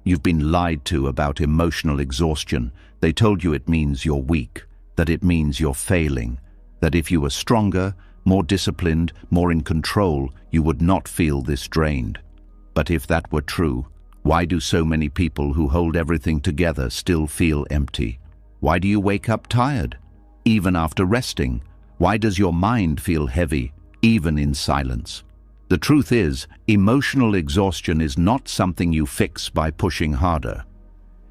You've been lied to about emotional exhaustion. They told you it means you're weak, that it means you're failing, that if you were stronger, more disciplined, more in control, you would not feel this drained. But if that were true, why do so many people who hold everything together still feel empty? Why do you wake up tired, even after resting? Why does your mind feel heavy, even in silence? The truth is, emotional exhaustion is not something you fix by pushing harder.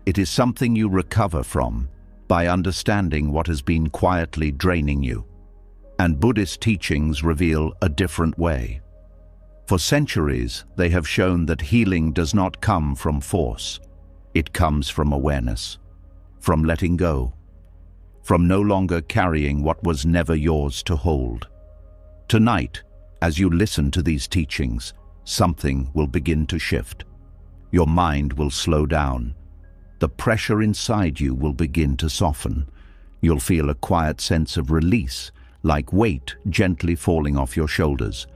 It is something you recover from by understanding what has been quietly draining you. And Buddhist teachings reveal a different way. For centuries, they have shown that healing does not come from force. It comes from awareness, from letting go, from no longer carrying what was never yours to hold. Tonight, as you listen to these teachings, something will begin to shift. Your mind will slow down. The pressure inside you will begin to soften. You'll feel a quiet sense of release, like weight gently falling off your shoulders.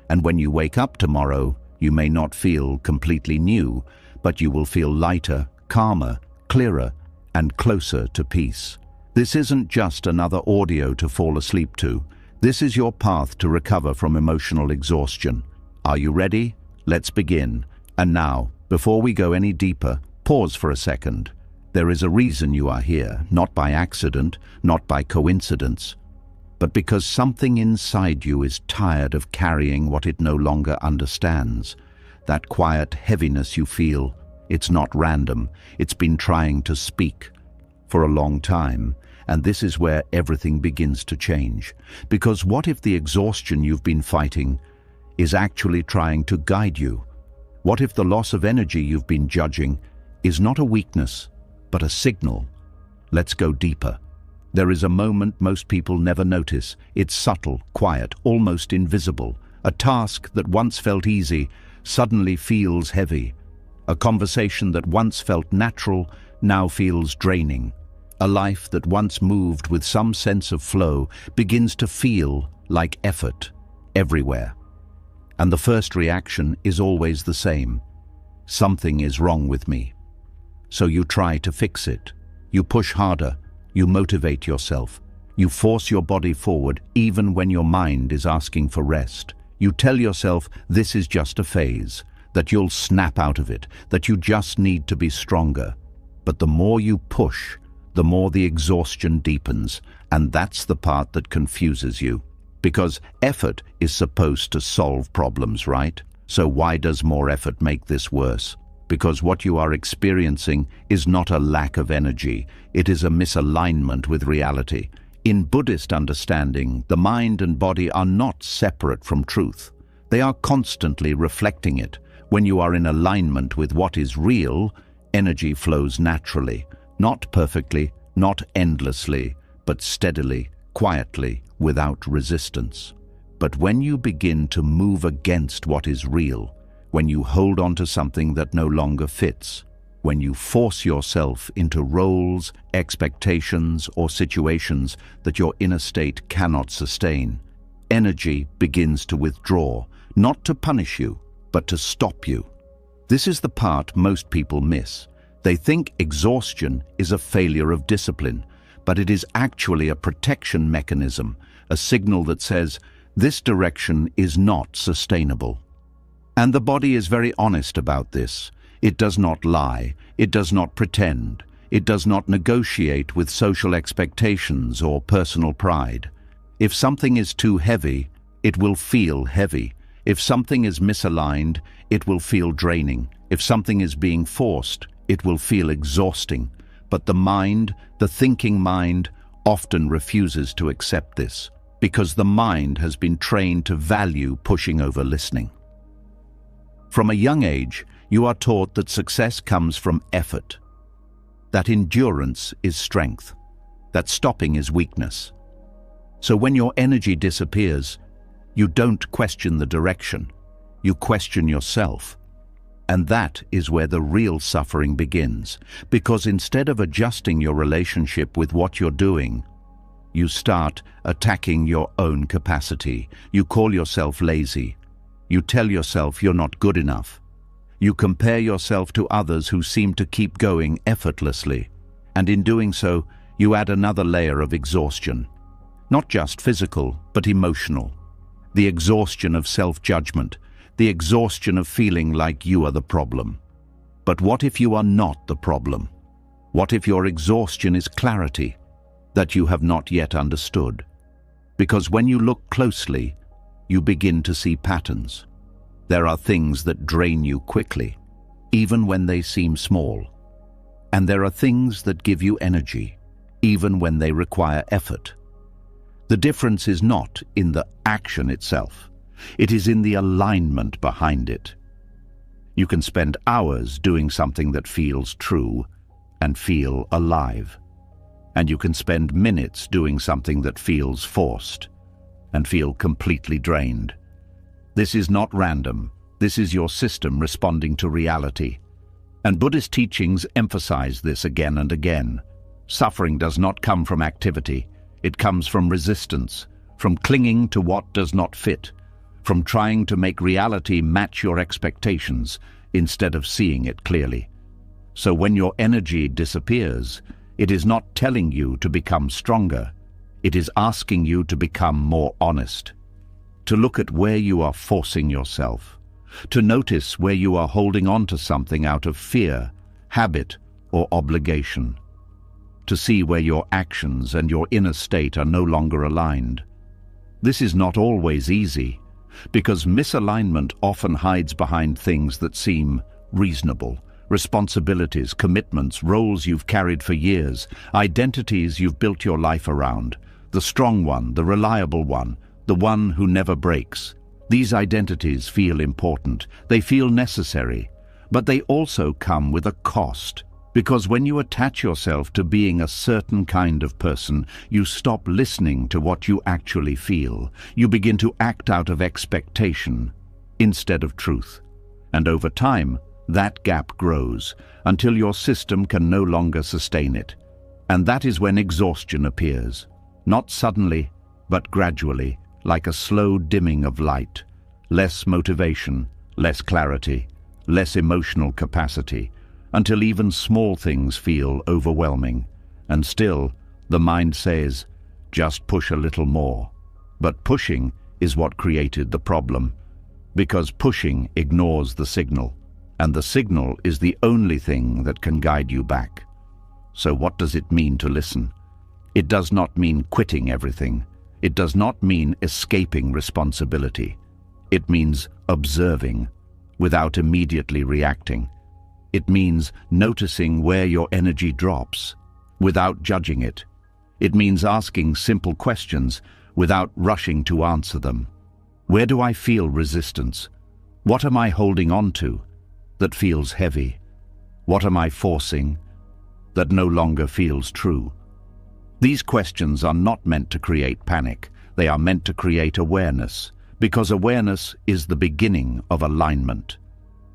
And when you wake up tomorrow, you may not feel completely new, but you will feel lighter, calmer, clearer, and closer to peace. This isn't just another audio to fall asleep to. This is your path to recover from emotional exhaustion. Are you ready? Let's begin. And now, before we go any deeper, pause for a second. There is a reason you are here, not by accident, not by coincidence, but because something inside you is tired of carrying what it no longer understands. That quiet heaviness you feel, it's not random. It's been trying to speak for a long time. And this is where everything begins to change. Because what if the exhaustion you've been fighting is actually trying to guide you? What if the loss of energy you've been judging is not a weakness, but a signal? Let's go deeper. There is a moment most people never notice. It's subtle, quiet, almost invisible. A task that once felt easy suddenly feels heavy. A conversation that once felt natural now feels draining. A life that once moved with some sense of flow begins to feel like effort everywhere. And the first reaction is always the same. Something is wrong with me. So you try to fix it. You push harder. You motivate yourself. You force your body forward even when your mind is asking for rest. You tell yourself this is just a phase, that you'll snap out of it, that you just need to be stronger. But the more you push, the more the exhaustion deepens, and that's the part that confuses you. Because effort is supposed to solve problems, right? So why does more effort make this worse? Because what you are experiencing is not a lack of energy, it is a misalignment with reality. In Buddhist understanding, the mind and body are not separate from truth. They are constantly reflecting it. When you are in alignment with what is real, energy flows naturally. Not perfectly, not endlessly, but steadily, quietly, without resistance. But when you begin to move against what is real, when you hold on to something that no longer fits, when you force yourself into roles, expectations, or situations that your inner state cannot sustain, energy begins to withdraw, not to punish you, but to stop you. This is the part most people miss. They think exhaustion is a failure of discipline, but it is actually a protection mechanism, a signal that says, this direction is not sustainable. And the body is very honest about this. It does not lie, it does not pretend, it does not negotiate with social expectations or personal pride. If something is too heavy, it will feel heavy. If something is misaligned, it will feel draining. If something is being forced, it will feel exhausting. But the mind, the thinking mind, often refuses to accept this, because the mind has been trained to value pushing over listening. From a young age, you are taught that success comes from effort, that endurance is strength, that stopping is weakness. So when your energy disappears, you don't question the direction, you question yourself. And that is where the real suffering begins, because instead of adjusting your relationship with what you're doing, you start attacking your own capacity. You call yourself lazy. You tell yourself you're not good enough. You compare yourself to others who seem to keep going effortlessly, and in doing so, you add another layer of exhaustion. Not just physical, but emotional. The exhaustion of self-judgment, the exhaustion of feeling like you are the problem. But what if you are not the problem? What if your exhaustion is clarity that you have not yet understood? Because when you look closely, you begin to see patterns. There are things that drain you quickly, even when they seem small. And there are things that give you energy, even when they require effort. The difference is not in the action itself. It is in the alignment behind it. You can spend hours doing something that feels true and feel alive. And you can spend minutes doing something that feels forced and feel completely drained. This is not random. This is your system responding to reality. And Buddhist teachings emphasize this again and again. Suffering does not come from activity. It comes from resistance, from clinging to what does not fit, from trying to make reality match your expectations instead of seeing it clearly. So when your energy disappears, it is not telling you to become stronger. It is asking you to become more honest, to look at where you are forcing yourself, to notice where you are holding on to something out of fear, habit, or obligation, to see where your actions and your inner state are no longer aligned. This is not always easy, because misalignment often hides behind things that seem reasonable. Responsibilities, commitments, roles you've carried for years, identities you've built your life around. The strong one, the reliable one, the one who never breaks. These identities feel important, they feel necessary, but they also come with a cost. Because when you attach yourself to being a certain kind of person, you stop listening to what you actually feel. You begin to act out of expectation instead of truth. And over time, that gap grows until your system can no longer sustain it. And that is when exhaustion appears. Not suddenly, but gradually, like a slow dimming of light. Less motivation, less clarity, less emotional capacity, until even small things feel overwhelming. And still, the mind says, just push a little more. But pushing is what created the problem, because pushing ignores the signal, and the signal is the only thing that can guide you back. So what does it mean to listen? It does not mean quitting everything. It does not mean escaping responsibility. It means observing without immediately reacting. It means noticing where your energy drops without judging it. It means asking simple questions without rushing to answer them. Where do I feel resistance? What am I holding on to that feels heavy? What am I forcing that no longer feels true? These questions are not meant to create panic. They are meant to create awareness, because awareness is the beginning of alignment.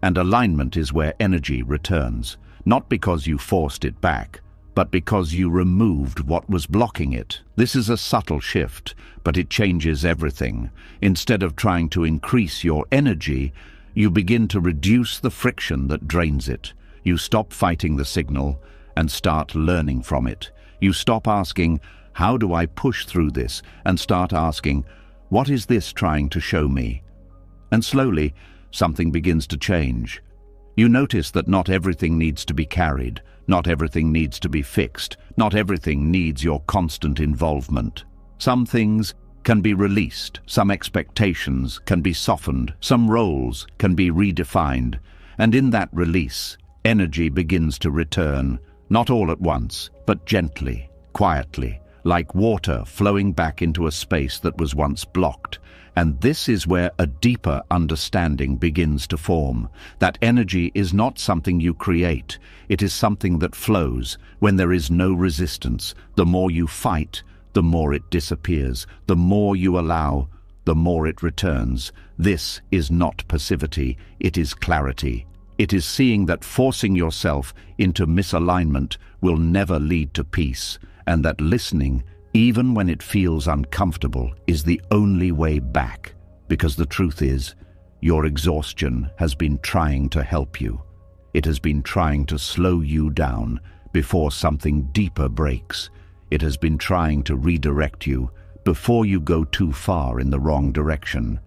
And alignment is where energy returns, not because you forced it back, but because you removed what was blocking it. This is a subtle shift, but it changes everything. Instead of trying to increase your energy, you begin to reduce the friction that drains it. You stop fighting the signal and start learning from it. You stop asking, how do I push through this? And start asking, what is this trying to show me? And slowly, something begins to change. You notice that not everything needs to be carried, not everything needs to be fixed, not everything needs your constant involvement. Some things can be released, some expectations can be softened, some roles can be redefined, and in that release, energy begins to return, not all at once, but gently, quietly, like water flowing back into a space that was once blocked. And this is where a deeper understanding begins to form. That energy is not something you create. It is something that flows when there is no resistance. The more you fight, the more it disappears. The more you allow, the more it returns. This is not passivity, it is clarity. It is seeing that forcing yourself into misalignment will never lead to peace, and that listening, even when it feels uncomfortable, is the only way back. Because the truth is, Your exhaustion has been trying to help you. It has been trying to slow you down before something deeper breaks. It has been trying to redirect you before you go too far in the wrong direction.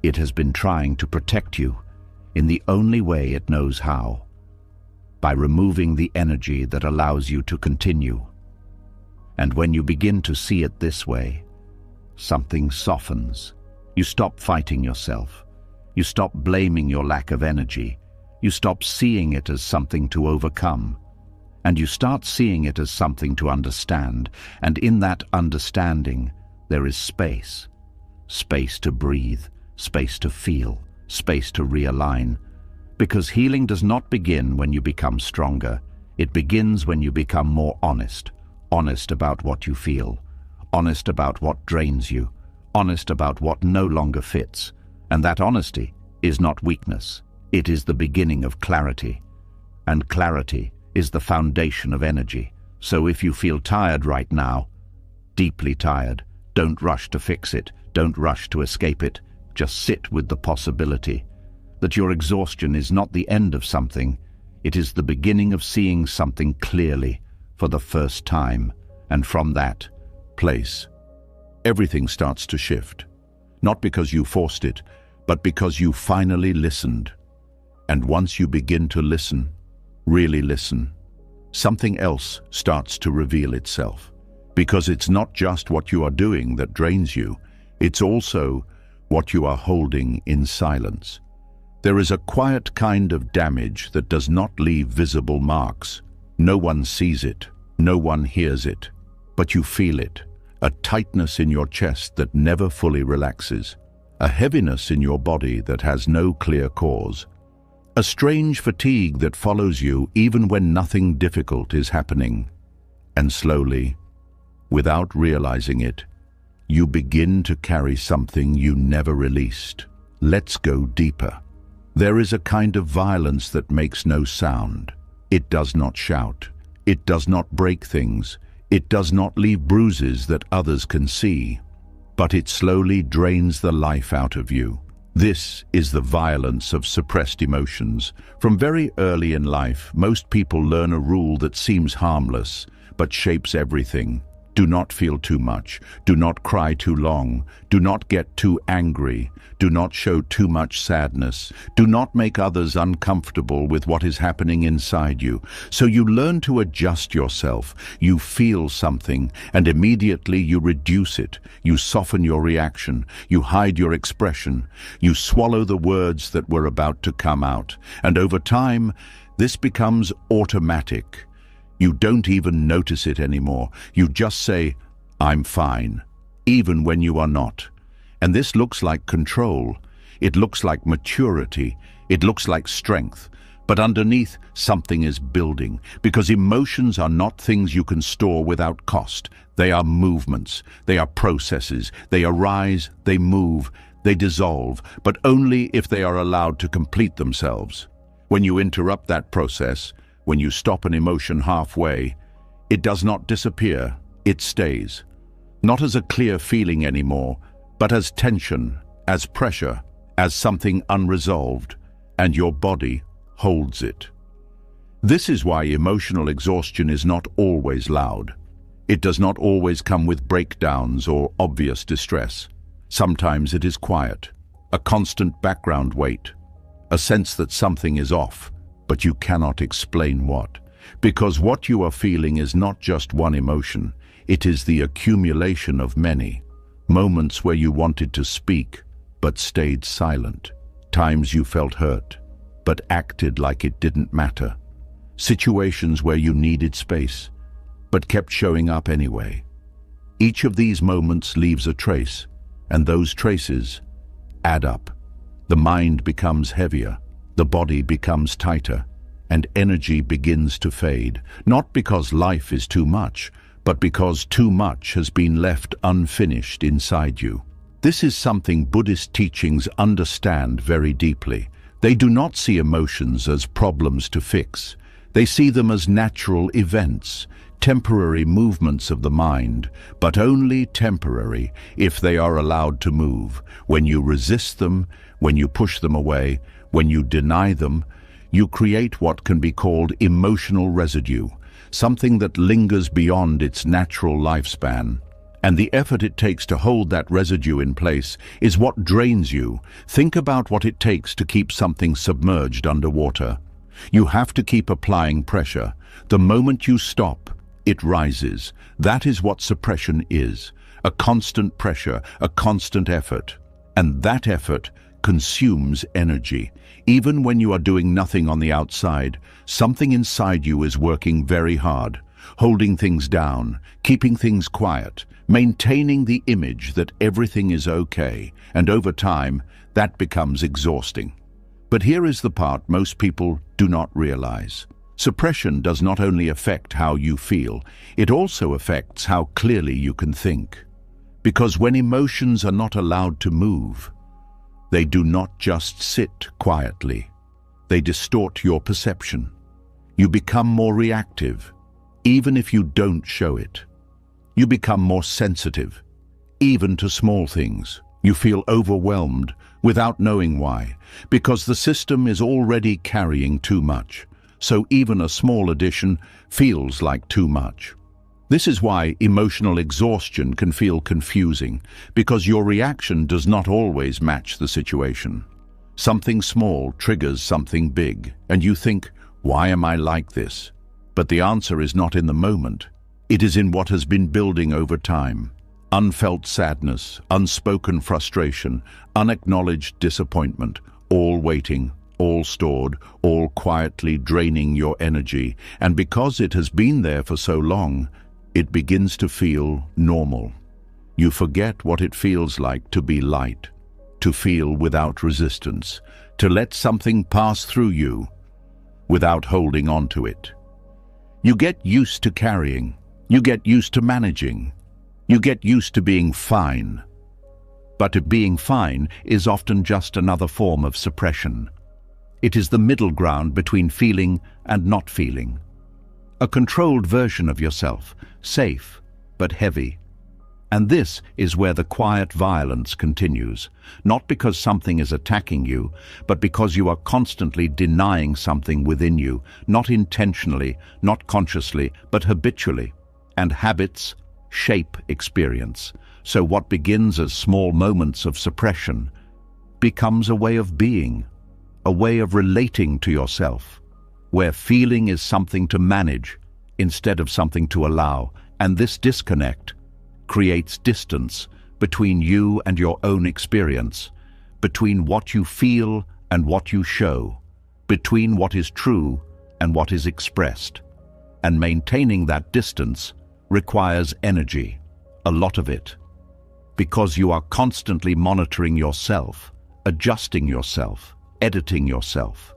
It has been trying to protect you in the only way it knows how, by removing the energy that allows you to continue. And when you begin to see it this way, something softens. You stop fighting yourself. You stop blaming your lack of energy. You stop seeing it as something to overcome. And you start seeing it as something to understand. And in that understanding, there is space. Space to breathe, space to feel, space to realign. Because healing does not begin when you become stronger. It begins when you become more honest. Honest about what you feel. Honest about what drains you. Honest about what no longer fits. And that honesty is not weakness. It is the beginning of clarity. And clarity is the foundation of energy. So if you feel tired right now, deeply tired, don't rush to fix it. Don't rush to escape it. Just sit with the possibility that your exhaustion is not the end of something. It is the beginning of seeing something clearly for the first time. And from that place, everything starts to shift. Not because you forced it, but because you finally listened. And once you begin to listen, really listen, something else starts to reveal itself. Because it's not just what you are doing that drains you, it's also what you are holding in silence. There is a quiet kind of damage that does not leave visible marks. No one sees it, no one hears it, but you feel it. A tightness in your chest that never fully relaxes. A heaviness in your body that has no clear cause. A strange fatigue that follows you even when nothing difficult is happening. And slowly, without realizing it, you begin to carry something you never released. Let's go deeper. There is a kind of violence that makes no sound. It does not shout. It does not break things. It does not leave bruises that others can see. But it slowly drains the life out of you. This is the violence of suppressed emotions. From very early in life, most people learn a rule that seems harmless, but shapes everything. Do not feel too much. Do not cry too long. Do not get too angry. Do not show too much sadness. Do not make others uncomfortable with what is happening inside you. So you learn to adjust yourself. You feel something, and immediately you reduce it. You soften your reaction. You hide your expression. You swallow the words that were about to come out. And over time, this becomes automatic. You don't even notice it anymore. You just say, "I'm fine," even when you are not. And this looks like control. It looks like maturity. It looks like strength. But underneath, something is building, because emotions are not things you can store without cost. They are movements. They are processes. They arise, they move, they dissolve, but only if they are allowed to complete themselves. When you interrupt that process, when you stop an emotion halfway, it does not disappear, it stays. Not as a clear feeling anymore, but as tension, as pressure, as something unresolved, and your body holds it. This is why emotional exhaustion is not always loud. It does not always come with breakdowns or obvious distress. Sometimes it is quiet, a constant background weight, a sense that something is off, but you cannot explain what. Because what you are feeling is not just one emotion, it is the accumulation of many. Moments where you wanted to speak, but stayed silent. Times you felt hurt, but acted like it didn't matter. Situations where you needed space, but kept showing up anyway. Each of these moments leaves a trace, and those traces add up. The mind becomes heavier, the body becomes tighter, and energy begins to fade, not because life is too much, but because too much has been left unfinished inside you. This is something Buddhist teachings understand very deeply. They do not see emotions as problems to fix. They see them as natural events, temporary movements of the mind, but only temporary if they are allowed to move. When you resist them, when you push them away, when you deny them, you create what can be called emotional residue, something that lingers beyond its natural lifespan. And the effort it takes to hold that residue in place is what drains you. Think about what it takes to keep something submerged underwater. You have to keep applying pressure. The moment you stop, it rises. That is what suppression is. A constant pressure, a constant effort. And that effort consumes energy. Even when you are doing nothing on the outside, something inside you is working very hard, holding things down, keeping things quiet, maintaining the image that everything is okay, and over time, that becomes exhausting. But here is the part most people do not realize. Suppression does not only affect how you feel, it also affects how clearly you can think. Because when emotions are not allowed to move, they do not just sit quietly. They distort your perception. You become more reactive, even if you don't show it. You become more sensitive, even to small things. You feel overwhelmed without knowing why, because the system is already carrying too much. So even a small addition feels like too much. This is why emotional exhaustion can feel confusing, because your reaction does not always match the situation. Something small triggers something big, and you think, why am I like this? But the answer is not in the moment. It is in what has been building over time. Unfelt sadness, unspoken frustration, unacknowledged disappointment, all waiting, all stored, all quietly draining your energy. And because it has been there for so long, it begins to feel normal. You forget what it feels like to be light, to feel without resistance, to let something pass through you without holding on to it. You get used to carrying. You get used to managing. You get used to being fine. But being fine is often just another form of suppression. It is the middle ground between feeling and not feeling. A controlled version of yourself, safe but heavy. And this is where the quiet violence continues, not because something is attacking you, but because you are constantly denying something within you, not intentionally, not consciously, but habitually. And habits shape experience. So what begins as small moments of suppression becomes a way of being, a way of relating to yourself, where feeling is something to manage instead of something to allow. And this disconnect creates distance between you and your own experience, between what you feel and what you show, between what is true and what is expressed. And maintaining that distance requires energy, a lot of it, because you are constantly monitoring yourself, adjusting yourself, editing yourself.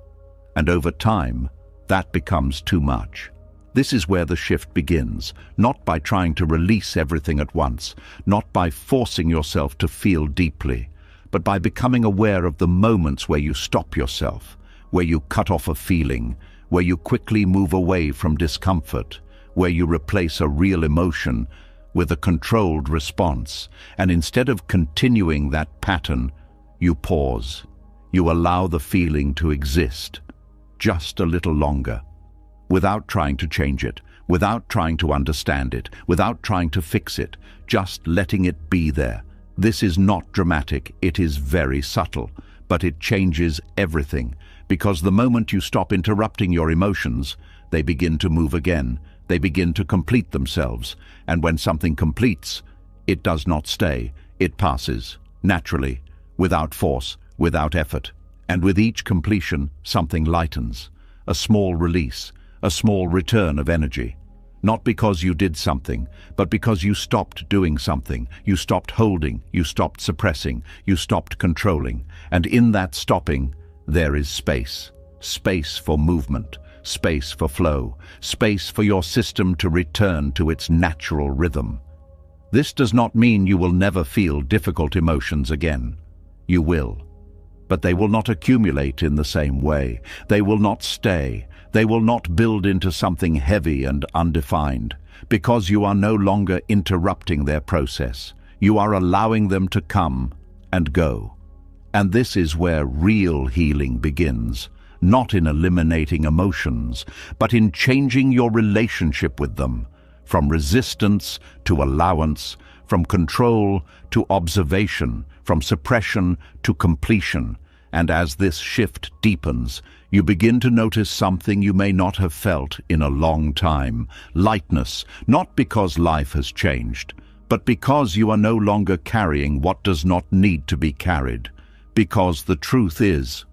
And over time, that becomes too much. This is where the shift begins, not by trying to release everything at once, not by forcing yourself to feel deeply, but by becoming aware of the moments where you stop yourself, where you cut off a feeling, where you quickly move away from discomfort, where you replace a real emotion with a controlled response. And instead of continuing that pattern, you pause. You allow the feeling to exist just a little longer, without trying to change it, without trying to understand it, without trying to fix it, just letting it be there. This is not dramatic, it is very subtle, but it changes everything, because the moment you stop interrupting your emotions, they begin to move again, they begin to complete themselves, and when something completes, it does not stay, it passes, naturally, without force, without effort. And with each completion, something lightens, a small release, a small return of energy. Not because you did something, but because you stopped doing something, you stopped holding, you stopped suppressing, you stopped controlling. And in that stopping, there is space. Space for movement, space for flow, space for your system to return to its natural rhythm. This does not mean you will never feel difficult emotions again. You will. but they will not accumulate in the same way. They will not stay. They will not build into something heavy and undefined, because you are no longer interrupting their process. You are allowing them to come and go. And this is where real healing begins, not in eliminating emotions, but in changing your relationship with them, from resistance to allowance, from control to observation, from suppression to completion. And as this shift deepens, you begin to notice something you may not have felt in a long time: lightness, not because life has changed, but because you are no longer carrying what does not need to be carried. Because the truth is,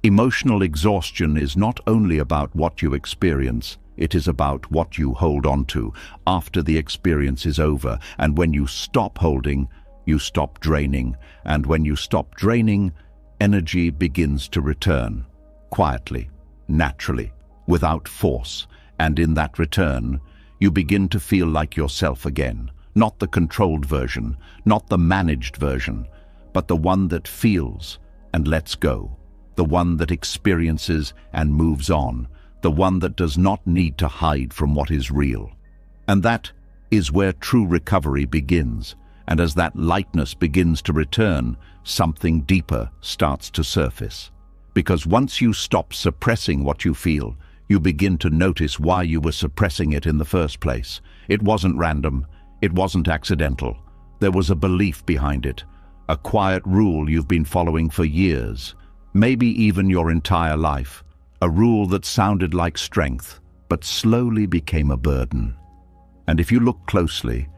emotional exhaustion is not only about what you experience, it is about what you hold on to after the experience is over. And when you stop holding, you stop draining. And when you stop draining, energy begins to return, quietly, naturally, without force. And in that return, you begin to feel like yourself again, not the controlled version, not the managed version, but the one that feels and lets go, the one that experiences and moves on, the one that does not need to hide from what is real. And that is where true recovery begins. And as that lightness begins to return, something deeper starts to surface. Because once you stop suppressing what you feel, you begin to notice why you were suppressing it in the first place. It wasn't random. It wasn't accidental. There was a belief behind it, a quiet rule you've been following for years, maybe even your entire life. A rule that sounded like strength, but slowly became a burden. And if you look closely,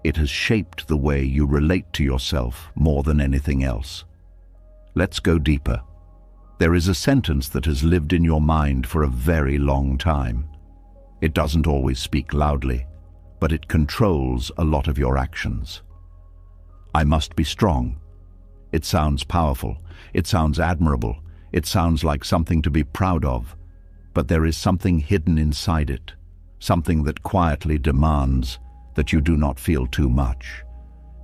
it has shaped the way you relate to yourself more than anything else. Let's go deeper. There is a sentence that has lived in your mind for a very long time. It doesn't always speak loudly, but it controls a lot of your actions. I must be strong. It sounds powerful. It sounds admirable. It sounds like something to be proud of, but there is something hidden inside it, something that quietly demands that you do not feel too much.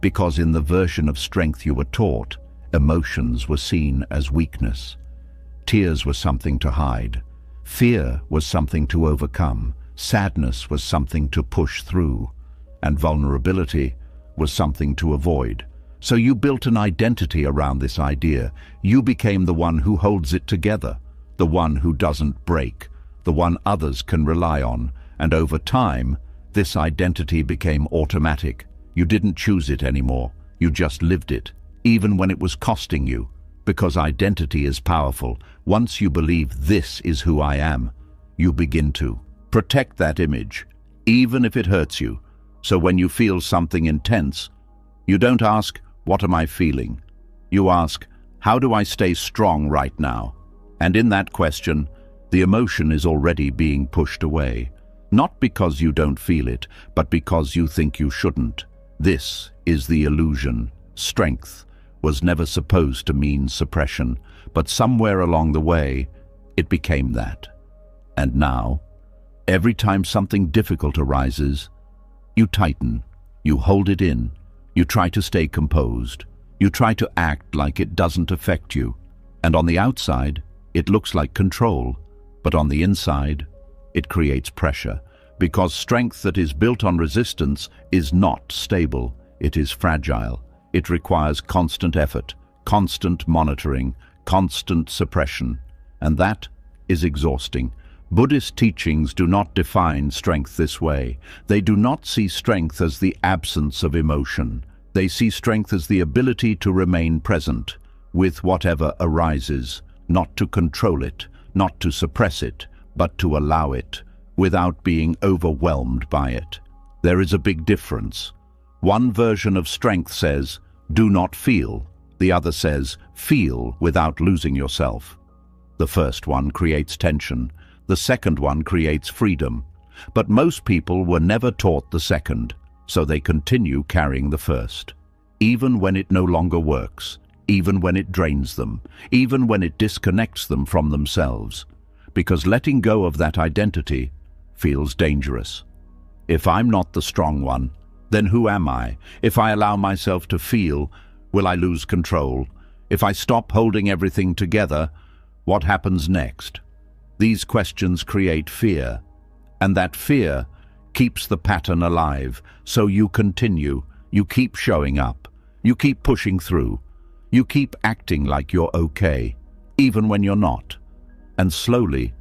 Because in the version of strength you were taught, emotions were seen as weakness. Tears were something to hide. Fear was something to overcome. Sadness was something to push through. And vulnerability was something to avoid. So you built an identity around this idea. You became the one who holds it together, the one who doesn't break, the one others can rely on. And over time, this identity became automatic. You didn't choose it anymore. You just lived it, even when it was costing you. Because identity is powerful. Once you believe this is who I am, you begin to protect that image, even if it hurts you. So when you feel something intense, you don't ask, "What am I feeling?" You ask, "How do I stay strong right now?" And in that question, the emotion is already being pushed away. Not because you don't feel it, but because you think you shouldn't. This is the illusion. Strength was never supposed to mean suppression, but somewhere along the way, it became that. And now, every time something difficult arises, you tighten, you hold it in, you try to stay composed, you try to act like it doesn't affect you. And on the outside, it looks like control, but on the inside, it creates pressure. Because strength that is built on resistance is not stable, it is fragile. It requires constant effort, constant monitoring, constant suppression. And that is exhausting. Buddhist teachings do not define strength this way. They do not see strength as the absence of emotion. They see strength as the ability to remain present with whatever arises, not to control it, not to suppress it, but to allow it, without being overwhelmed by it. There is a big difference. One version of strength says, "Do not feel." The other says, "Feel without losing yourself." The first one creates tension. The second one creates freedom. But most people were never taught the second, so they continue carrying the first. Even when it no longer works, even when it drains them, even when it disconnects them from themselves. Because letting go of that identity feels dangerous. If I'm not the strong one, then who am I? If I allow myself to feel, will I lose control? If I stop holding everything together, what happens next? These questions create fear, and that fear keeps the pattern alive, so you continue, you keep showing up, you keep pushing through, you keep acting like you're okay, even when you're not. And slowly,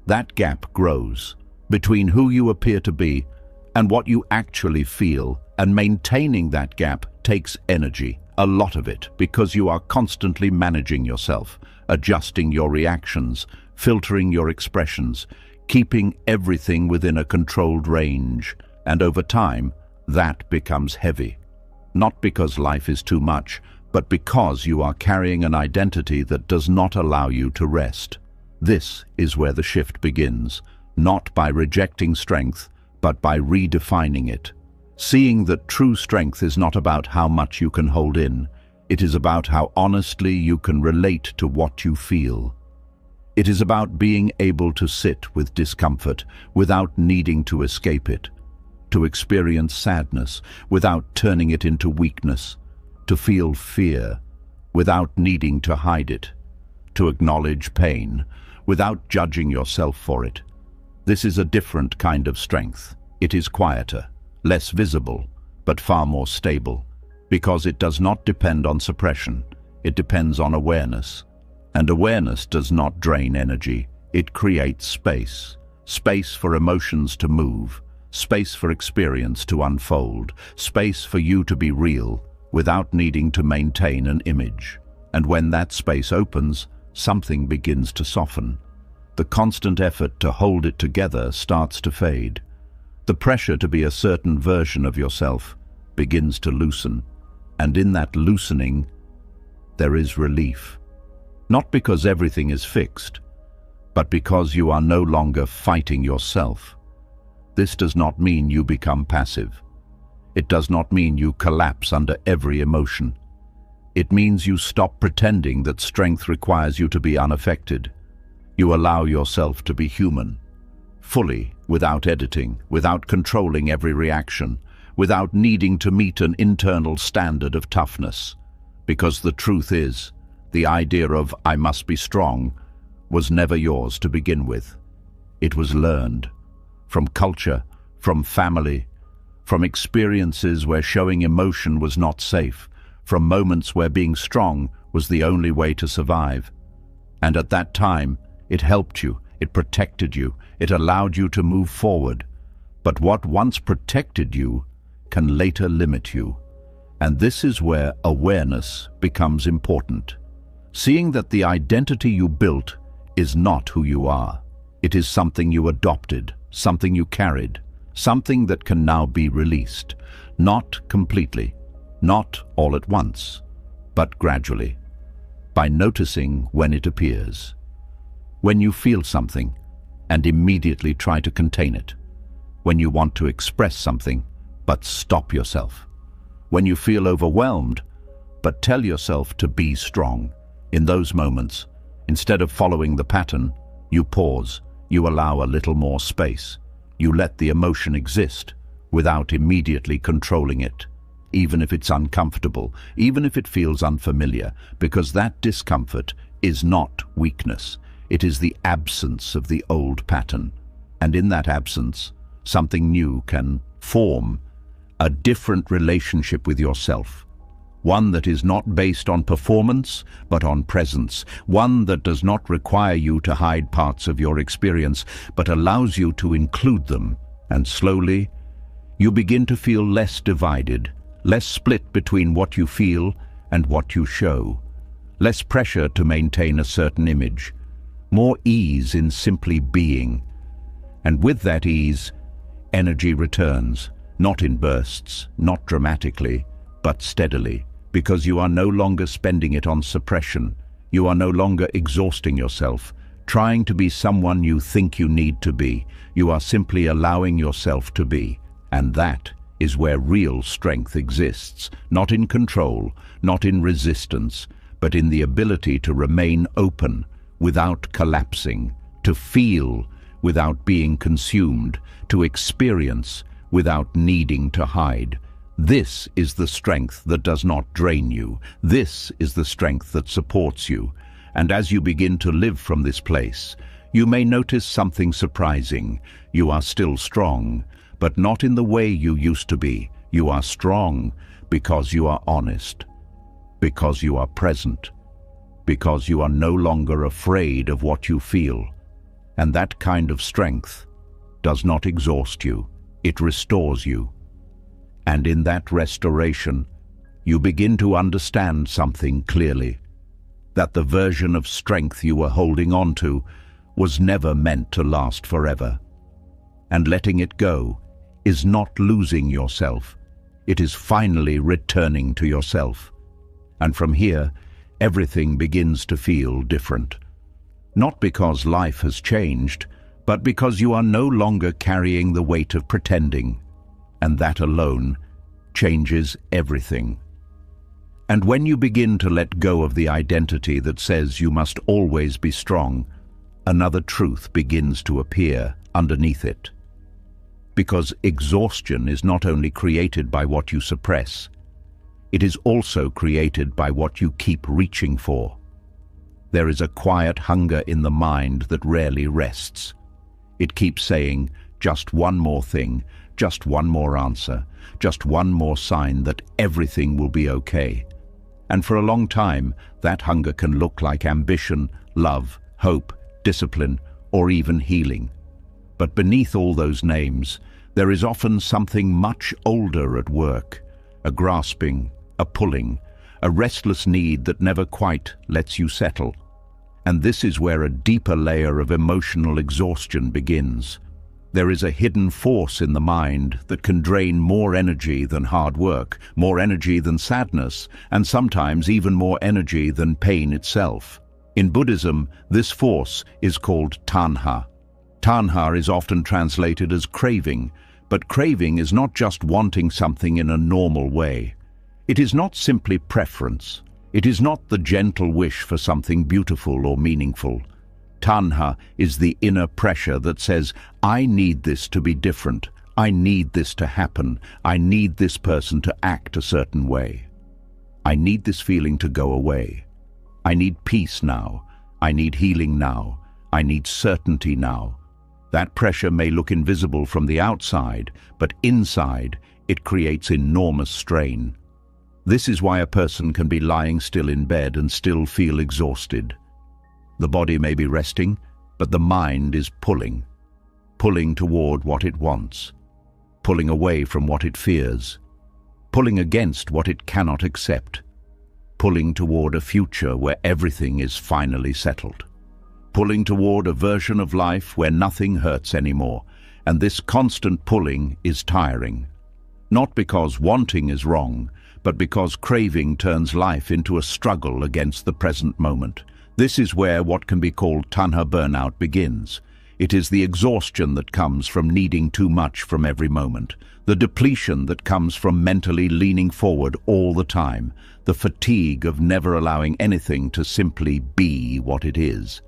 that gap grows between who you appear to be and what you actually feel, and maintaining that gap takes energy, a lot of it, because you are constantly managing yourself, adjusting your reactions, filtering your expressions, keeping everything within a controlled range, and over time, that becomes heavy. Not because life is too much, but because you are carrying an identity that does not allow you to rest. This is where the shift begins, not by rejecting strength, but by redefining it. Seeing that true strength is not about how much you can hold in, it is about how honestly you can relate to what you feel. It is about being able to sit with discomfort without needing to escape it, to experience sadness without turning it into weakness, to feel fear without needing to hide it, to acknowledge pain without judging yourself for it. This is a different kind of strength. It is quieter, less visible, but far more stable, because it does not depend on suppression. It depends on awareness. And awareness does not drain energy. It creates space. Space for emotions to move, space for experience to unfold, space for you to be real without needing to maintain an image. And when that space opens, something begins to soften. The constant effort to hold it together starts to fade. The pressure to be a certain version of yourself begins to loosen. And in that loosening, there is relief. Not because everything is fixed, but because you are no longer fighting yourself. This does not mean you become passive. It does not mean you collapse under every emotion. It means you stop pretending that strength requires you to be unaffected. You allow yourself to be human, fully, without editing, without controlling every reaction, without needing to meet an internal standard of toughness. Because the truth is, the idea of "I must be strong" was never yours to begin with. It was learned from culture, from family, from experiences where showing emotion was not safe, from moments where being strong was the only way to survive. And at that time, it helped you, it protected you, it allowed you to move forward. But what once protected you can later limit you. And this is where awareness becomes important. Seeing that the identity you built is not who you are. It is something you adopted, something you carried, something that can now be released. Not completely, not all at once, but gradually, by noticing when it appears. When you feel something and immediately try to contain it. When you want to express something but stop yourself. When you feel overwhelmed but tell yourself to be strong. In those moments, instead of following the pattern, you pause, you allow a little more space. You let the emotion exist without immediately controlling it, even if it's uncomfortable, even if it feels unfamiliar, because that discomfort is not weakness. It is the absence of the old pattern. And in that absence, something new can form, a different relationship with yourself. One that is not based on performance, but on presence. One that does not require you to hide parts of your experience, but allows you to include them. And slowly, you begin to feel less divided, less split between what you feel and what you show. Less pressure to maintain a certain image. More ease in simply being. And with that ease, energy returns, not in bursts, not dramatically, but steadily, because you are no longer spending it on suppression. You are no longer exhausting yourself, trying to be someone you think you need to be. You are simply allowing yourself to be. And that is where real strength exists, not in control, not in resistance, but in the ability to remain open, without collapsing, to feel without being consumed, to experience without needing to hide. This is the strength that does not drain you. This is the strength that supports you. And as you begin to live from this place, you may notice something surprising. You are still strong, but not in the way you used to be. You are strong because you are honest, because you are present, because you are no longer afraid of what you feel. And that kind of strength does not exhaust you, it restores you. And in that restoration, you begin to understand something clearly, that the version of strength you were holding on to was never meant to last forever. And letting it go is not losing yourself, it is finally returning to yourself. And from here, everything begins to feel different. Not because life has changed, but because you are no longer carrying the weight of pretending, and that alone changes everything. And when you begin to let go of the identity that says you must always be strong, another truth begins to appear underneath it. Because exhaustion is not only created by what you suppress, it is also created by what you keep reaching for. There is a quiet hunger in the mind that rarely rests. It keeps saying, just one more thing, just one more answer, just one more sign that everything will be okay. And for a long time, that hunger can look like ambition, love, hope, discipline, or even healing. But beneath all those names, there is often something much older at work, a grasping, a pulling, a restless need that never quite lets you settle. And this is where a deeper layer of emotional exhaustion begins. There is a hidden force in the mind that can drain more energy than hard work, more energy than sadness, and sometimes even more energy than pain itself. In Buddhism, this force is called tanha. Tanha is often translated as craving, but craving is not just wanting something in a normal way. It is not simply preference. It is not the gentle wish for something beautiful or meaningful. Tanha is the inner pressure that says, I need this to be different. I need this to happen. I need this person to act a certain way. I need this feeling to go away. I need peace now. I need healing now. I need certainty now. That pressure may look invisible from the outside, but inside it creates enormous strain. This is why a person can be lying still in bed and still feel exhausted. The body may be resting, but the mind is pulling toward what it wants, pulling away from what it fears, pulling against what it cannot accept, pulling toward a future where everything is finally settled, pulling toward a version of life where nothing hurts anymore, and this constant pulling is tiring. Not because wanting is wrong, but because craving turns life into a struggle against the present moment. This is where what can be called tanha burnout begins. It is the exhaustion that comes from needing too much from every moment, the depletion that comes from mentally leaning forward all the time, the fatigue of never allowing anything to simply be what it is.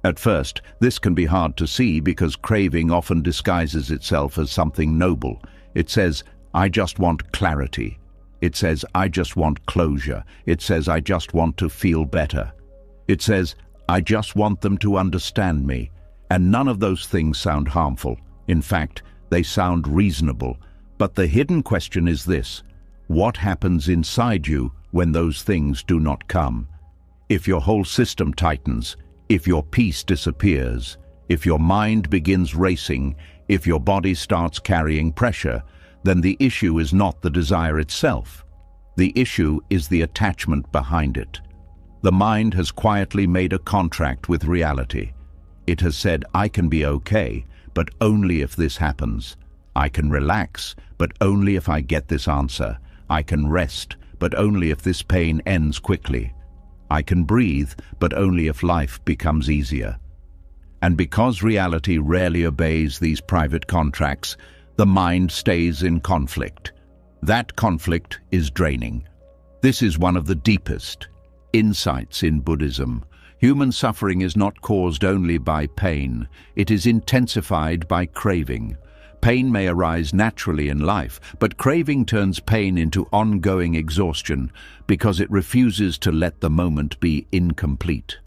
At first, this can be hard to see because craving often disguises itself as something noble. It says, I just want clarity. It says, I just want closure. It says, I just want to feel better. It says, I just want them to understand me. And none of those things sound harmful. In fact, they sound reasonable. But the hidden question is this: what happens inside you when those things do not come? If your whole system tightens, if your peace disappears, if your mind begins racing, if your body starts carrying pressure, then the issue is not the desire itself. The issue is the attachment behind it. The mind has quietly made a contract with reality. It has said, I can be okay, but only if this happens. I can relax, but only if I get this answer. I can rest, but only if this pain ends quickly. I can breathe, but only if life becomes easier. And because reality rarely obeys these private contracts, the mind stays in conflict. That conflict is draining. This is one of the deepest insights in Buddhism. Human suffering is not caused only by pain. It is intensified by craving. Pain may arise naturally in life, but craving turns pain into ongoing exhaustion because it refuses to let the moment be incomplete.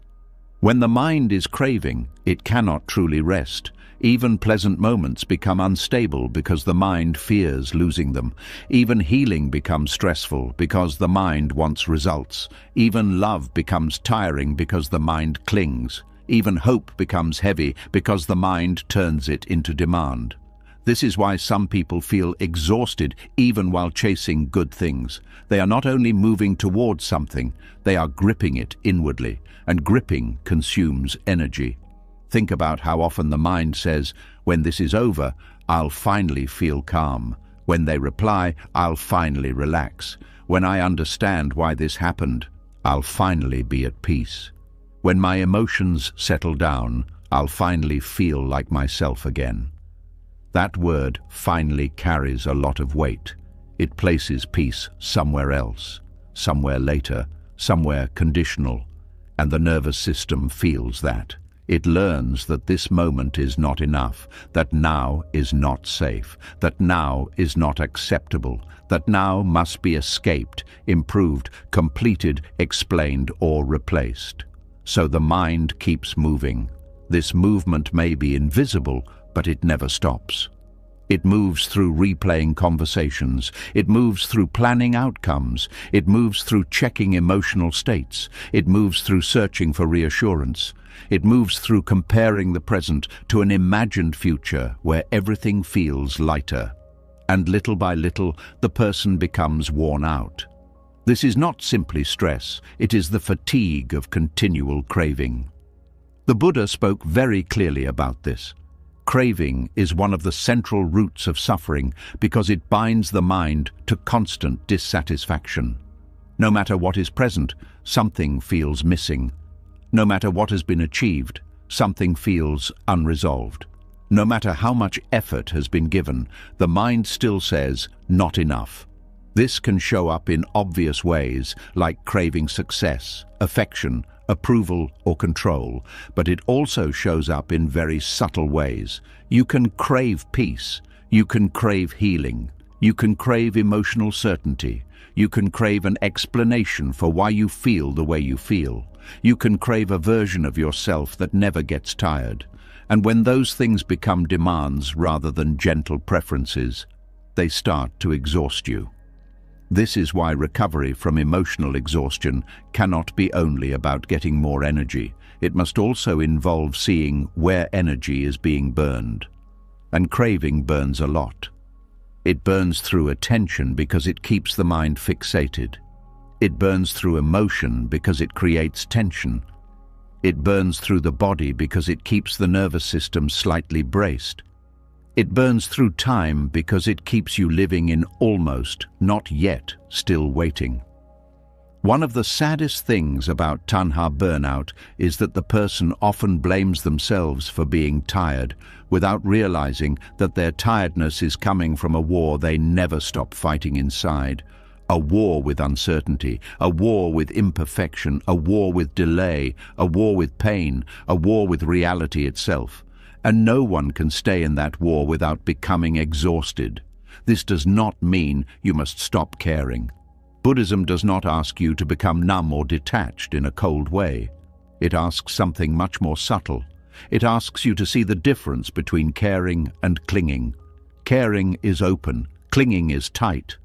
When the mind is craving, it cannot truly rest. Even pleasant moments become unstable because the mind fears losing them. Even healing becomes stressful because the mind wants results. Even love becomes tiring because the mind clings. Even hope becomes heavy because the mind turns it into demand. This is why some people feel exhausted even while chasing good things. They are not only moving towards something, they are gripping it inwardly, and gripping consumes energy. Think about how often the mind says, "When this is over, I'll finally feel calm." When they reply, "I'll finally relax." When I understand why this happened, I'll finally be at peace. When my emotions settle down, I'll finally feel like myself again. That word finally carries a lot of weight. It places peace somewhere else, somewhere later, somewhere conditional, and the nervous system feels that. It learns that this moment is not enough, that now is not safe, that now is not acceptable, that now must be escaped, improved, completed, explained, or replaced. So the mind keeps moving. This movement may be invisible, but it never stops. It moves through replaying conversations. It moves through planning outcomes. It moves through checking emotional states. It moves through searching for reassurance. It moves through comparing the present to an imagined future where everything feels lighter. And little by little, the person becomes worn out. This is not simply stress, it is the fatigue of continual craving. The Buddha spoke very clearly about this. Craving is one of the central roots of suffering because it binds the mind to constant dissatisfaction. No matter what is present, something feels missing. No matter what has been achieved, something feels unresolved. No matter how much effort has been given, the mind still says, "Not enough." This can show up in obvious ways, like craving success, affection, approval, or control, but it also shows up in very subtle ways. You can crave peace, you can crave healing, you can crave emotional certainty, you can crave an explanation for why you feel the way you feel. You can crave a version of yourself that never gets tired. And when those things become demands rather than gentle preferences, they start to exhaust you. This is why recovery from emotional exhaustion cannot be only about getting more energy. It must also involve seeing where energy is being burned. And craving burns a lot. It burns through attention because it keeps the mind fixated. It burns through emotion because it creates tension. It burns through the body because it keeps the nervous system slightly braced. It burns through time because it keeps you living in almost, not yet, still waiting. One of the saddest things about tanha burnout is that the person often blames themselves for being tired without realizing that their tiredness is coming from a war they never stop fighting inside. A war with uncertainty, a war with imperfection, a war with delay, a war with pain, a war with reality itself. And no one can stay in that war without becoming exhausted. This does not mean you must stop caring. Buddhism does not ask you to become numb or detached in a cold way. It asks something much more subtle. It asks you to see the difference between caring and clinging. Caring is open, clinging is tight.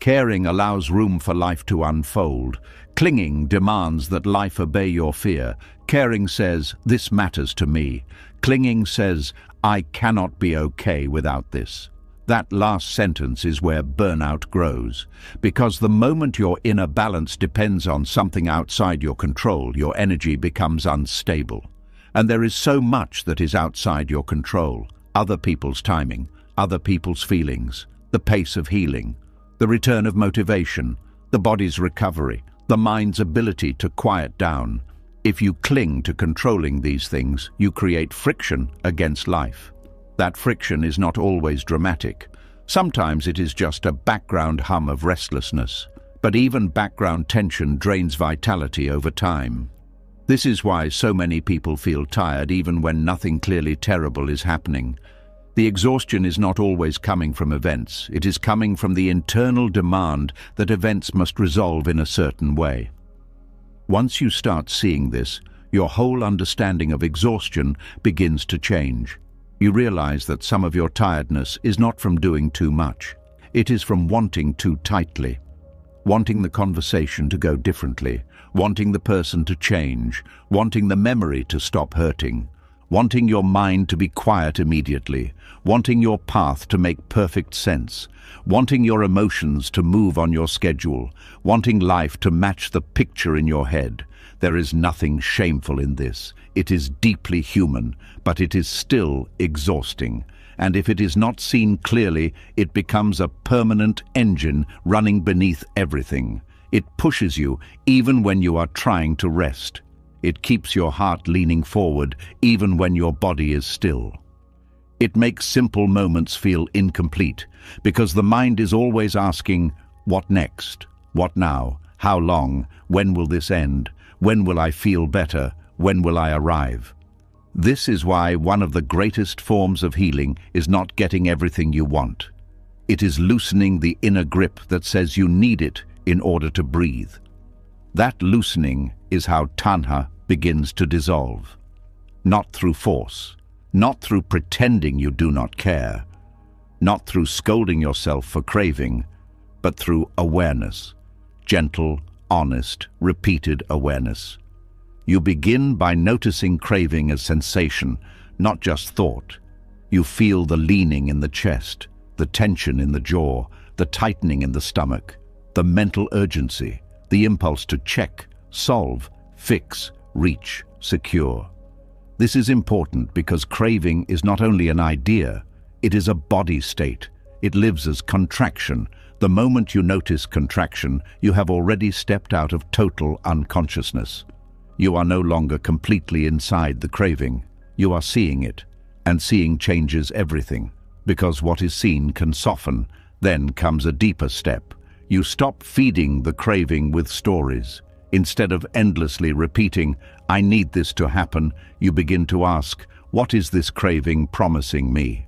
Caring allows room for life to unfold. Clinging demands that life obey your fear. Caring says, "This matters to me." Clinging says, "I cannot be okay without this." That last sentence is where burnout grows. Because the moment your inner balance depends on something outside your control, your energy becomes unstable. And there is so much that is outside your control. Other people's timing, other people's feelings, the pace of healing, the return of motivation, the body's recovery, the mind's ability to quiet down. If you cling to controlling these things, you create friction against life. That friction is not always dramatic. Sometimes it is just a background hum of restlessness. But even background tension drains vitality over time. This is why so many people feel tired even when nothing clearly terrible is happening. The exhaustion is not always coming from events. It is coming from the internal demand that events must resolve in a certain way. Once you start seeing this, your whole understanding of exhaustion begins to change. You realize that some of your tiredness is not from doing too much. It is from wanting too tightly, wanting the conversation to go differently, wanting the person to change, wanting the memory to stop hurting, wanting your mind to be quiet immediately, wanting your path to make perfect sense, wanting your emotions to move on your schedule, wanting life to match the picture in your head. There is nothing shameful in this. It is deeply human, but it is still exhausting. And if it is not seen clearly, it becomes a permanent engine running beneath everything. It pushes you even when you are trying to rest. It keeps your heart leaning forward even when your body is still. It makes simple moments feel incomplete because the mind is always asking, what next? What now? How long? When will this end? When will I feel better? When will I arrive? This is why one of the greatest forms of healing is not getting everything you want. It is loosening the inner grip that says you need it in order to breathe. That loosening is how tanha begins to dissolve. Not through force, not through pretending you do not care, not through scolding yourself for craving, but through awareness, gentle, honest, repeated awareness. You begin by noticing craving as sensation, not just thought. You feel the leaning in the chest, the tension in the jaw, the tightening in the stomach, the mental urgency, the impulse to check, solve, fix, reach, secure. This is important because craving is not only an idea, it is a body state. It lives as contraction. The moment you notice contraction, you have already stepped out of total unconsciousness. You are no longer completely inside the craving. You are seeing it, and seeing changes everything, because what is seen can soften. Then comes a deeper step. You stop feeding the craving with stories. Instead of endlessly repeating, I need this to happen, you begin to ask, what is this craving promising me?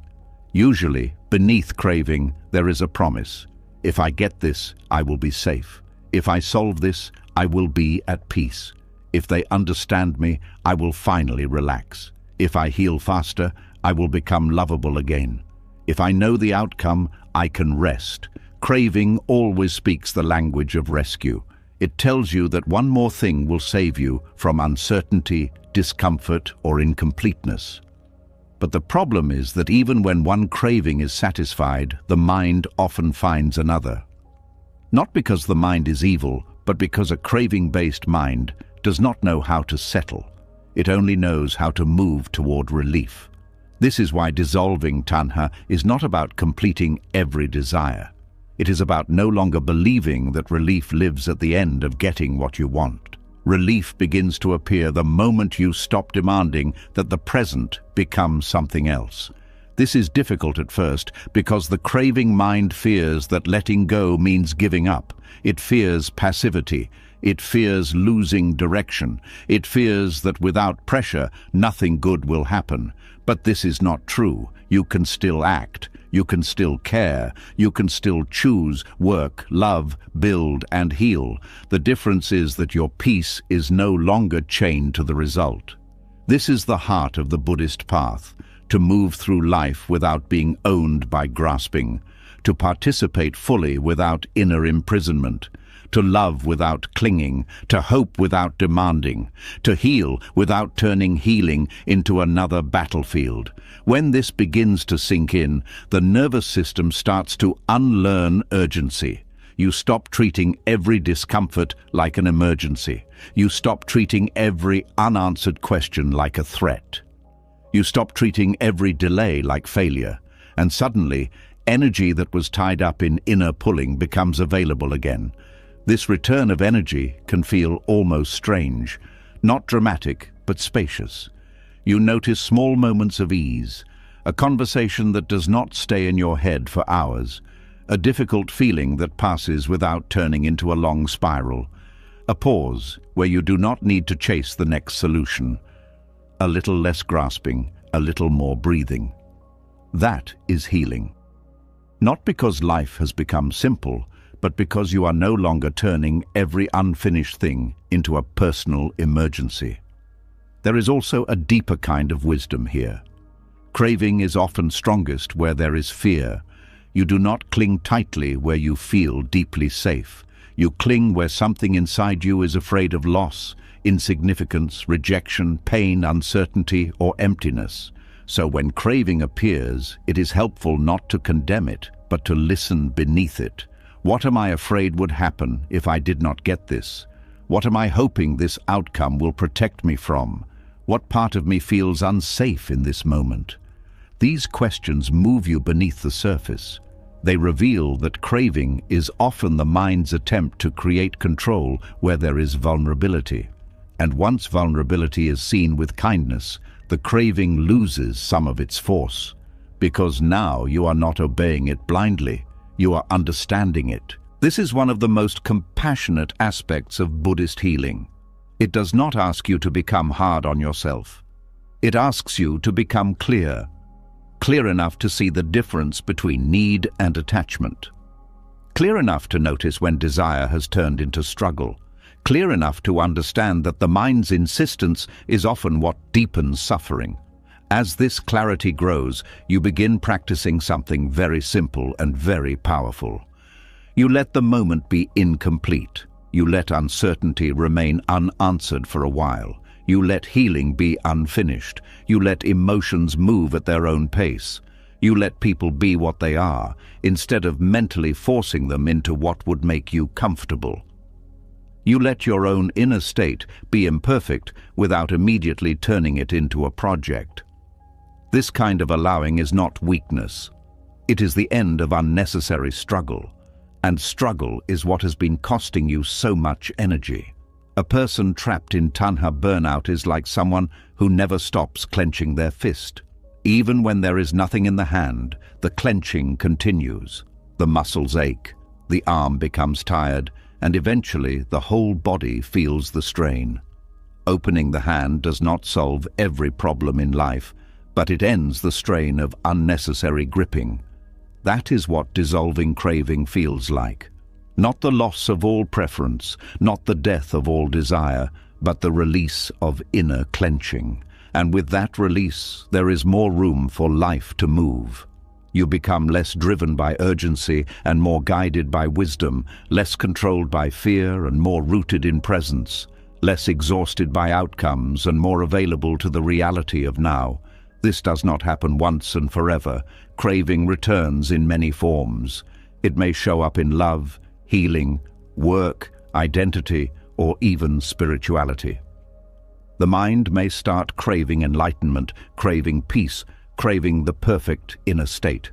Usually, beneath craving, there is a promise. If I get this, I will be safe. If I solve this, I will be at peace. If they understand me, I will finally relax. If I heal faster, I will become lovable again. If I know the outcome, I can rest. Craving always speaks the language of rescue. It tells you that one more thing will save you from uncertainty, discomfort, or incompleteness. But the problem is that even when one craving is satisfied, the mind often finds another. Not because the mind is evil, but because a craving-based mind does not know how to settle. It only knows how to move toward relief. This is why dissolving tanha is not about completing every desire. It is about no longer believing that relief lives at the end of getting what you want. Relief begins to appear the moment you stop demanding that the present becomes something else. This is difficult at first because the craving mind fears that letting go means giving up. It fears passivity. It fears losing direction. It fears that without pressure, nothing good will happen. But this is not true. You can still act. You can still care. You can still choose, work, love, build, and heal. The difference is that your peace is no longer chained to the result. This is the heart of the Buddhist path, to move through life without being owned by grasping, to participate fully without inner imprisonment, to love without clinging, to hope without demanding, to heal without turning healing into another battlefield. When this begins to sink in, the nervous system starts to unlearn urgency. You stop treating every discomfort like an emergency. You stop treating every unanswered question like a threat. You stop treating every delay like failure. And suddenly, energy that was tied up in inner pulling becomes available again. This return of energy can feel almost strange, not dramatic, but spacious. You notice small moments of ease, a conversation that does not stay in your head for hours, a difficult feeling that passes without turning into a long spiral, a pause where you do not need to chase the next solution, a little less grasping, a little more breathing. That is healing. Not because life has become simple, but because you are no longer turning every unfinished thing into a personal emergency. There is also a deeper kind of wisdom here. Craving is often strongest where there is fear. You do not cling tightly where you feel deeply safe. You cling where something inside you is afraid of loss, insignificance, rejection, pain, uncertainty, or emptiness. So when craving appears, it is helpful not to condemn it, but to listen beneath it. What am I afraid would happen if I did not get this? What am I hoping this outcome will protect me from? What part of me feels unsafe in this moment? These questions move you beneath the surface. They reveal that craving is often the mind's attempt to create control where there is vulnerability. And once vulnerability is seen with kindness, the craving loses some of its force. Because now you are not obeying it blindly, you are understanding it. This is one of the most compassionate aspects of Buddhist healing. It does not ask you to become hard on yourself. It asks you to become clear enough to see the difference between need and attachment. Clear enough to notice when desire has turned into struggle. Clear enough to understand that the mind's insistence is often what deepens suffering. As this clarity grows, you begin practicing something very simple and very powerful. You let the moment be incomplete. You let uncertainty remain unanswered for a while. You let healing be unfinished. You let emotions move at their own pace. You let people be what they are, instead of mentally forcing them into what would make you comfortable. You let your own inner state be imperfect without immediately turning it into a project. This kind of allowing is not weakness. It is the end of unnecessary struggle. And struggle is what has been costing you so much energy. A person trapped in tanha burnout is like someone who never stops clenching their fist. Even when there is nothing in the hand, the clenching continues. The muscles ache, the arm becomes tired, and eventually the whole body feels the strain. Opening the hand does not solve every problem in life, but it ends the strain of unnecessary gripping. That is what dissolving craving feels like. Not the loss of all preference, not the death of all desire, but the release of inner clenching. And with that release, there is more room for life to move. You become less driven by urgency and more guided by wisdom, less controlled by fear and more rooted in presence, less exhausted by outcomes and more available to the reality of now. This does not happen once and forever. Craving returns in many forms. It may show up in love, healing, work, identity, or even spirituality. The mind may start craving enlightenment, craving peace, craving the perfect inner state.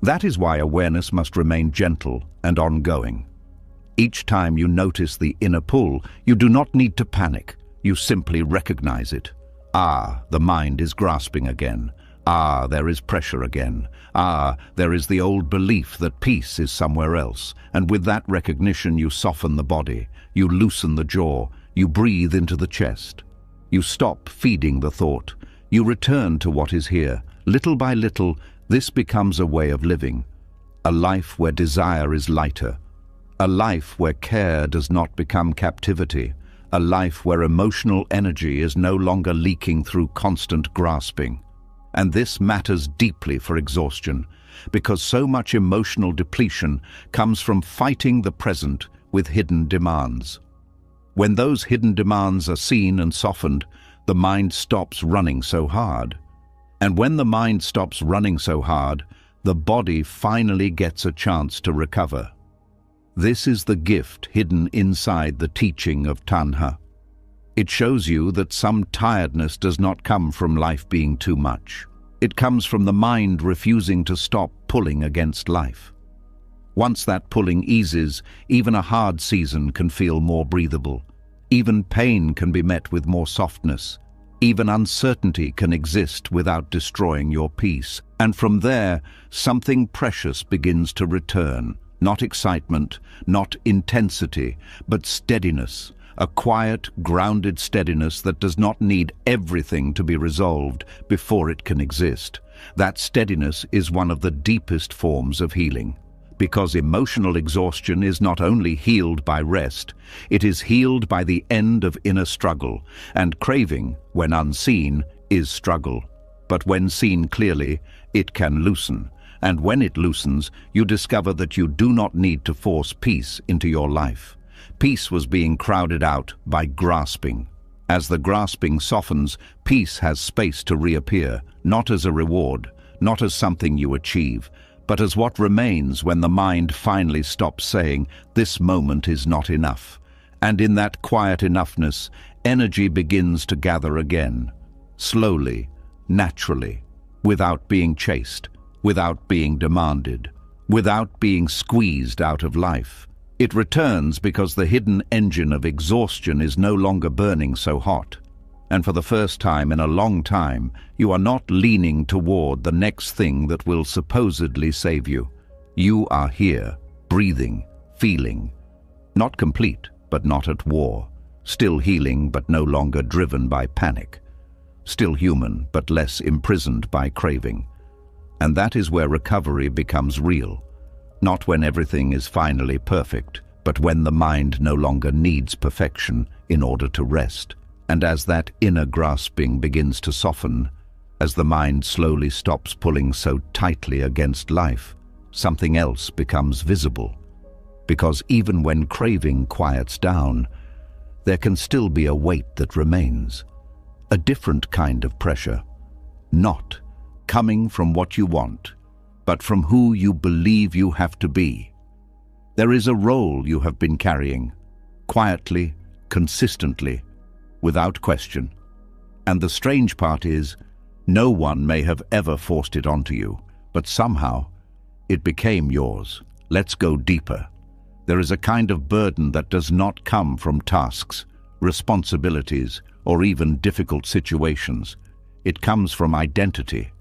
That is why awareness must remain gentle and ongoing. Each time you notice the inner pull, you do not need to panic. You simply recognize it. Ah, the mind is grasping again. Ah, there is pressure again. Ah, there is the old belief that peace is somewhere else. And with that recognition, you soften the body. You loosen the jaw. You breathe into the chest. You stop feeding the thought. You return to what is here. Little by little, this becomes a way of living. A life where desire is lighter. A life where care does not become captivity. A life where emotional energy is no longer leaking through constant grasping. And this matters deeply for exhaustion, because so much emotional depletion comes from fighting the present with hidden demands. When those hidden demands are seen and softened, the mind stops running so hard. And when the mind stops running so hard, the body finally gets a chance to recover. This is the gift hidden inside the teaching of tanha. It shows you that some tiredness does not come from life being too much. It comes from the mind refusing to stop pulling against life. Once that pulling eases, even a hard season can feel more breathable. Even pain can be met with more softness. Even uncertainty can exist without destroying your peace. And from there, something precious begins to return. Not excitement, not intensity, but steadiness. a quiet, grounded steadiness that does not need everything to be resolved before it can exist. That steadiness is one of the deepest forms of healing, because emotional exhaustion is not only healed by rest, it is healed by the end of inner struggle, and craving, when unseen, is struggle. But when seen clearly, it can loosen, and when it loosens, you discover that you do not need to force peace into your life. Peace was being crowded out by grasping. As the grasping softens, peace has space to reappear, not as a reward, not as something you achieve, but as what remains when the mind finally stops saying, "This moment is not enough." And in that quiet enoughness, energy begins to gather again, slowly, naturally, without being chased, without being demanded, without being squeezed out of life. It returns because the hidden engine of exhaustion is no longer burning so hot. And for the first time in a long time, you are not leaning toward the next thing that will supposedly save you. You are here, breathing, feeling. Not complete, but not at war. Still healing, but no longer driven by panic. Still human, but less imprisoned by craving. And that is where recovery becomes real. Not when everything is finally perfect, but when the mind no longer needs perfection in order to rest. And as that inner grasping begins to soften, as the mind slowly stops pulling so tightly against life, something else becomes visible. Because even when craving quiets down, there can still be a weight that remains. A different kind of pressure. Not coming from what you want, but from who you believe you have to be. There is a role you have been carrying, quietly, consistently, without question. And the strange part is, no one may have ever forced it onto you, but somehow it became yours. Let's go deeper. There is a kind of burden that does not come from tasks, responsibilities, or even difficult situations. It comes from identity,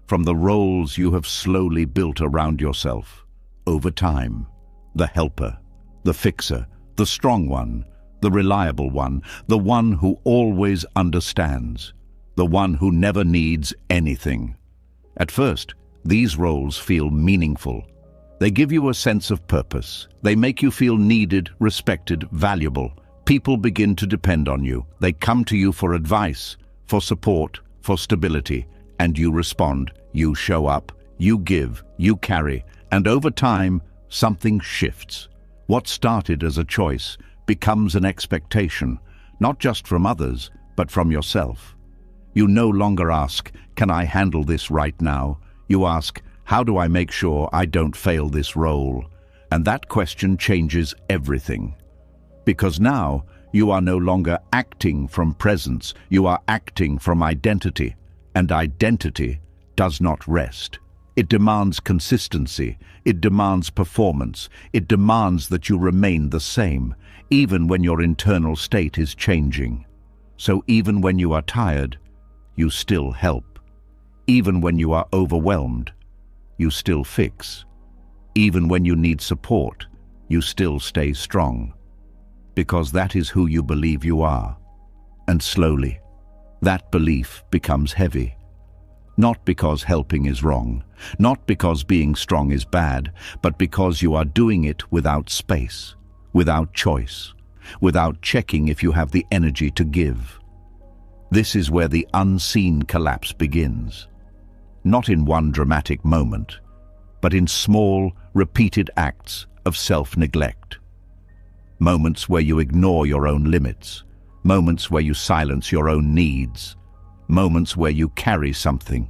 from the roles you have slowly built around yourself. Over time, the helper, the fixer, the strong one, the reliable one, the one who always understands, the one who never needs anything. At first, these roles feel meaningful. They give you a sense of purpose. They make you feel needed, respected, valuable. People begin to depend on you. They come to you for advice, for support, for stability, and you respond. You show up, you give, you carry, and over time, something shifts. What started as a choice becomes an expectation, not just from others, but from yourself. You no longer ask, "Can I handle this right now?" You ask, "How do I make sure I don't fail this role?" And that question changes everything. Because now, you are no longer acting from presence, you are acting from identity. And identity does not rest. It demands consistency, it demands performance, it demands that you remain the same, even when your internal state is changing. So even when you are tired, you still help. Even when you are overwhelmed, you still fix. Even when you need support, you still stay strong. Because that is who you believe you are. And slowly, that belief becomes heavy. Not because helping is wrong, not because being strong is bad, but because you are doing it without space, without choice, without checking if you have the energy to give. This is where the unseen collapse begins. Not in one dramatic moment, but in small, repeated acts of self-neglect. Moments where you ignore your own limits, moments where you silence your own needs, moments where you carry something.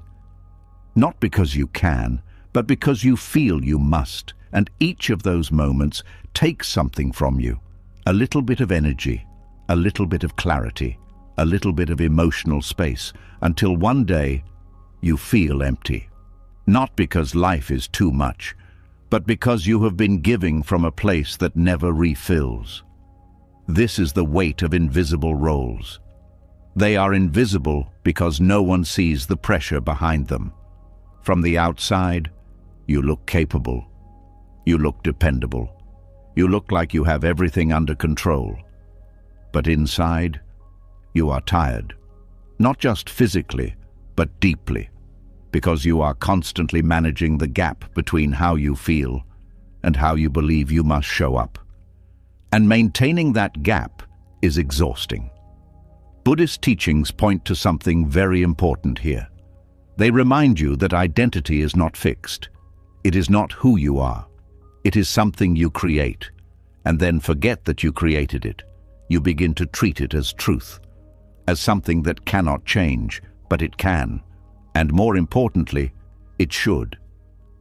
Not because you can, but because you feel you must, and each of those moments takes something from you. A little bit of energy, a little bit of clarity, a little bit of emotional space, until one day you feel empty. Not because life is too much, but because you have been giving from a place that never refills. This is the weight of invisible roles. They are invisible because no one sees the pressure behind them. From the outside, you look capable. You look dependable. You look like you have everything under control. But inside, you are tired. Not just physically, but deeply, because you are constantly managing the gap between how you feel and how you believe you must show up. And maintaining that gap is exhausting. Buddhist teachings point to something very important here. They remind you that identity is not fixed. It is not who you are. It is something you create, and then forget that you created it. You begin to treat it as truth, as something that cannot change, but it can. And more importantly, it should.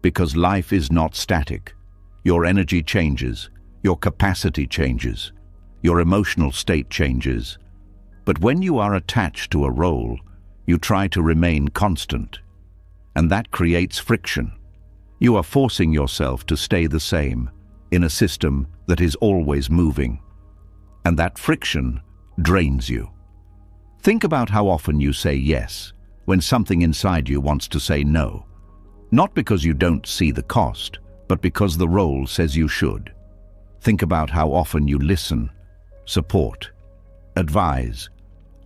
Because life is not static. Your energy changes, your capacity changes, your emotional state changes. But when you are attached to a role, you try to remain constant. And that creates friction. You are forcing yourself to stay the same in a system that is always moving. And that friction drains you. Think about how often you say yes when something inside you wants to say no. Not because you don't see the cost, but because the role says you should. Think about how often you listen, support, advise,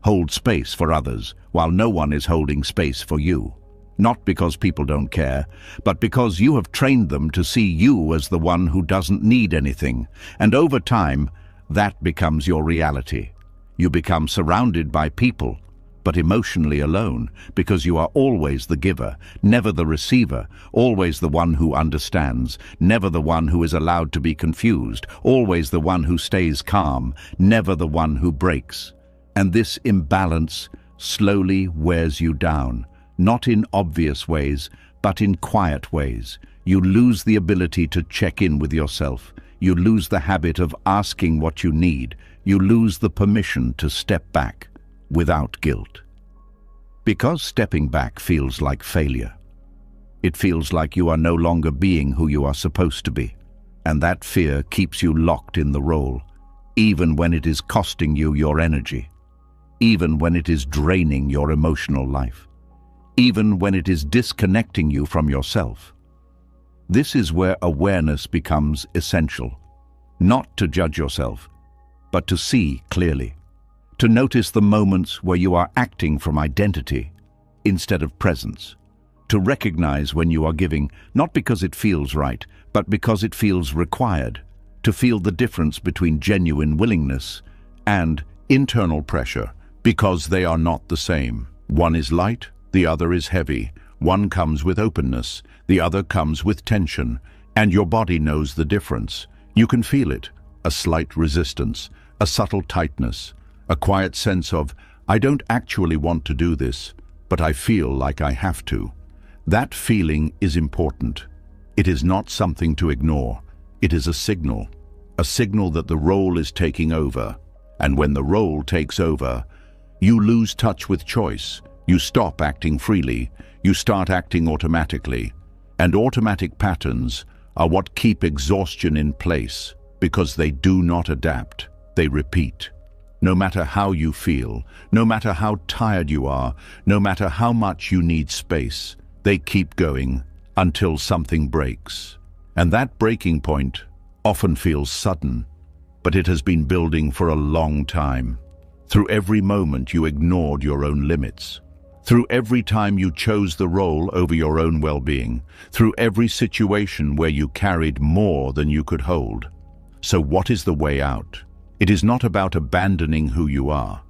hold space for others while no one is holding space for you. Not because people don't care, but because you have trained them to see you as the one who doesn't need anything. And over time, that becomes your reality. You become surrounded by people, but emotionally alone, because you are always the giver, never the receiver, always the one who understands, never the one who is allowed to be confused, always the one who stays calm, never the one who breaks. And this imbalance slowly wears you down, not in obvious ways, but in quiet ways. You lose the ability to check in with yourself. You lose the habit of asking what you need. You lose the permission to step back without guilt. Because stepping back feels like failure. It feels like you are no longer being who you are supposed to be. And that fear keeps you locked in the role, even when it is costing you your energy, even when it is draining your emotional life, even when it is disconnecting you from yourself. This is where awareness becomes essential. Not to judge yourself, but to see clearly. To notice the moments where you are acting from identity instead of presence. To recognize when you are giving, not because it feels right, but because it feels required. To feel the difference between genuine willingness and internal pressure, because they are not the same. One is light, the other is heavy. One comes with openness, the other comes with tension, and your body knows the difference. You can feel it, a slight resistance, a subtle tightness, a quiet sense of, I don't actually want to do this, but I feel like I have to. That feeling is important. It is not something to ignore. It is a signal that the role is taking over. And when the role takes over, you lose touch with choice. You stop acting freely. You start acting automatically. And automatic patterns are what keep exhaustion in place, because they do not adapt. They repeat. No matter how you feel, no matter how tired you are, no matter how much you need space, they keep going until something breaks. And that breaking point often feels sudden, but it has been building for a long time. Through every moment you ignored your own limits. Through every time you chose the role over your own well-being. Through every situation where you carried more than you could hold. So what is the way out? It is not about abandoning who you are.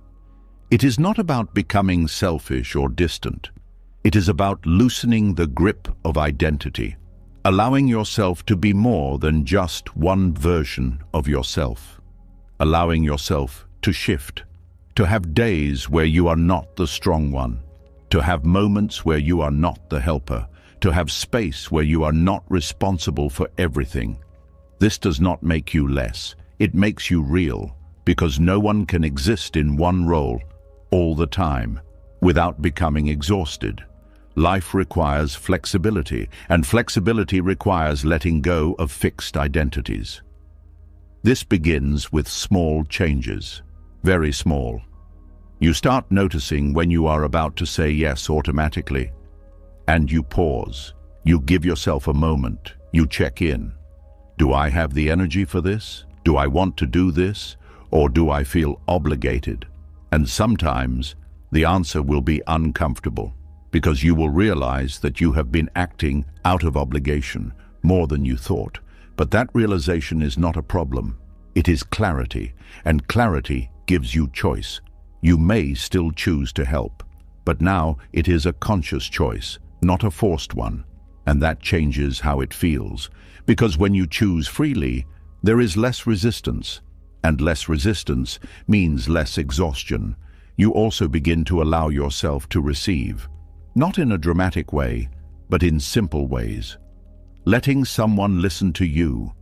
It is not about becoming selfish or distant. It is about loosening the grip of identity, allowing yourself to be more than just one version of yourself, allowing yourself to shift, to have days where you are not the strong one, to have moments where you are not the helper, to have space where you are not responsible for everything. This does not make you less. It makes you real, because no one can exist in one role all the time without becoming exhausted. Life requires flexibility, and flexibility requires letting go of fixed identities. This begins with small changes, very small. You start noticing when you are about to say yes automatically, and you pause. You give yourself a moment. You check in. Do I have the energy for this? Do I want to do this? Or do I feel obligated? And sometimes the answer will be uncomfortable, because you will realize that you have been acting out of obligation more than you thought. But that realization is not a problem. It is clarity, and clarity gives you choice. You may still choose to help, but now it is a conscious choice, not a forced one. And that changes how it feels, because when you choose freely, there is less resistance, and less resistance means less exhaustion. You also begin to allow yourself to receive, not in a dramatic way, but in simple ways. Letting someone listen to you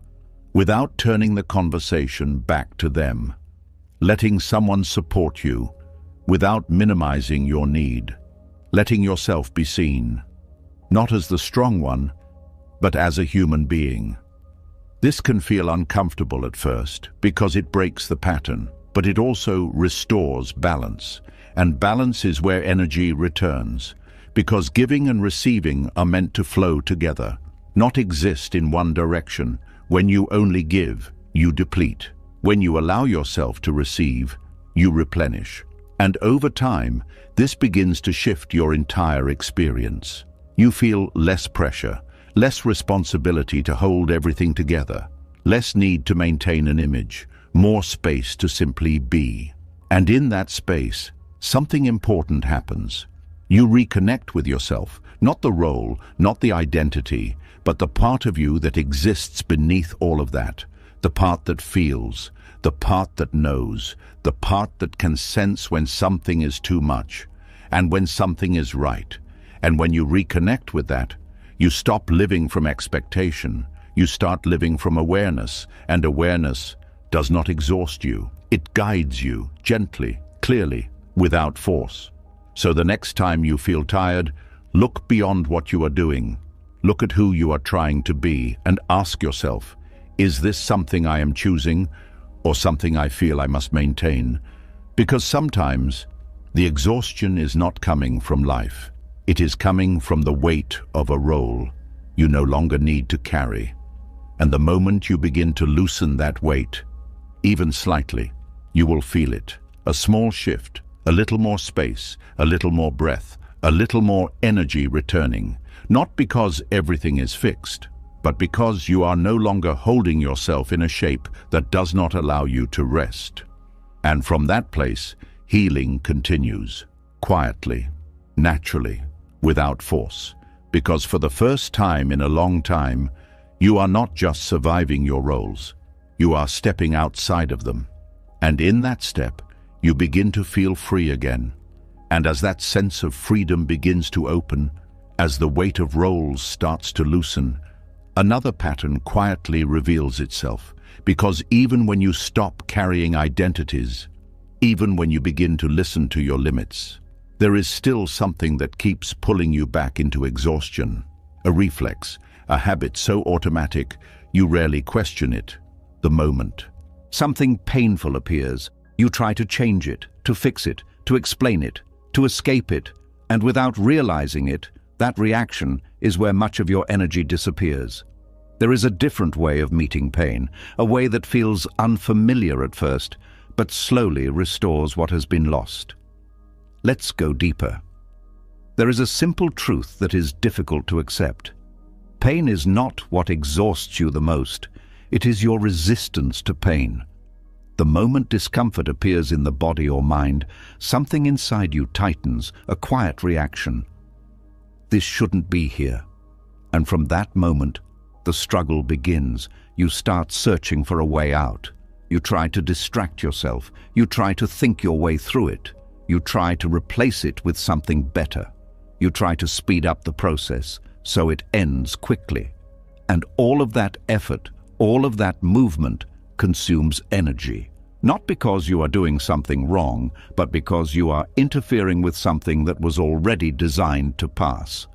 without turning the conversation back to them. Letting someone support you without minimizing your need. Letting yourself be seen, not as the strong one, but as a human being. This can feel uncomfortable at first because it breaks the pattern, but it also restores balance. And balance is where energy returns, because giving and receiving are meant to flow together, not exist in one direction. When you only give, you deplete. When you allow yourself to receive, you replenish. And over time, this begins to shift your entire experience. You feel less pressure, less responsibility to hold everything together, less need to maintain an image, more space to simply be. And in that space, something important happens. You reconnect with yourself, not the role, not the identity, but the part of you that exists beneath all of that, the part that feels, the part that knows, the part that can sense when something is too much, and when something is right. And when you reconnect with that, you stop living from expectation. You start living from awareness, and awareness does not exhaust you. It guides you gently, clearly, without force. So the next time you feel tired, look beyond what you are doing. Look at who you are trying to be and ask yourself, is this something I am choosing or something I feel I must maintain? Because sometimes the exhaustion is not coming from life. It is coming from the weight of a role you no longer need to carry. And the moment you begin to loosen that weight, even slightly, you will feel it. A small shift, a little more space, a little more breath, a little more energy returning. Not because everything is fixed, but because you are no longer holding yourself in a shape that does not allow you to rest. And from that place, healing continues, quietly, naturally, without force. Because for the first time in a long time, you are not just surviving your roles, you are stepping outside of them. And in that step, you begin to feel free again. And as that sense of freedom begins to open, as the weight of roles starts to loosen, another pattern quietly reveals itself. Because even when you stop carrying identities, even when you begin to listen to your limits, there is still something that keeps pulling you back into exhaustion. A reflex, a habit so automatic you rarely question it. The moment something painful appears, you try to change it, to fix it, to explain it, to escape it, and without realizing it, that reaction is where much of your energy disappears. There is a different way of meeting pain, a way that feels unfamiliar at first, but slowly restores what has been lost. Let's go deeper. There is a simple truth that is difficult to accept. Pain is not what exhausts you the most. It is your resistance to pain. The moment discomfort appears in the body or mind, something inside you tightens, a quiet reaction. This shouldn't be here. And from that moment, the struggle begins. You start searching for a way out. You try to distract yourself. You try to think your way through it. You try to replace it with something better. You try to speed up the process so it ends quickly. And all of that effort, all of that movement consumes energy. Not because you are doing something wrong, but because you are interfering with something that was already designed to pass.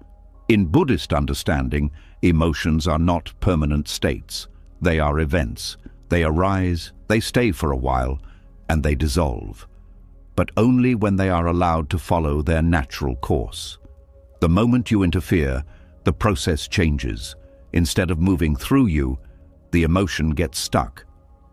In Buddhist understanding, emotions are not permanent states. They are events. They arise, they stay for a while, and they dissolve. But only when they are allowed to follow their natural course. The moment you interfere, the process changes. Instead of moving through you, the emotion gets stuck.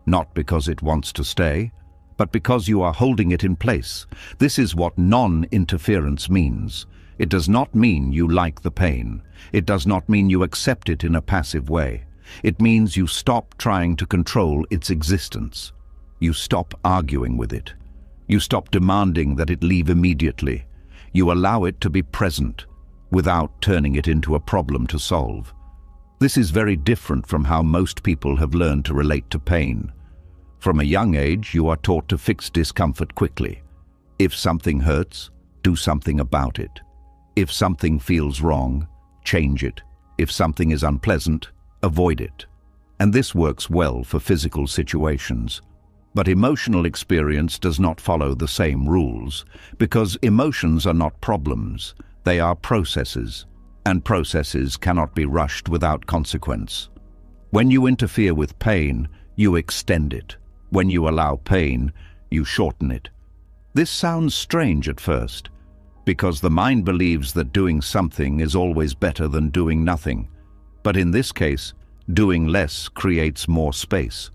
Not because it wants to stay, but because you are holding it in place. This is what non-interference means. It does not mean you like the pain. It does not mean you accept it in a passive way. It means you stop trying to control its existence. You stop arguing with it. You stop demanding that it leave immediately. You allow it to be present without turning it into a problem to solve. This is very different from how most people have learned to relate to pain. From a young age, you are taught to fix discomfort quickly. If something hurts, do something about it. If something feels wrong, change it. If something is unpleasant, avoid it. And this works well for physical situations. But emotional experience does not follow the same rules, because emotions are not problems, they are processes, and processes cannot be rushed without consequence. When you interfere with pain, you extend it. When you allow pain, you shorten it. This sounds strange at first, because the mind believes that doing something is always better than doing nothing. But in this case, doing less creates more space.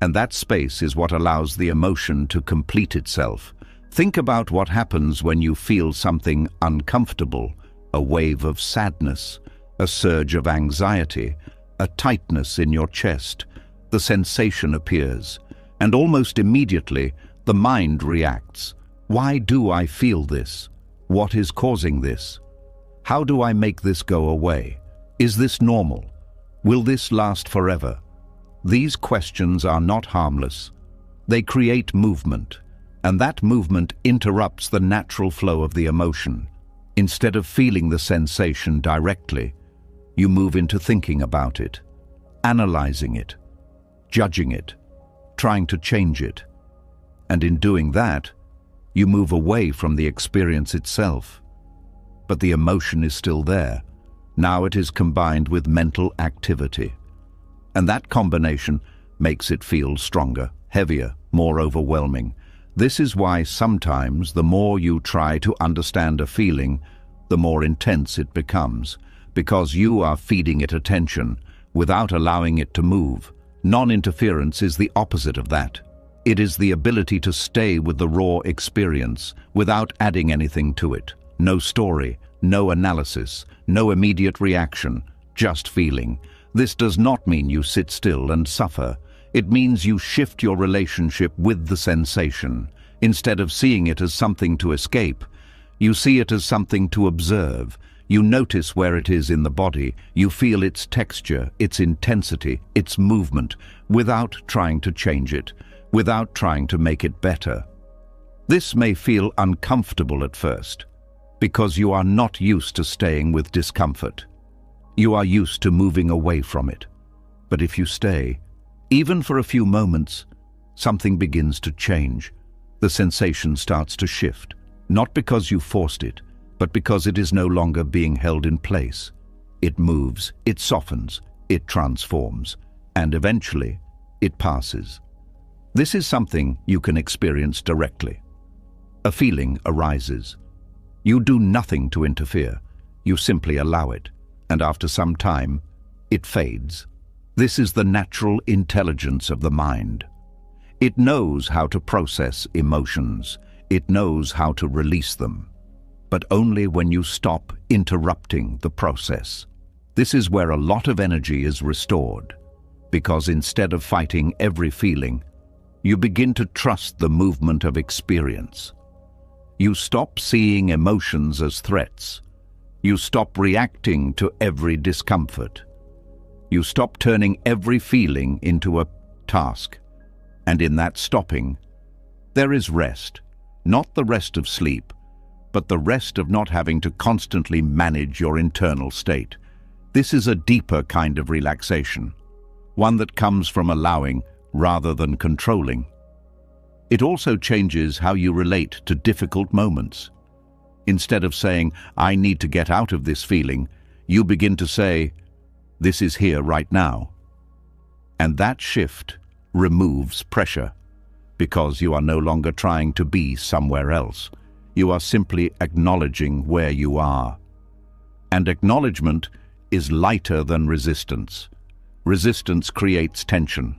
And that space is what allows the emotion to complete itself. Think about what happens when you feel something uncomfortable, a wave of sadness, a surge of anxiety, a tightness in your chest. The sensation appears, and almost immediately the mind reacts. Why do I feel this? What is causing this? How do I make this go away? Is this normal? Will this last forever? These questions are not harmless. They create movement, and that movement interrupts the natural flow of the emotion. Instead of feeling the sensation directly, you move into thinking about it, analyzing it, judging it, trying to change it. And in doing that, you move away from the experience itself. But the emotion is still there. Now it is combined with mental activity. And that combination makes it feel stronger, heavier, more overwhelming. This is why sometimes the more you try to understand a feeling, the more intense it becomes, because you are feeding it attention without allowing it to move. Non-interference is the opposite of that. It is the ability to stay with the raw experience without adding anything to it. No story, no analysis, no immediate reaction, just feeling. This does not mean you sit still and suffer. It means you shift your relationship with the sensation. Instead of seeing it as something to escape, you see it as something to observe. You notice where it is in the body. You feel its texture, its intensity, its movement, without trying to change it, without trying to make it better. This may feel uncomfortable at first, because you are not used to staying with discomfort. You are used to moving away from it. But if you stay, even for a few moments, something begins to change. The sensation starts to shift, not because you forced it, but because it is no longer being held in place. It moves, it softens, it transforms, and eventually, it passes. This is something you can experience directly. A feeling arises. You do nothing to interfere. You simply allow it. And after some time, it fades. This is the natural intelligence of the mind. It knows how to process emotions. It knows how to release them. But only when you stop interrupting the process. This is where a lot of energy is restored, because instead of fighting every feeling, you begin to trust the movement of experience. You stop seeing emotions as threats. You stop reacting to every discomfort. You stop turning every feeling into a task. And in that stopping, there is rest. Not the rest of sleep, but the rest of not having to constantly manage your internal state. This is a deeper kind of relaxation, one that comes from allowing rather than controlling. It also changes how you relate to difficult moments. Instead of saying, "I need to get out of this feeling," you begin to say, "This is here right now." And that shift removes pressure, because you are no longer trying to be somewhere else. You are simply acknowledging where you are. And acknowledgement is lighter than resistance. Resistance creates tension.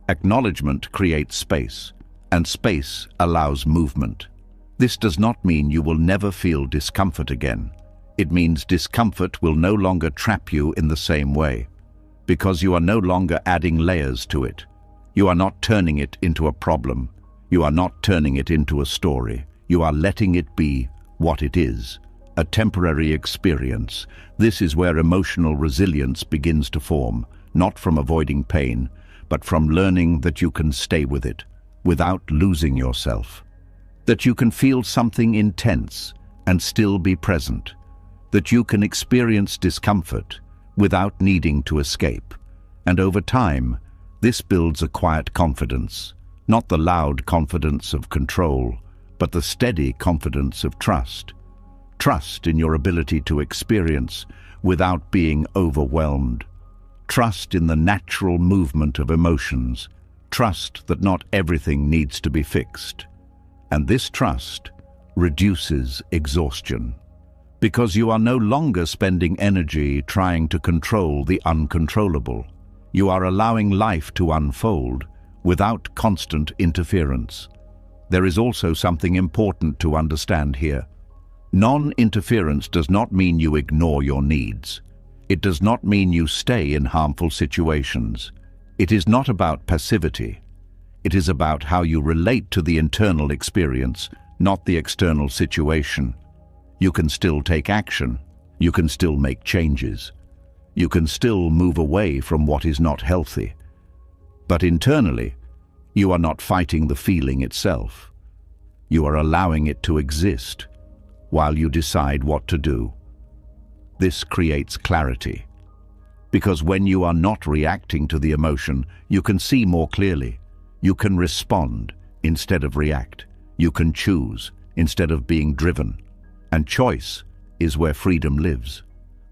Acknowledgement creates space. and space allows movement. This does not mean you will never feel discomfort again. It means discomfort will no longer trap you in the same way, because you are no longer adding layers to it. You are not turning it into a problem. You are not turning it into a story. You are letting it be what it is, a temporary experience. This is where emotional resilience begins to form, not from avoiding pain, but from learning that you can stay with it without losing yourself. That you can feel something intense and still be present. That you can experience discomfort without needing to escape. And over time, this builds a quiet confidence, not the loud confidence of control, but the steady confidence of trust. Trust in your ability to experience without being overwhelmed. Trust in the natural movement of emotions. Trust that not everything needs to be fixed. And this trust reduces exhaustion, because you are no longer spending energy trying to control the uncontrollable. You are allowing life to unfold without constant interference. There is also something important to understand here. Non-interference does not mean you ignore your needs. It does not mean you stay in harmful situations. It is not about passivity. It is about how you relate to the internal experience, not the external situation. You can still take action. You can still make changes. You can still move away from what is not healthy. But internally, you are not fighting the feeling itself. You are allowing it to exist while you decide what to do. This creates clarity, because when you are not reacting to the emotion, you can see more clearly. You can respond instead of react. You can choose instead of being driven. And choice is where freedom lives.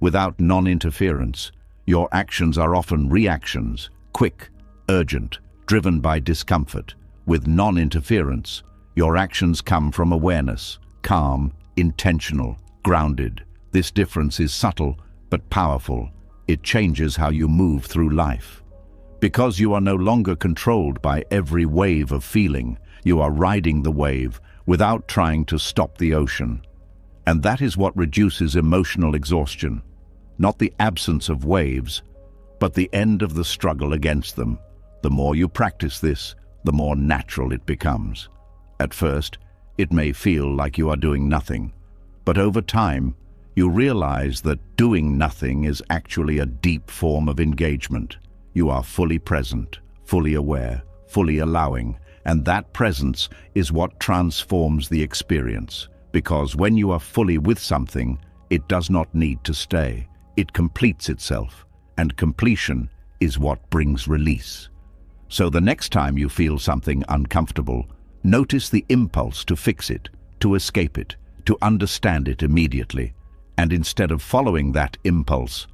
Without non-interference, your actions are often reactions, quick, urgent, driven by discomfort. With non-interference, your actions come from awareness, calm, intentional, grounded. This difference is subtle but powerful. It changes how you move through life. Because you are no longer controlled by every wave of feeling, you are riding the wave without trying to stop the ocean. And that is what reduces emotional exhaustion. Not the absence of waves, but the end of the struggle against them. The more you practice this, the more natural it becomes. At first, it may feel like you are doing nothing, but over time, you realize that doing nothing is actually a deep form of engagement. You are fully present, fully aware, fully allowing, and that presence is what transforms the experience. Because when you are fully with something, it does not need to stay. It completes itself, and completion is what brings release. So the next time you feel something uncomfortable, notice the impulse to fix it, to escape it, to understand it immediately. And instead of following that impulse,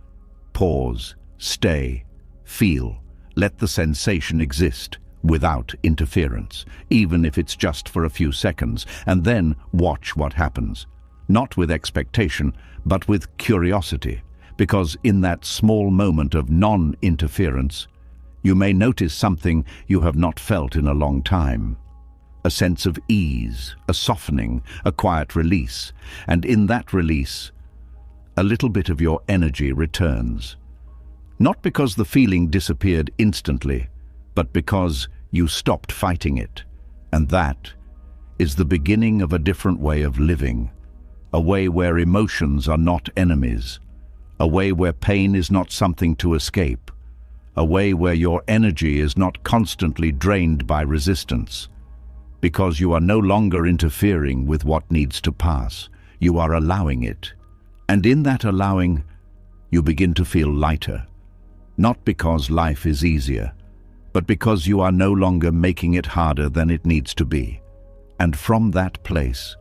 pause, stay, feel, let the sensation exist without interference, even if it's just for a few seconds, and then watch what happens. Not with expectation, but with curiosity, because in that small moment of non-interference, you may notice something you have not felt in a long time. A sense of ease, a softening, a quiet release, and in that release, a little bit of your energy returns. Not because the feeling disappeared instantly, but because you stopped fighting it. And that is the beginning of a different way of living, a way where emotions are not enemies, a way where pain is not something to escape, a way where your energy is not constantly drained by resistance. Because you are no longer interfering with what needs to pass, you are allowing it. And in that allowing, you begin to feel lighter, not because life is easier, but because you are no longer making it harder than it needs to be. And from that place,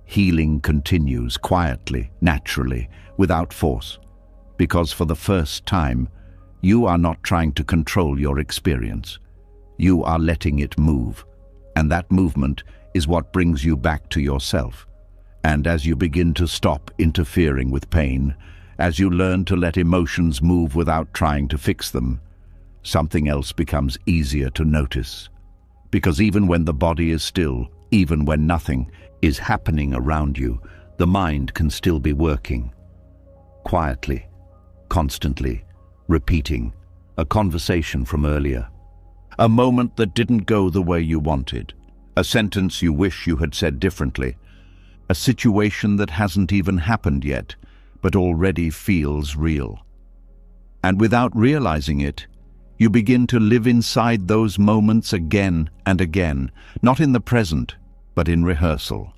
healing continues quietly, naturally, without force, because for the first time, you are not trying to control your experience. You are letting it move, and that movement is what brings you back to yourself. And as you begin to stop interfering with pain, as you learn to let emotions move without trying to fix them, something else becomes easier to notice. Because even when the body is still, even when nothing is happening around you, the mind can still be working. Quietly, constantly, repeating a conversation from earlier. A moment that didn't go the way you wanted. A sentence you wish you had said differently. A situation that hasn't even happened yet, but already feels real. And without realizing it, you begin to live inside those moments again and again, not in the present, but in rehearsal.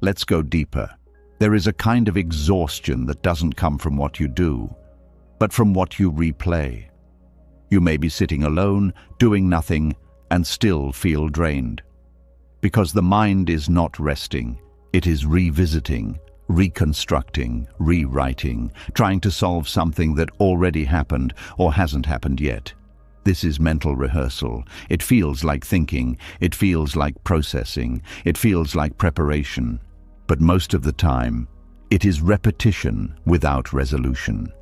Let's go deeper. There is a kind of exhaustion that doesn't come from what you do, but from what you replay. You may be sitting alone, doing nothing, and still feel drained. Because the mind is not resting, it is revisiting, reconstructing, rewriting, trying to solve something that already happened or hasn't happened yet. This is mental rehearsal. It feels like thinking, it feels like processing, it feels like preparation. But most of the time, it is repetition without resolution.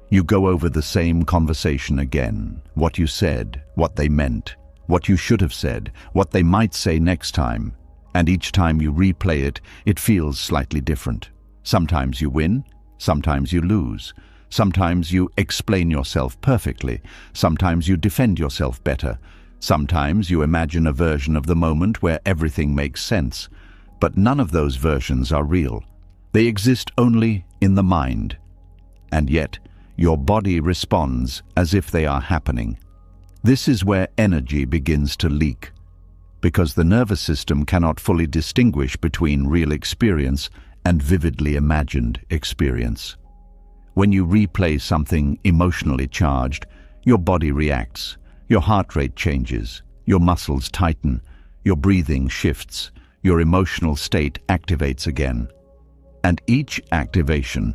You go over the same conversation again, what you said, what they meant, what you should have said, what they might say next time. And each time you replay it, it feels slightly different. Sometimes you win, sometimes you lose. Sometimes you explain yourself perfectly. Sometimes you defend yourself better. Sometimes you imagine a version of the moment where everything makes sense. But none of those versions are real. They exist only in the mind. And yet, your body responds as if they are happening. This is where energy begins to leak, because the nervous system cannot fully distinguish between real experience and vividly imagined experience. When you replay something emotionally charged, your body reacts, your heart rate changes, your muscles tighten, your breathing shifts, your emotional state activates again. And each activation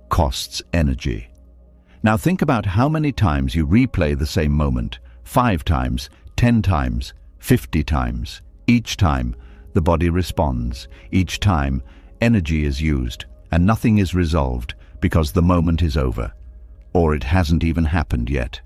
costs energy. Now think about how many times you replay the same moment. 5 times, 10 times, 50 times. Each time, the body responds. Each time, energy is used, and nothing is resolved because the moment is over, or it hasn't even happened yet.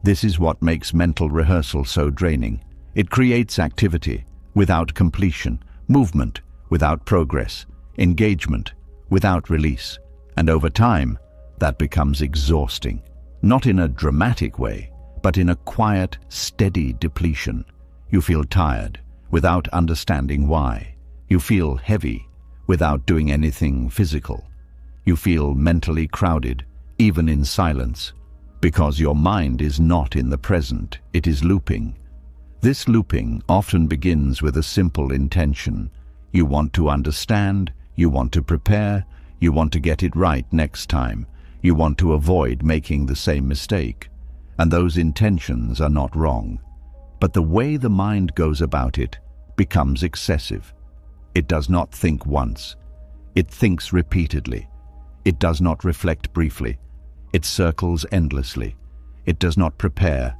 This is what makes mental rehearsal so draining. It creates activity without completion, movement without progress, engagement without release. And over time, that becomes exhausting. Not in a dramatic way, but in a quiet, steady depletion. You feel tired without understanding why. You feel heavy without doing anything physical. You feel mentally crowded, even in silence, because your mind is not in the present, it is looping. This looping often begins with a simple intention. You want to understand, you want to prepare, you want to get it right next time, you want to avoid making the same mistake. And those intentions are not wrong. But the way the mind goes about it becomes excessive. It does not think once. It thinks repeatedly. It does not reflect briefly. It circles endlessly. It does not prepare.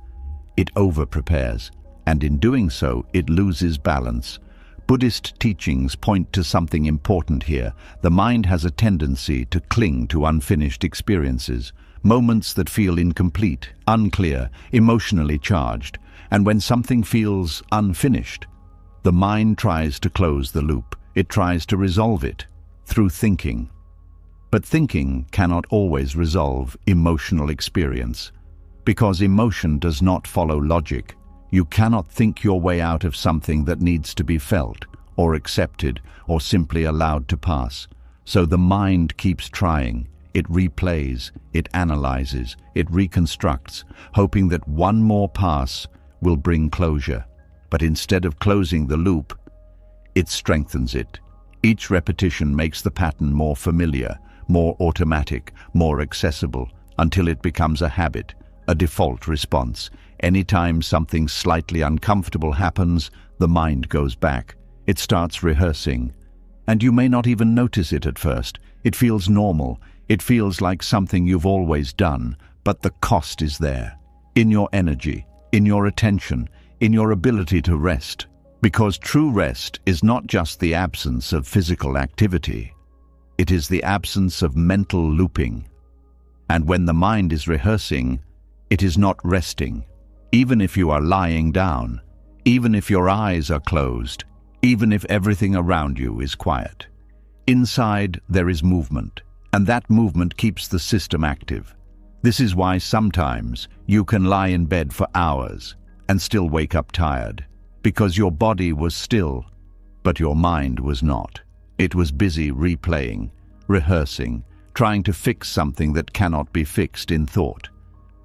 It over-prepares. And in doing so, it loses balance. Buddhist teachings point to something important here. The mind has a tendency to cling to unfinished experiences, moments that feel incomplete, unclear, emotionally charged. And when something feels unfinished, the mind tries to close the loop. It tries to resolve it through thinking. But thinking cannot always resolve emotional experience, because emotion does not follow logic. You cannot think your way out of something that needs to be felt, or accepted, or simply allowed to pass. So the mind keeps trying. It replays, it analyzes, it reconstructs, hoping that one more pass will bring closure. But instead of closing the loop, it strengthens it. Each repetition makes the pattern more familiar, more automatic, more accessible, until it becomes a habit, a default response. Anytime something slightly uncomfortable happens, the mind goes back. It starts rehearsing. And you may not even notice it at first. It feels normal. It feels like something you've always done, but the cost is there. In your energy, in your attention, in your ability to rest. Because true rest is not just the absence of physical activity. It is the absence of mental looping. And when the mind is rehearsing, it is not resting. Even if you are lying down, even if your eyes are closed, even if everything around you is quiet. Inside, there is movement, and that movement keeps the system active. This is why sometimes you can lie in bed for hours and still wake up tired, because your body was still, but your mind was not. It was busy replaying, rehearsing, trying to fix something that cannot be fixed in thought.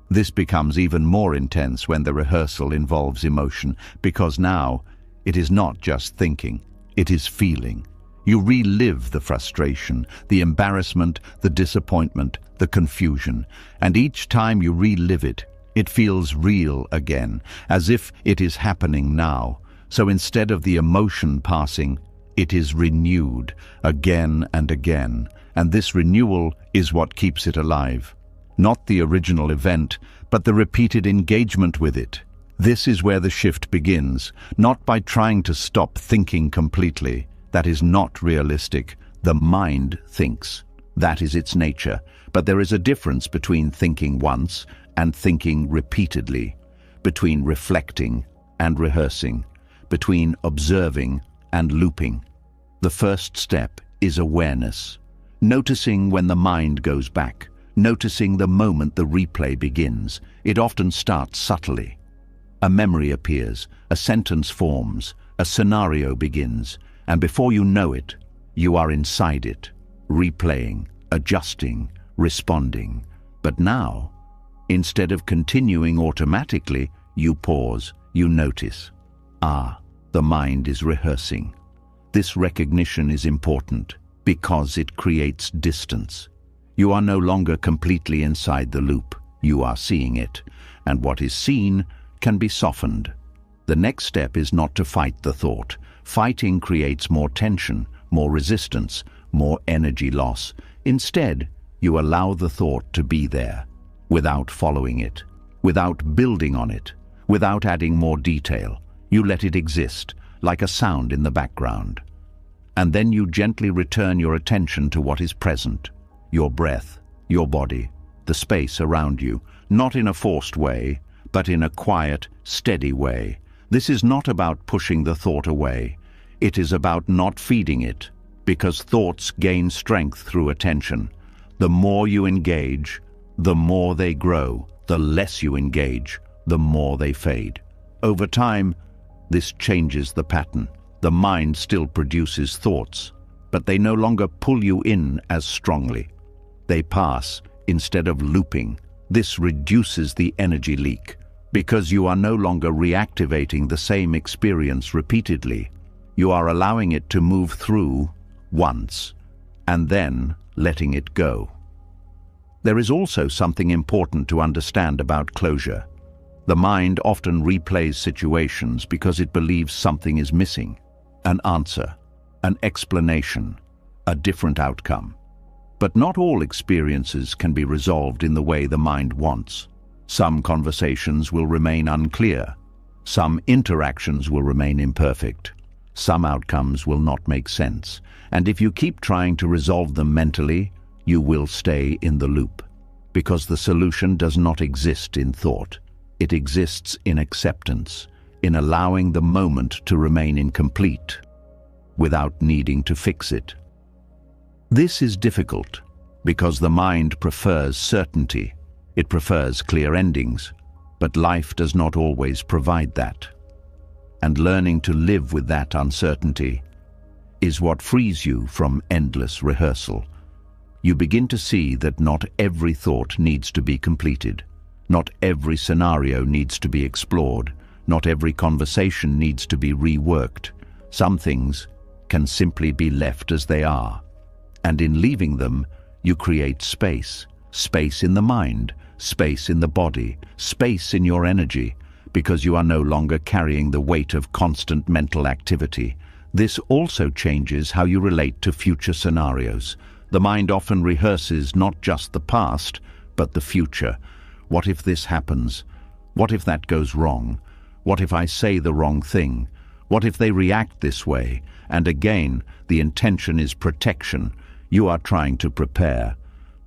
This becomes even more intense when the rehearsal involves emotion, because now it is not just thinking, it is feeling. You relive the frustration, the embarrassment, the disappointment, the confusion, and each time you relive it, it feels real again, as if it is happening now. So instead of the emotion passing, it is renewed again and again, and this renewal is what keeps it alive. Not the original event, but the repeated engagement with it. This is where the shift begins, not by trying to stop thinking completely. That is not realistic. The mind thinks. That is its nature. But there is a difference between thinking once and thinking repeatedly, between reflecting and rehearsing, between observing and looping. The first step is awareness, noticing when the mind goes back, noticing the moment the replay begins. It often starts subtly. A memory appears, a sentence forms, a scenario begins, and before you know it, you are inside it, replaying, adjusting, responding. But now, instead of continuing automatically, you pause, you notice. The mind is rehearsing. This recognition is important because it creates distance. You are no longer completely inside the loop. You are seeing it, and what is seen can be softened. The next step is not to fight the thought. Fighting creates more tension, more resistance, more energy loss. Instead, you allow the thought to be there, without following it, without building on it, without adding more detail. You let it exist, like a sound in the background. And then you gently return your attention to what is present, your breath, your body, the space around you, not in a forced way, but in a quiet, steady way. This is not about pushing the thought away. It is about not feeding it, because thoughts gain strength through attention. The more you engage, the more they grow. The less you engage, the more they fade. Over time, this changes the pattern. The mind still produces thoughts, but they no longer pull you in as strongly. They pass instead of looping. This reduces the energy leak, because you are no longer reactivating the same experience repeatedly. You are allowing it to move through once, and then letting it go. There is also something important to understand about closure. The mind often replays situations because it believes something is missing. An answer, an explanation, a different outcome. But not all experiences can be resolved in the way the mind wants. Some conversations will remain unclear. Some interactions will remain imperfect. Some outcomes will not make sense. And if you keep trying to resolve them mentally, you will stay in the loop. Because the solution does not exist in thought. It exists in acceptance, in allowing the moment to remain incomplete, without needing to fix it. This is difficult, because the mind prefers certainty. It prefers clear endings, but life does not always provide that. And learning to live with that uncertainty is what frees you from endless rehearsal. You begin to see that not every thought needs to be completed. Not every scenario needs to be explored. Not every conversation needs to be reworked. Some things can simply be left as they are. And in leaving them, you create space. Space in the mind, space in the body, space in your energy, because you are no longer carrying the weight of constant mental activity. This also changes how you relate to future scenarios. The mind often rehearses not just the past, but the future. What if this happens? What if that goes wrong? What if I say the wrong thing? What if they react this way? And again, the intention is protection. You are trying to prepare.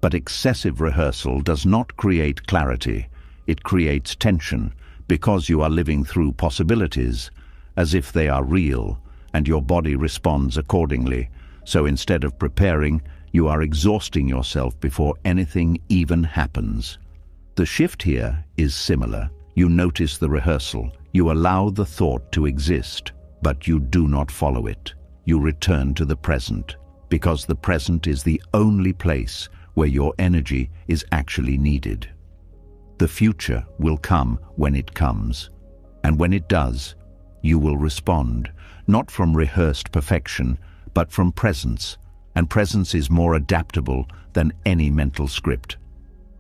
But excessive rehearsal does not create clarity. It creates tension, because you are living through possibilities. as if they are real, and your body responds accordingly. So instead of preparing, you are exhausting yourself before anything even happens. The shift here is similar. You notice the rehearsal. You allow the thought to exist, but you do not follow it. You return to the present, because the present is the only place where your energy is actually needed. The future will come when it comes, and when it does, you will respond, not from rehearsed perfection, but from presence, and presence is more adaptable than any mental script,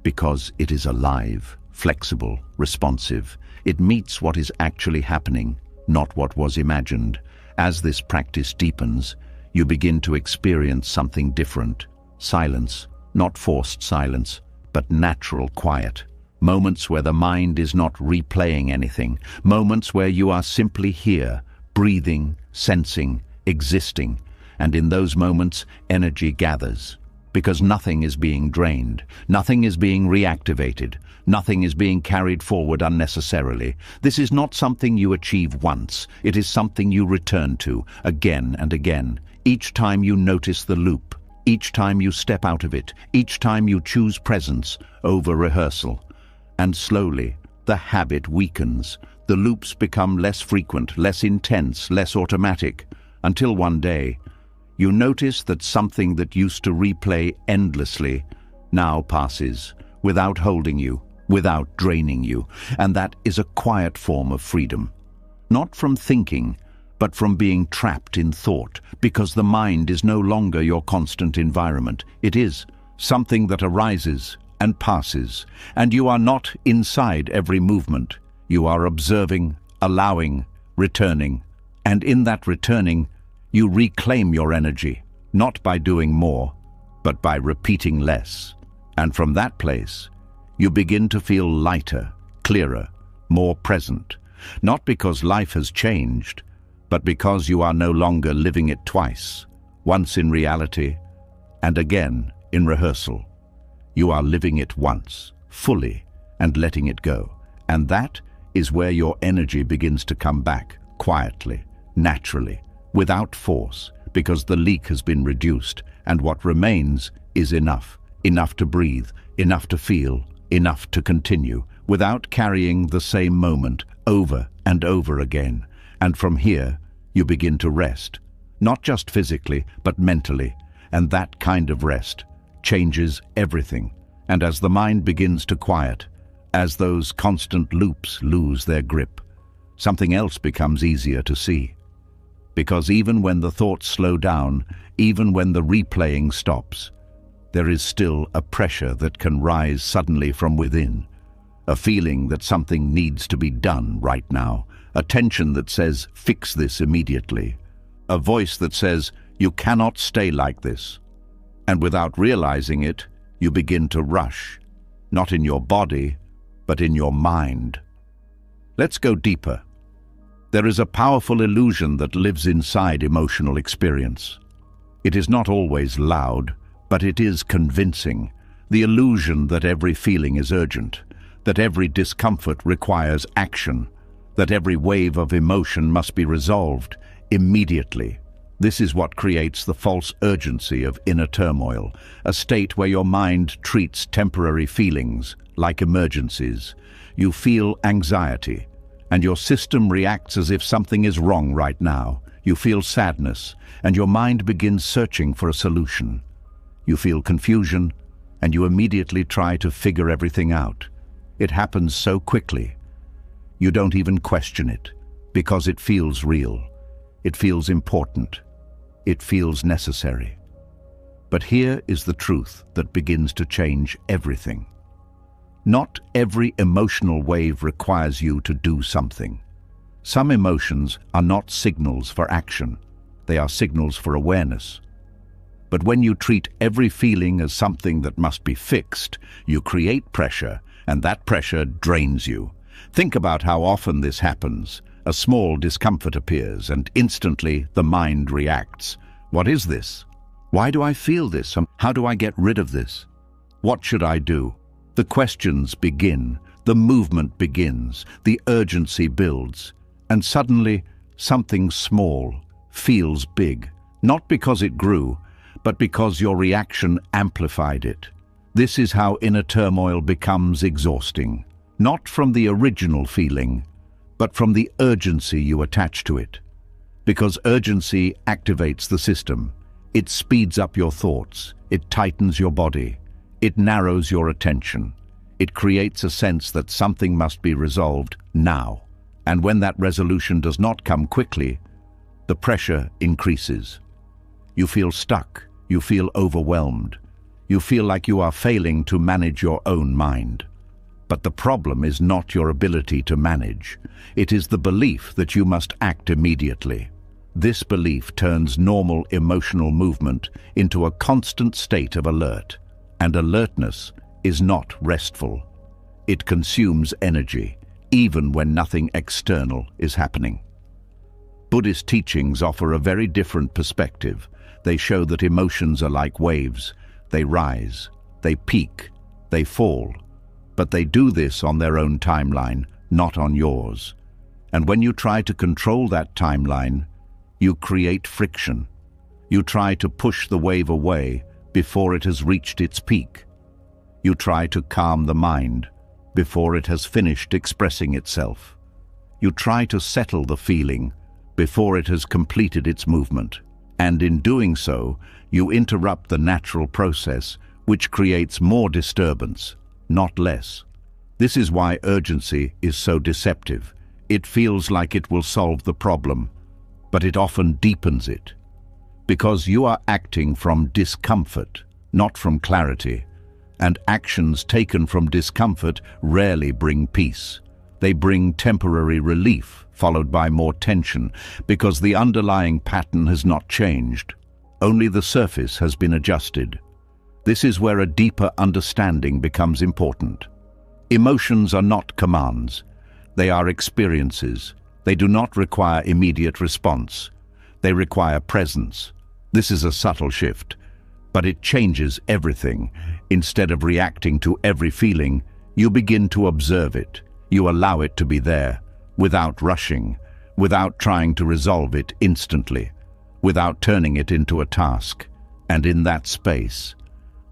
because it is alive, flexible, responsive. It meets what is actually happening, not what was imagined. As this practice deepens, you begin to experience something different. Silence, not forced silence, but natural quiet. Moments where the mind is not replaying anything. Moments where you are simply here, breathing, sensing, existing. And in those moments, energy gathers. Because nothing is being drained, nothing is being reactivated, nothing is being carried forward unnecessarily. This is not something you achieve once. It is something you return to again and again. Each time you notice the loop, each time you step out of it, each time you choose presence over rehearsal. And slowly, the habit weakens. The loops become less frequent, less intense, less automatic, until one day, you notice that something that used to replay endlessly now passes, without holding you, without draining you. And that is a quiet form of freedom. Not from thinking, but from being trapped in thought, because the mind is no longer your constant environment. It is something that arises and passes, and you are not inside every movement. You are observing, allowing, returning, and in that returning, you reclaim your energy, not by doing more, but by repeating less. And from that place, you begin to feel lighter, clearer, more present, not because life has changed, but because you are no longer living it twice, once in reality and again in rehearsal. You are living it once, fully, and letting it go. And that is where your energy begins to come back, quietly, naturally, without force, because the leak has been reduced, and what remains is enough. Enough to breathe, enough to feel, enough to continue, without carrying the same moment over and over again. And from here, you begin to rest, not just physically, but mentally. And that kind of rest changes everything. And as the mind begins to quiet, as those constant loops lose their grip, something else becomes easier to see. Because even when the thoughts slow down, even when the replaying stops, there is still a pressure that can rise suddenly from within, a feeling that something needs to be done right now, a tension that says, fix this immediately, a voice that says, you cannot stay like this. And without realizing it, you begin to rush, not in your body, but in your mind. Let's go deeper. There is a powerful illusion that lives inside emotional experience. It is not always loud, but it is convincing. The illusion that every feeling is urgent, that every discomfort requires action, that every wave of emotion must be resolved immediately. This is what creates the false urgency of inner turmoil, a state where your mind treats temporary feelings like emergencies. You feel anxiety, and your system reacts as if something is wrong right now. You feel sadness, and your mind begins searching for a solution. You feel confusion, and you immediately try to figure everything out. It happens so quickly. You don't even question it, because it feels real. It feels important. It feels necessary. But here is the truth that begins to change everything. Not every emotional wave requires you to do something. Some emotions are not signals for action. They are signals for awareness. But when you treat every feeling as something that must be fixed, you create pressure, and that pressure drains you. Think about how often this happens. A small discomfort appears, and instantly the mind reacts. What is this? Why do I feel this? How do I get rid of this? What should I do? The questions begin, the movement begins, the urgency builds, and suddenly something small, feels big, not because it grew, but because your reaction amplified it. This is how inner turmoil becomes exhausting, not from the original feeling, but from the urgency you attach to it. Because urgency activates the system. It speeds up your thoughts, it tightens your body, it narrows your attention. It creates a sense that something must be resolved now. And when that resolution does not come quickly, the pressure increases. You feel stuck, you feel overwhelmed, you feel like you are failing to manage your own mind. But the problem is not your ability to manage. It is the belief that you must act immediately. This belief turns normal emotional movement into a constant state of alert. And alertness is not restful. It consumes energy, even when nothing external is happening. Buddhist teachings offer a very different perspective. They show that emotions are like waves. They rise, they peak, they fall. But they do this on their own timeline, not on yours. And when you try to control that timeline, you create friction. You try to push the wave away before it has reached its peak. You try to calm the mind before it has finished expressing itself. You try to settle the feeling before it has completed its movement. And in doing so, you interrupt the natural process, which creates more disturbance, not less. This is why urgency is so deceptive. It feels like it will solve the problem, but it often deepens it. Because you are acting from discomfort, not from clarity. And actions taken from discomfort rarely bring peace. They bring temporary relief, followed by more tension, because the underlying pattern has not changed. Only the surface has been adjusted. This is where a deeper understanding becomes important. Emotions are not commands. They are experiences. They do not require immediate response. They require presence. This is a subtle shift, but it changes everything. Instead of reacting to every feeling, you begin to observe it. You allow it to be there, without rushing, without trying to resolve it instantly, without turning it into a task. And in that space,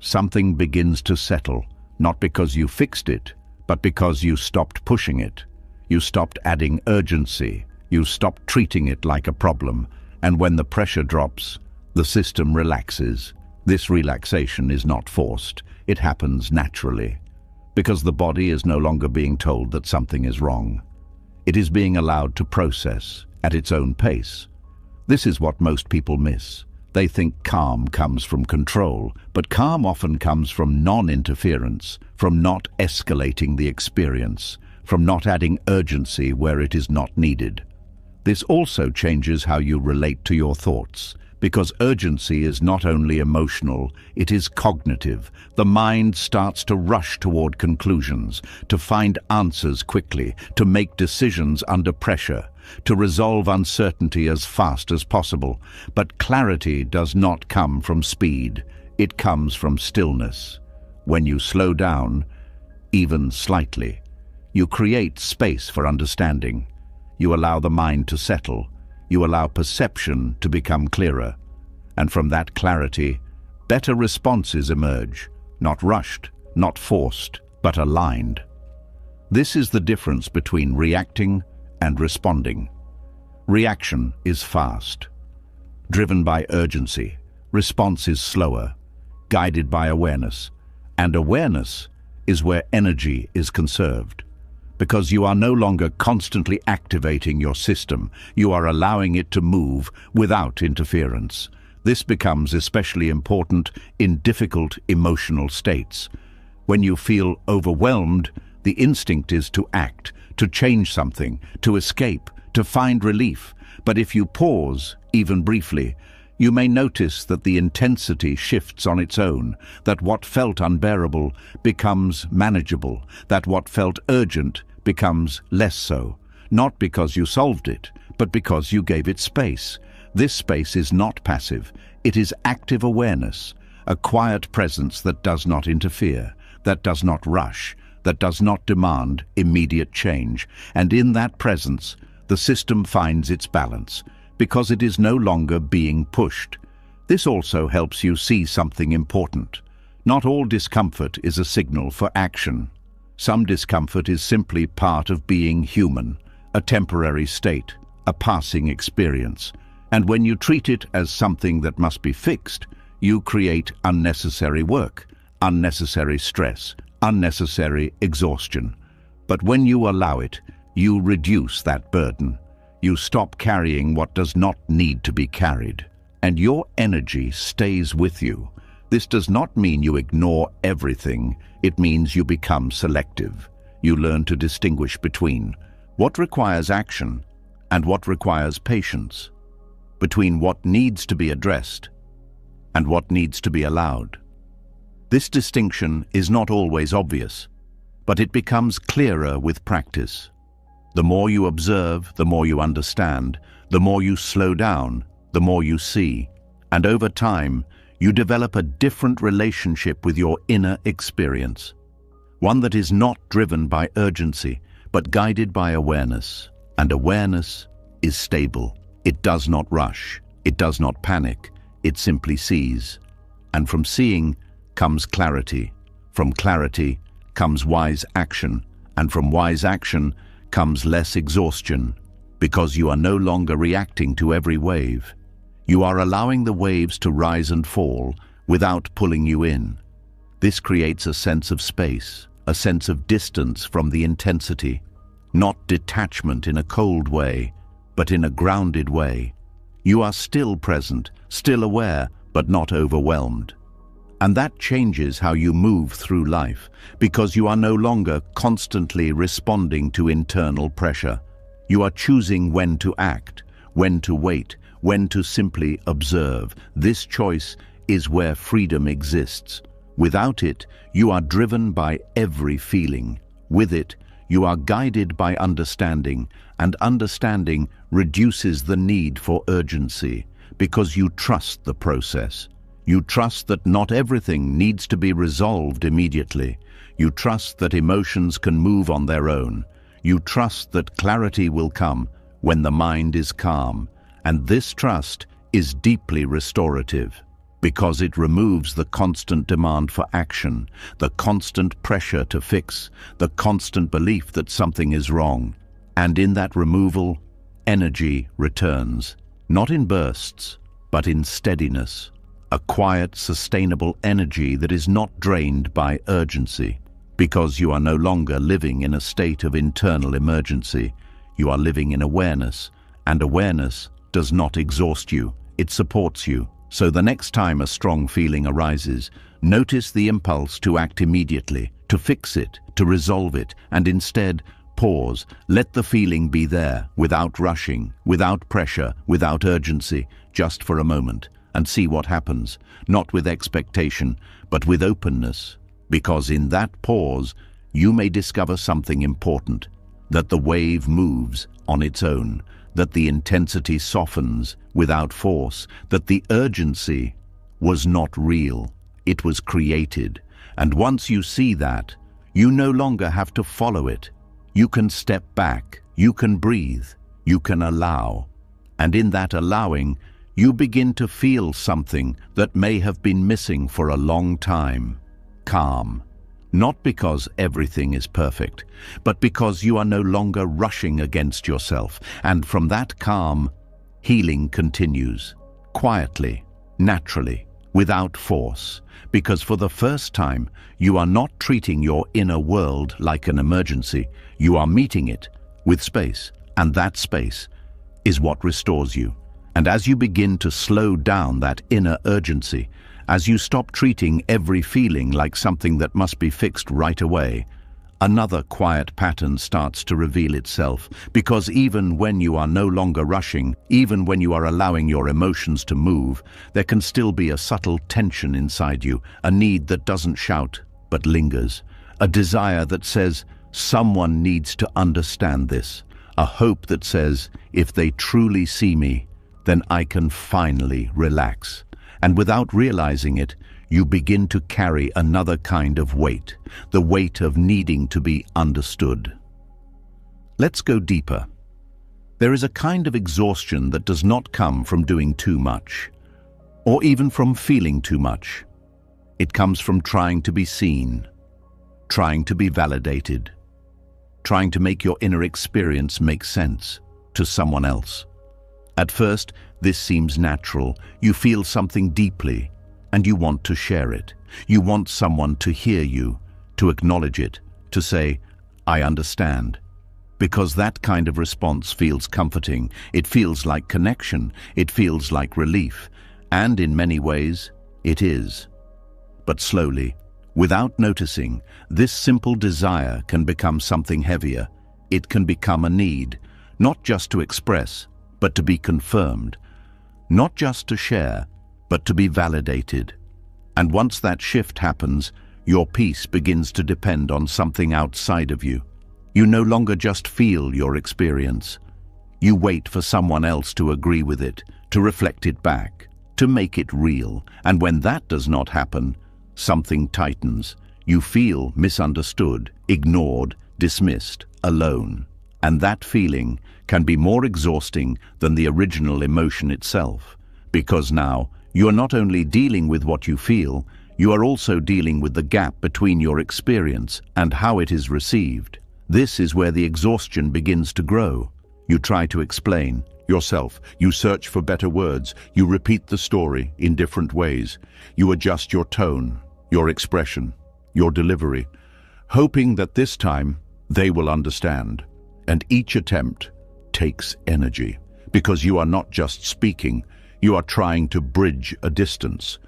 something begins to settle, not because you fixed it, but because you stopped pushing it. You stopped adding urgency. You stopped treating it like a problem. And when the pressure drops, the system relaxes. This relaxation is not forced. It happens naturally, because the body is no longer being told that something is wrong. It is being allowed to process at its own pace. This is what most people miss. They think calm comes from control, but calm often comes from non-interference, from not escalating the experience, from not adding urgency where it is not needed. This also changes how you relate to your thoughts, because urgency is not only emotional, it is cognitive. The mind starts to rush toward conclusions, to find answers quickly, to make decisions under pressure, to resolve uncertainty as fast as possible. But clarity does not come from speed. It comes from stillness. When you slow down, even slightly, you create space for understanding. You allow the mind to settle. You allow perception to become clearer. And from that clarity, better responses emerge, not rushed, not forced, but aligned. This is the difference between reacting and responding. Reaction is fast, driven by urgency. Response is slower, guided by awareness. And awareness is where energy is conserved. Because you are no longer constantly activating your system, you are allowing it to move without interference. This becomes especially important in difficult emotional states. When you feel overwhelmed, the instinct is to act, to change something, to escape, to find relief. But if you pause, even briefly, you may notice that the intensity shifts on its own, that what felt unbearable becomes manageable, that what felt urgent becomes less so, not because you solved it, but because you gave it space. This space is not passive, it is active awareness, a quiet presence that does not interfere, that does not rush, that does not demand immediate change. And in that presence, The system finds its balance because it is no longer being pushed. This also helps you see something important. Not all discomfort is a signal for action. Some discomfort is simply part of being human, a temporary state, a passing experience. And when you treat it as something that must be fixed, you create unnecessary work, unnecessary stress, unnecessary exhaustion. But when you allow it, you reduce that burden. You stop carrying what does not need to be carried, and your energy stays with you. This does not mean you ignore everything. It means you become selective. You learn to distinguish between what requires action and what requires patience, between what needs to be addressed and what needs to be allowed. This distinction is not always obvious, but it becomes clearer with practice. The more you observe, the more you understand, the more you slow down, the more you see, and over time, you develop a different relationship with your inner experience, one that is not driven by urgency, but guided by awareness. And awareness is stable. It does not rush. It does not panic. It simply sees. And from seeing comes clarity. From clarity comes wise action. And from wise action comes less exhaustion, because you are no longer reacting to every wave. You are allowing the waves to rise and fall without pulling you in. This creates a sense of space, a sense of distance from the intensity, not detachment in a cold way, but in a grounded way. You are still present, still aware, but not overwhelmed. And that changes how you move through life, because you are no longer constantly responding to internal pressure. You are choosing when to act, when to wait, when to simply observe. This choice is where freedom exists. Without it, you are driven by every feeling. With it, you are guided by understanding, and understanding reduces the need for urgency, because you trust the process. You trust that not everything needs to be resolved immediately. You trust that emotions can move on their own. You trust that clarity will come when the mind is calm. And this trust is deeply restorative, because it removes the constant demand for action, the constant pressure to fix, the constant belief that something is wrong. And in that removal, energy returns, not in bursts, but in steadiness. A quiet, sustainable energy that is not drained by urgency, because you are no longer living in a state of internal emergency. You are living in awareness, and awareness does not exhaust you, it supports you. So the next time a strong feeling arises, notice the impulse to act immediately, to fix it, to resolve it, and instead pause. Let the feeling be there, without rushing, without pressure, without urgency, just for a moment. And see what happens, not with expectation, but with openness. Because in that pause, you may discover something important, that the wave moves on its own, that the intensity softens without force, that the urgency was not real, it was created. And once you see that, you no longer have to follow it. You can step back, you can breathe, you can allow. And in that allowing, you begin to feel something that may have been missing for a long time. Calm. Not because everything is perfect, but because you are no longer rushing against yourself. And from that calm, healing continues. Quietly, naturally, without force. Because for the first time, you are not treating your inner world like an emergency. You are meeting it with space. And that space is what restores you. And as you begin to slow down that inner urgency, as you stop treating every feeling like something that must be fixed right away, another quiet pattern starts to reveal itself. Because even when you are no longer rushing, even when you are allowing your emotions to move, there can still be a subtle tension inside you, a need that doesn't shout but lingers, a desire that says, someone needs to understand this, a hope that says, if they truly see me, then I can finally relax. And without realizing it, you begin to carry another kind of weight, the weight of needing to be understood. Let's go deeper. There is a kind of exhaustion that does not come from doing too much, or even from feeling too much. It comes from trying to be seen, trying to be validated, trying to make your inner experience make sense to someone else. At first, this seems natural. You feel something deeply, and you want to share it. You want someone to hear you, to acknowledge it, to say, "I understand." Because that kind of response feels comforting. It feels like connection. It feels like relief. And in many ways, it is. But slowly, without noticing, this simple desire can become something heavier. It can become a need, not just to express, but to be confirmed. Not just to share, but to be validated. And once that shift happens, your peace begins to depend on something outside of you. You no longer just feel your experience. You wait for someone else to agree with it, to reflect it back, to make it real. And when that does not happen, something tightens. You feel misunderstood, ignored, dismissed, alone. And that feeling can be more exhausting than the original emotion itself. Because now, you are not only dealing with what you feel, you are also dealing with the gap between your experience and how it is received. This is where the exhaustion begins to grow. You try to explain yourself. You search for better words. You repeat the story in different ways. You adjust your tone, your expression, your delivery, hoping that this time they will understand. And each attempt takes energy, because you are not just speaking, you are trying to bridge a distance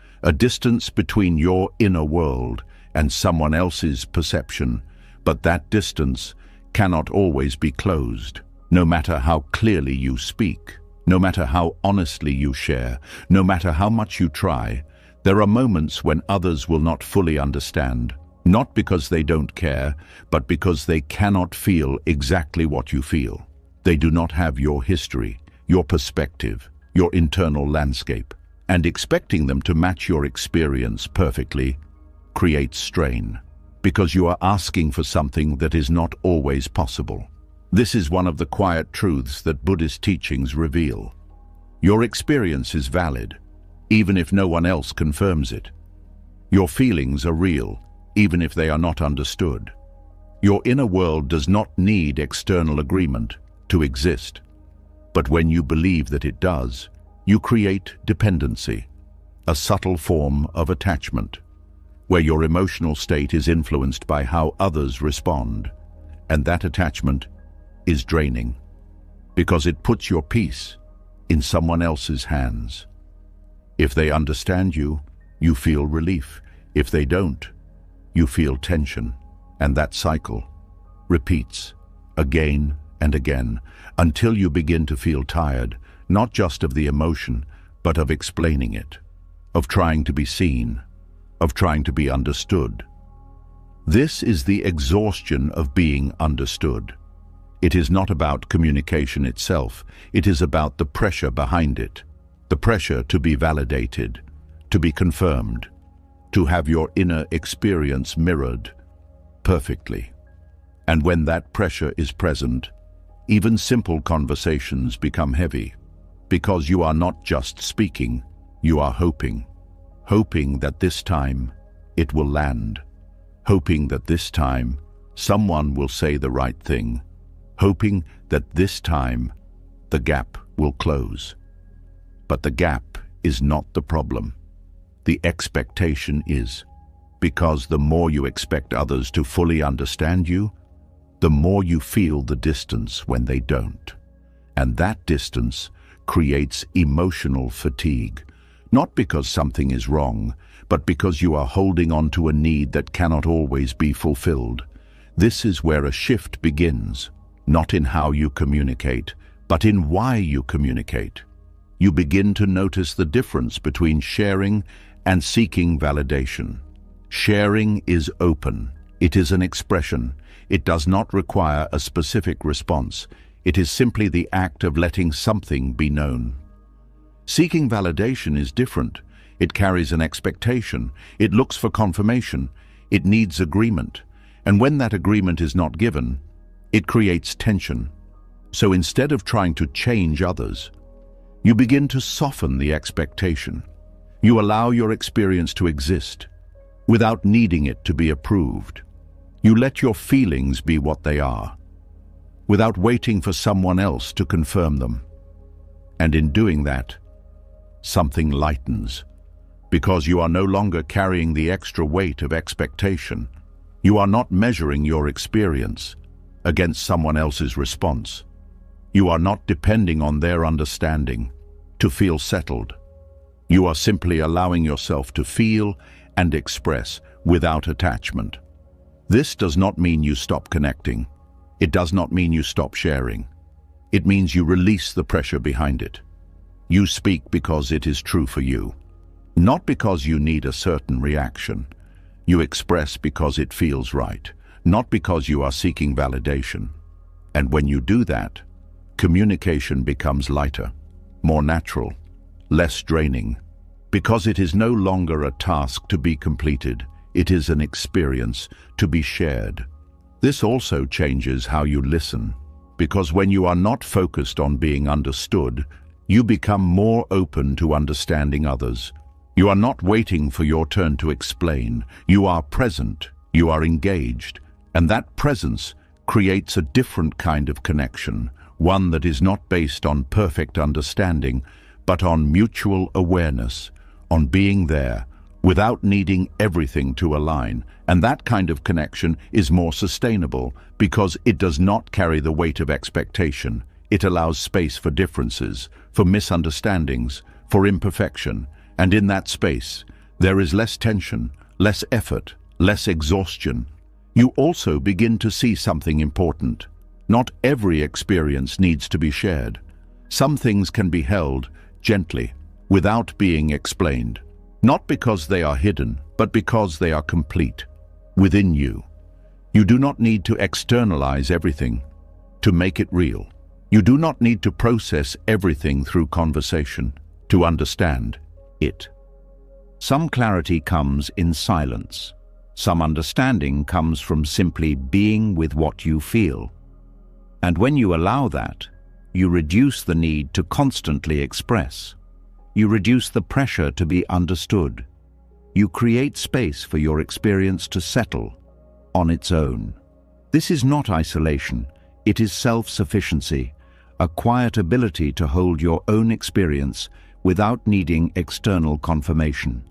between your inner world and someone else's perception. But that distance cannot always be closed. No matter how clearly you speak, no matter how honestly you share, no matter how much you try, there are moments when others will not fully understand. Not because they don't care, but because they cannot feel exactly what you feel. They do not have your history, your perspective, your internal landscape. And expecting them to match your experience perfectly creates strain, because you are asking for something that is not always possible. This is one of the quiet truths that Buddhist teachings reveal. Your experience is valid, even if no one else confirms it. Your feelings are real, even if they are not understood. Your inner world does not need external agreement to exist. But when you believe that it does, you create dependency, a subtle form of attachment, where your emotional state is influenced by how others respond. And that attachment is draining, because it puts your peace in someone else's hands. If they understand you, you feel relief. If they don't, you feel tension. And that cycle repeats again and again until you begin to feel tired, not just of the emotion, but of explaining it, of trying to be seen, of trying to be understood. This is the exhaustion of being understood. It is not about communication itself. It is about the pressure behind it. The pressure to be validated, to be confirmed, to have your inner experience mirrored perfectly. And when that pressure is present, even simple conversations become heavy, because you are not just speaking, you are hoping. Hoping that this time it will land. Hoping that this time someone will say the right thing. Hoping that this time the gap will close. But the gap is not the problem. The expectation is. Because the more you expect others to fully understand you, the more you feel the distance when they don't. And that distance creates emotional fatigue. Not because something is wrong, but because you are holding on to a need that cannot always be fulfilled. This is where a shift begins, not in how you communicate, but in why you communicate. You begin to notice the difference between sharing and seeking validation. Sharing is open. It is an expression. It does not require a specific response. It is simply the act of letting something be known. Seeking validation is different. It carries an expectation. It looks for confirmation. It needs agreement. And when that agreement is not given, it creates tension. So instead of trying to change others, you begin to soften the expectation. You allow your experience to exist without needing it to be approved. You let your feelings be what they are, without waiting for someone else to confirm them. And in doing that, something lightens, because you are no longer carrying the extra weight of expectation. You are not measuring your experience against someone else's response. You are not depending on their understanding to feel settled. You are simply allowing yourself to feel and express without attachment. This does not mean you stop connecting. It does not mean you stop sharing. It means you release the pressure behind it. You speak because it is true for you, not because you need a certain reaction. You express because it feels right, not because you are seeking validation. And when you do that, communication becomes lighter, more natural, less draining, because it is no longer a task to be completed. It is an experience to be shared. This also changes how you listen, because when you are not focused on being understood, you become more open to understanding others. You are not waiting for your turn to explain. You are present, you are engaged, and that presence creates a different kind of connection, one that is not based on perfect understanding, but on mutual awareness, on being there, without needing everything to align. And that kind of connection is more sustainable because it does not carry the weight of expectation. It allows space for differences, for misunderstandings, for imperfection. And in that space, there is less tension, less effort, less exhaustion. You also begin to see something important. Not every experience needs to be shared. Some things can be held gently, without being explained. Not because they are hidden, but because they are complete, within you. You do not need to externalize everything to make it real. You do not need to process everything through conversation to understand it. Some clarity comes in silence. Some understanding comes from simply being with what you feel. And when you allow that, you reduce the need to constantly express. You reduce the pressure to be understood. You create space for your experience to settle on its own. This is not isolation. It is self-sufficiency, a quiet ability to hold your own experience without needing external confirmation.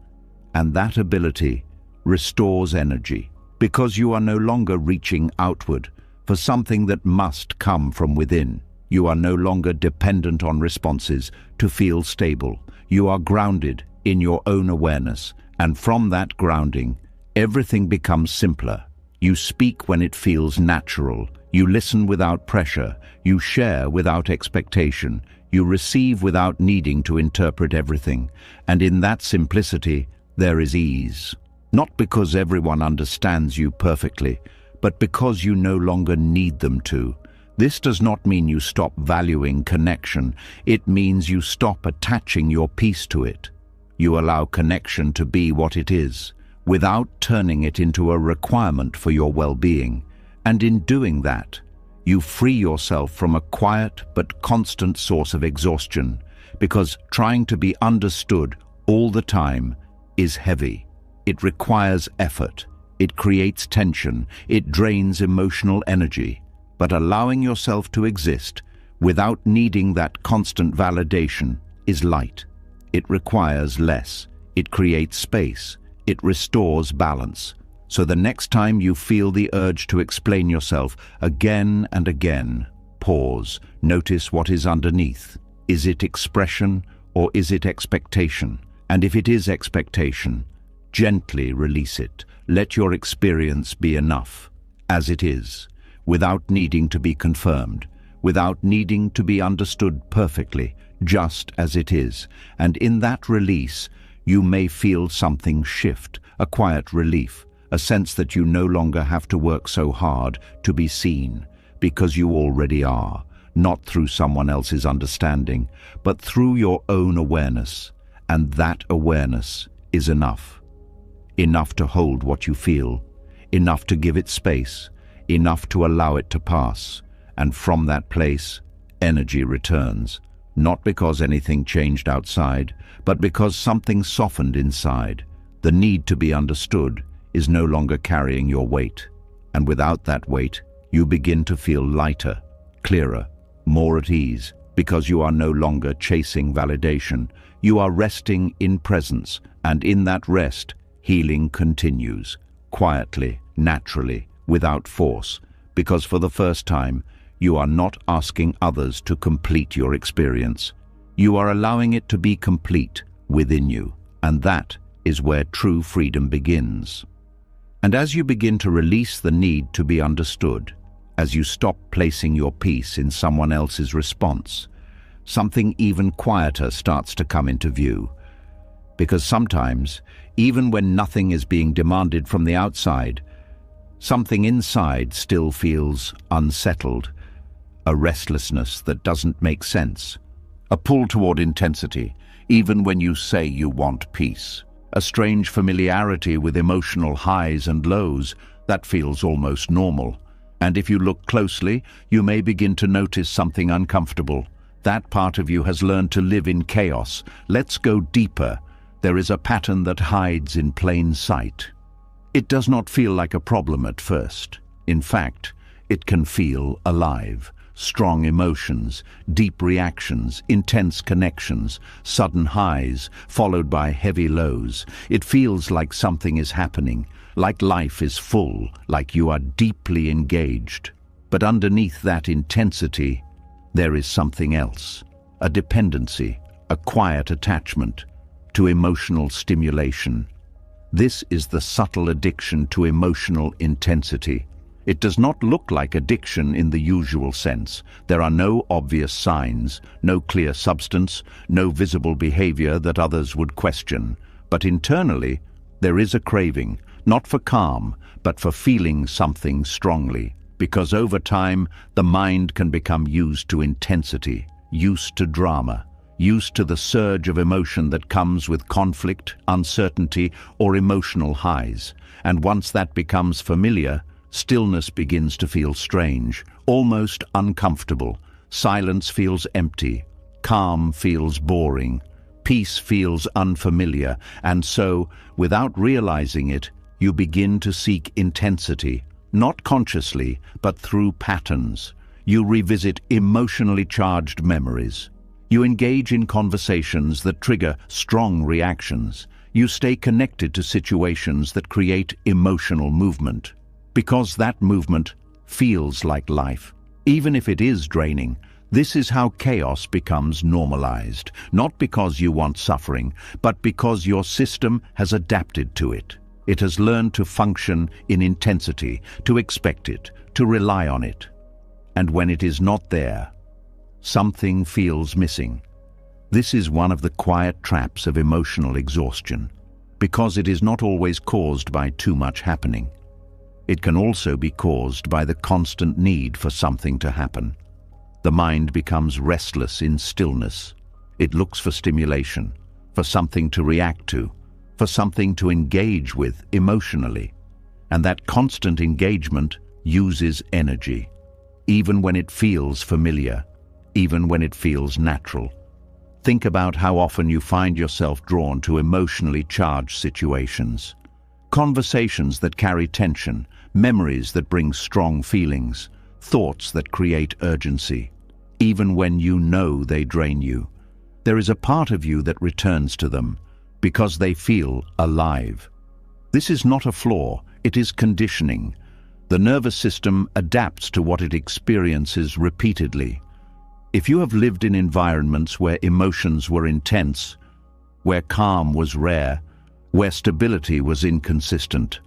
And that ability restores energy, because you are no longer reaching outward for something that must come from within. You are no longer dependent on responses to feel stable. You are grounded in your own awareness, and from that grounding, everything becomes simpler. You speak when it feels natural. You listen without pressure. You share without expectation. You receive without needing to interpret everything. And in that simplicity, there is ease. Not because everyone understands you perfectly, but because you no longer need them to. This does not mean you stop valuing connection. It means you stop attaching your peace to it. You allow connection to be what it is, without turning it into a requirement for your well-being. And in doing that, you free yourself from a quiet but constant source of exhaustion, because trying to be understood all the time is heavy. It requires effort. It creates tension. It drains emotional energy. But allowing yourself to exist without needing that constant validation is light. It requires less. It creates space. It restores balance. So the next time you feel the urge to explain yourself again and again, pause. Notice what is underneath. Is it expression or is it expectation? And if it is expectation, gently release it. Let your experience be enough, as it is, without needing to be confirmed, without needing to be understood perfectly, just as it is. And in that release, you may feel something shift, a quiet relief, a sense that you no longer have to work so hard to be seen, because you already are, not through someone else's understanding, but through your own awareness. And that awareness is enough. Enough to hold what you feel, enough to give it space, enough to allow it to pass. And from that place, energy returns, not because anything changed outside, but because something softened inside. The need to be understood is no longer carrying your weight, and without that weight, you begin to feel lighter, clearer, more at ease, because you are no longer chasing validation. You are resting in presence, and in that rest, healing continues, quietly, naturally, without force, because for the first time, you are not asking others to complete your experience. You are allowing it to be complete within you, and that is where true freedom begins. And as you begin to release the need to be understood, as you stop placing your peace in someone else's response, something even quieter starts to come into view. Because sometimes, even when nothing is being demanded from the outside, something inside still feels unsettled, a restlessness that doesn't make sense, a pull toward intensity, even when you say you want peace, a strange familiarity with emotional highs and lows that feels almost normal. And if you look closely, you may begin to notice something uncomfortable. That part of you has learned to live in chaos. Let's go deeper. There is a pattern that hides in plain sight. It does not feel like a problem at first. In fact, it can feel alive. Strong emotions, deep reactions, intense connections, sudden highs, followed by heavy lows. It feels like something is happening, like life is full, like you are deeply engaged. But underneath that intensity, there is something else, a dependency, a quiet attachment to emotional stimulation. This is the subtle addiction to emotional intensity. It does not look like addiction in the usual sense. There are no obvious signs, no clear substance, no visible behavior that others would question. But internally, there is a craving, not for calm, but for feeling something strongly. Because over time, the mind can become used to intensity, used to drama, used to the surge of emotion that comes with conflict, uncertainty, or emotional highs. And once that becomes familiar, stillness begins to feel strange, almost uncomfortable. Silence feels empty. Calm feels boring. Peace feels unfamiliar. And so, without realizing it, you begin to seek intensity, not consciously, but through patterns. You revisit emotionally charged memories. You engage in conversations that trigger strong reactions. You stay connected to situations that create emotional movement. Because that movement feels like life. Even if it is draining, this is how chaos becomes normalized, not because you want suffering, but because your system has adapted to it. It has learned to function in intensity, to expect it, to rely on it. And when it is not there, something feels missing. This is one of the quiet traps of emotional exhaustion, because it is not always caused by too much happening. It can also be caused by the constant need for something to happen. The mind becomes restless in stillness. It looks for stimulation, for something to react to, for something to engage with emotionally. And that constant engagement uses energy, even when it feels familiar, even when it feels natural. Think about how often you find yourself drawn to emotionally charged situations. Conversations that carry tension, memories that bring strong feelings, thoughts that create urgency, even when you know they drain you. There is a part of you that returns to them because they feel alive. This is not a flaw, it is conditioning. The nervous system adapts to what it experiences repeatedly. If you have lived in environments where emotions were intense, where calm was rare, where stability was inconsistent,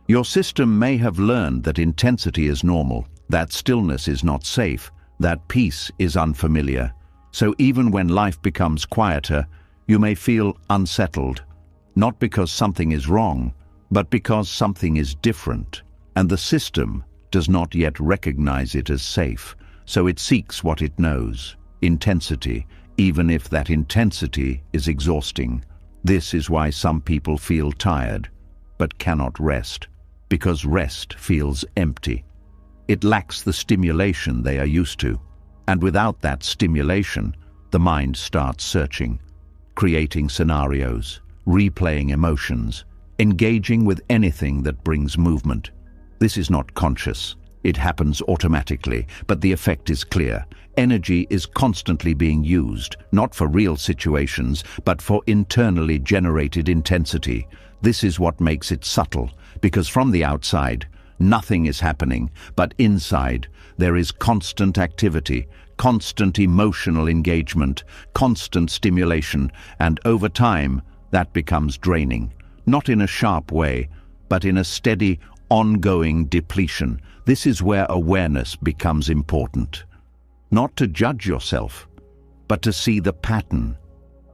your system may have learned that intensity is normal, that stillness is not safe, that peace is unfamiliar. So even when life becomes quieter, you may feel unsettled, not because something is wrong, but because something is different. And the system does not yet recognize it as safe, so it seeks what it knows, intensity, even if that intensity is exhausting. This is why some people feel tired, but cannot rest, because rest feels empty. It lacks the stimulation they are used to. And without that stimulation, the mind starts searching, creating scenarios, replaying emotions, engaging with anything that brings movement. This is not conscious. It happens automatically, but the effect is clear. Energy is constantly being used, not for real situations, but for internally generated intensity. This is what makes it subtle, because from the outside, nothing is happening, but inside, there is constant activity, constant emotional engagement, constant stimulation, and over time, that becomes draining. Not in a sharp way, but in a steady, ongoing depletion. This is where awareness becomes important. Not to judge yourself, but to see the pattern,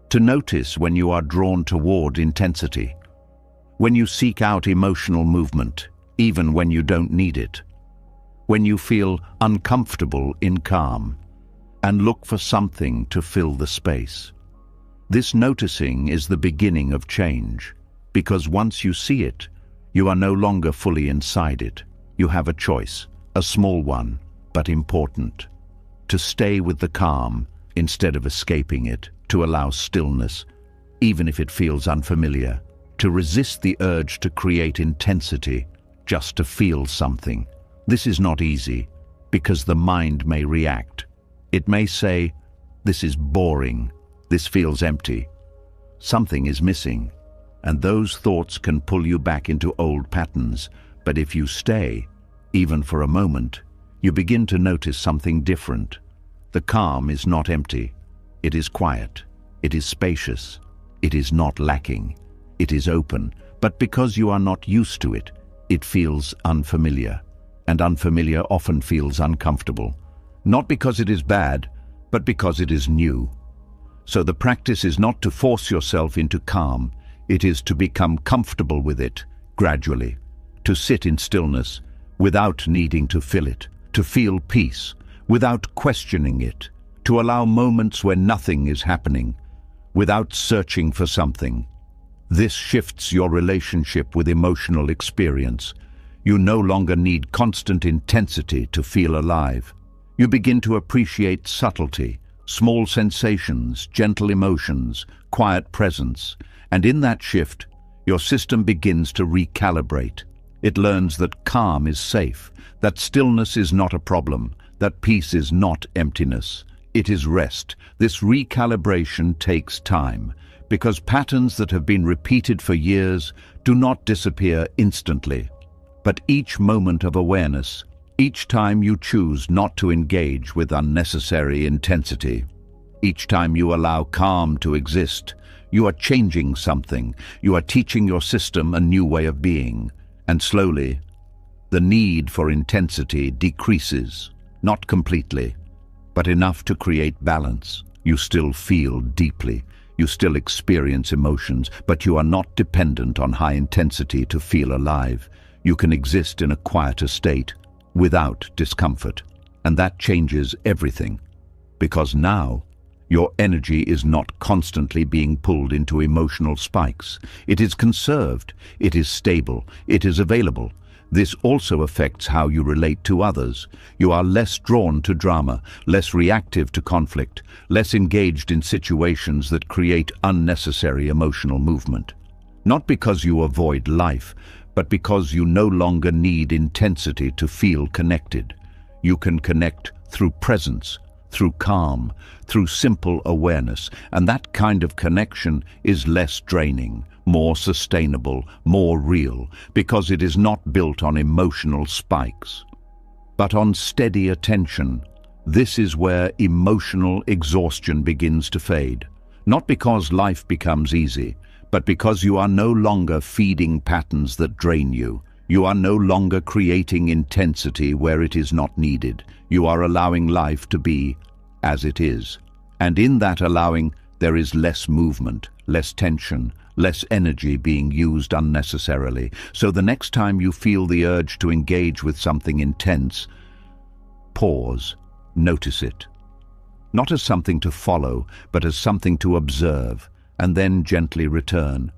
to notice when you are drawn toward intensity, when you seek out emotional movement, even when you don't need it, when you feel uncomfortable in calm, and look for something to fill the space. This noticing is the beginning of change, because once you see it, you are no longer fully inside it. You have a choice, a small one, but important, to stay with the calm instead of escaping it, to allow stillness, even if it feels unfamiliar, to resist the urge to create intensity, just to feel something. This is not easy, because the mind may react. It may say, "This is boring, this feels empty, something is missing," and those thoughts can pull you back into old patterns. But if you stay, even for a moment, you begin to notice something different. The calm is not empty. It is quiet. It is spacious. It is not lacking. It is open. But because you are not used to it, it feels unfamiliar. And unfamiliar often feels uncomfortable. Not because it is bad, but because it is new. So the practice is not to force yourself into calm. It is to become comfortable with it, gradually. To sit in stillness, without needing to fill it. To feel peace, without questioning it. To allow moments where nothing is happening, without searching for something. This shifts your relationship with emotional experience. You no longer need constant intensity to feel alive. You begin to appreciate subtlety, small sensations, gentle emotions, quiet presence, and in that shift, your system begins to recalibrate. It learns that calm is safe, that stillness is not a problem, that peace is not emptiness. It is rest. This recalibration takes time, because patterns that have been repeated for years do not disappear instantly. But each moment of awareness, each time you choose not to engage with unnecessary intensity, each time you allow calm to exist, you are changing something. You are teaching your system a new way of being. And slowly, the need for intensity decreases, not completely, but enough to create balance. You still feel deeply. You still experience emotions, but you are not dependent on high intensity to feel alive. You can exist in a quieter state without discomfort. And that changes everything, because now your energy is not constantly being pulled into emotional spikes. It is conserved, it is stable, it is available. This also affects how you relate to others. You are less drawn to drama, less reactive to conflict, less engaged in situations that create unnecessary emotional movement. Not because you avoid life, but because you no longer need intensity to feel connected. You can connect through presence, through calm, through simple awareness, and that kind of connection is less draining, more sustainable, more real, because it is not built on emotional spikes, but on steady attention. This is where emotional exhaustion begins to fade, not because life becomes easy, but because you are no longer feeding patterns that drain you. You are no longer creating intensity where it is not needed. You are allowing life to be as it is. And in that allowing, there is less movement, less tension, less energy being used unnecessarily. So the next time you feel the urge to engage with something intense, pause, notice it. Not as something to follow, but as something to observe, and then gently return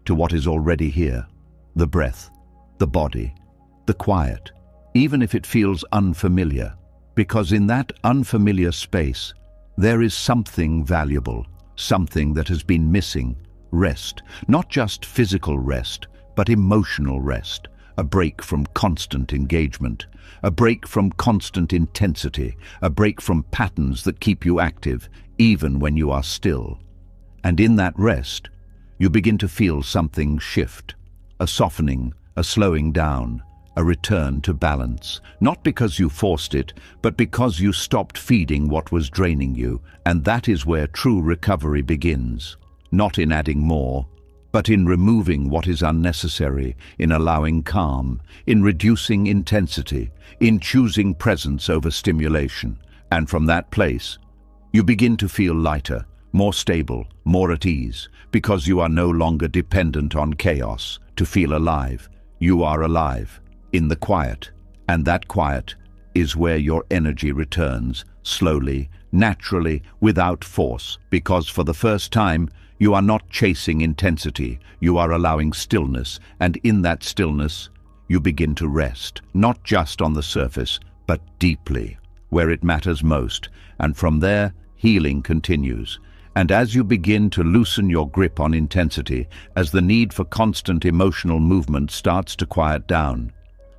to what is already here, the breath, the body, the quiet, even if it feels unfamiliar, because in that unfamiliar space, there is something valuable, something that has been missing. Rest, not just physical rest, but emotional rest. A break from constant engagement, a break from constant intensity, a break from patterns that keep you active, even when you are still. And in that rest, you begin to feel something shift, a softening, a slowing down, a return to balance, not because you forced it, but because you stopped feeding what was draining you, and that is where true recovery begins, not in adding more, but in removing what is unnecessary, in allowing calm, in reducing intensity, in choosing presence over stimulation. And from that place, you begin to feel lighter, more stable, more at ease, because you are no longer dependent on chaos to feel alive. You are alive, in the quiet, and that quiet is where your energy returns, slowly, naturally, without force, because for the first time, you are not chasing intensity, you are allowing stillness, and in that stillness, you begin to rest, not just on the surface, but deeply, where it matters most, and from there, healing continues. And as you begin to loosen your grip on intensity, as the need for constant emotional movement starts to quiet down,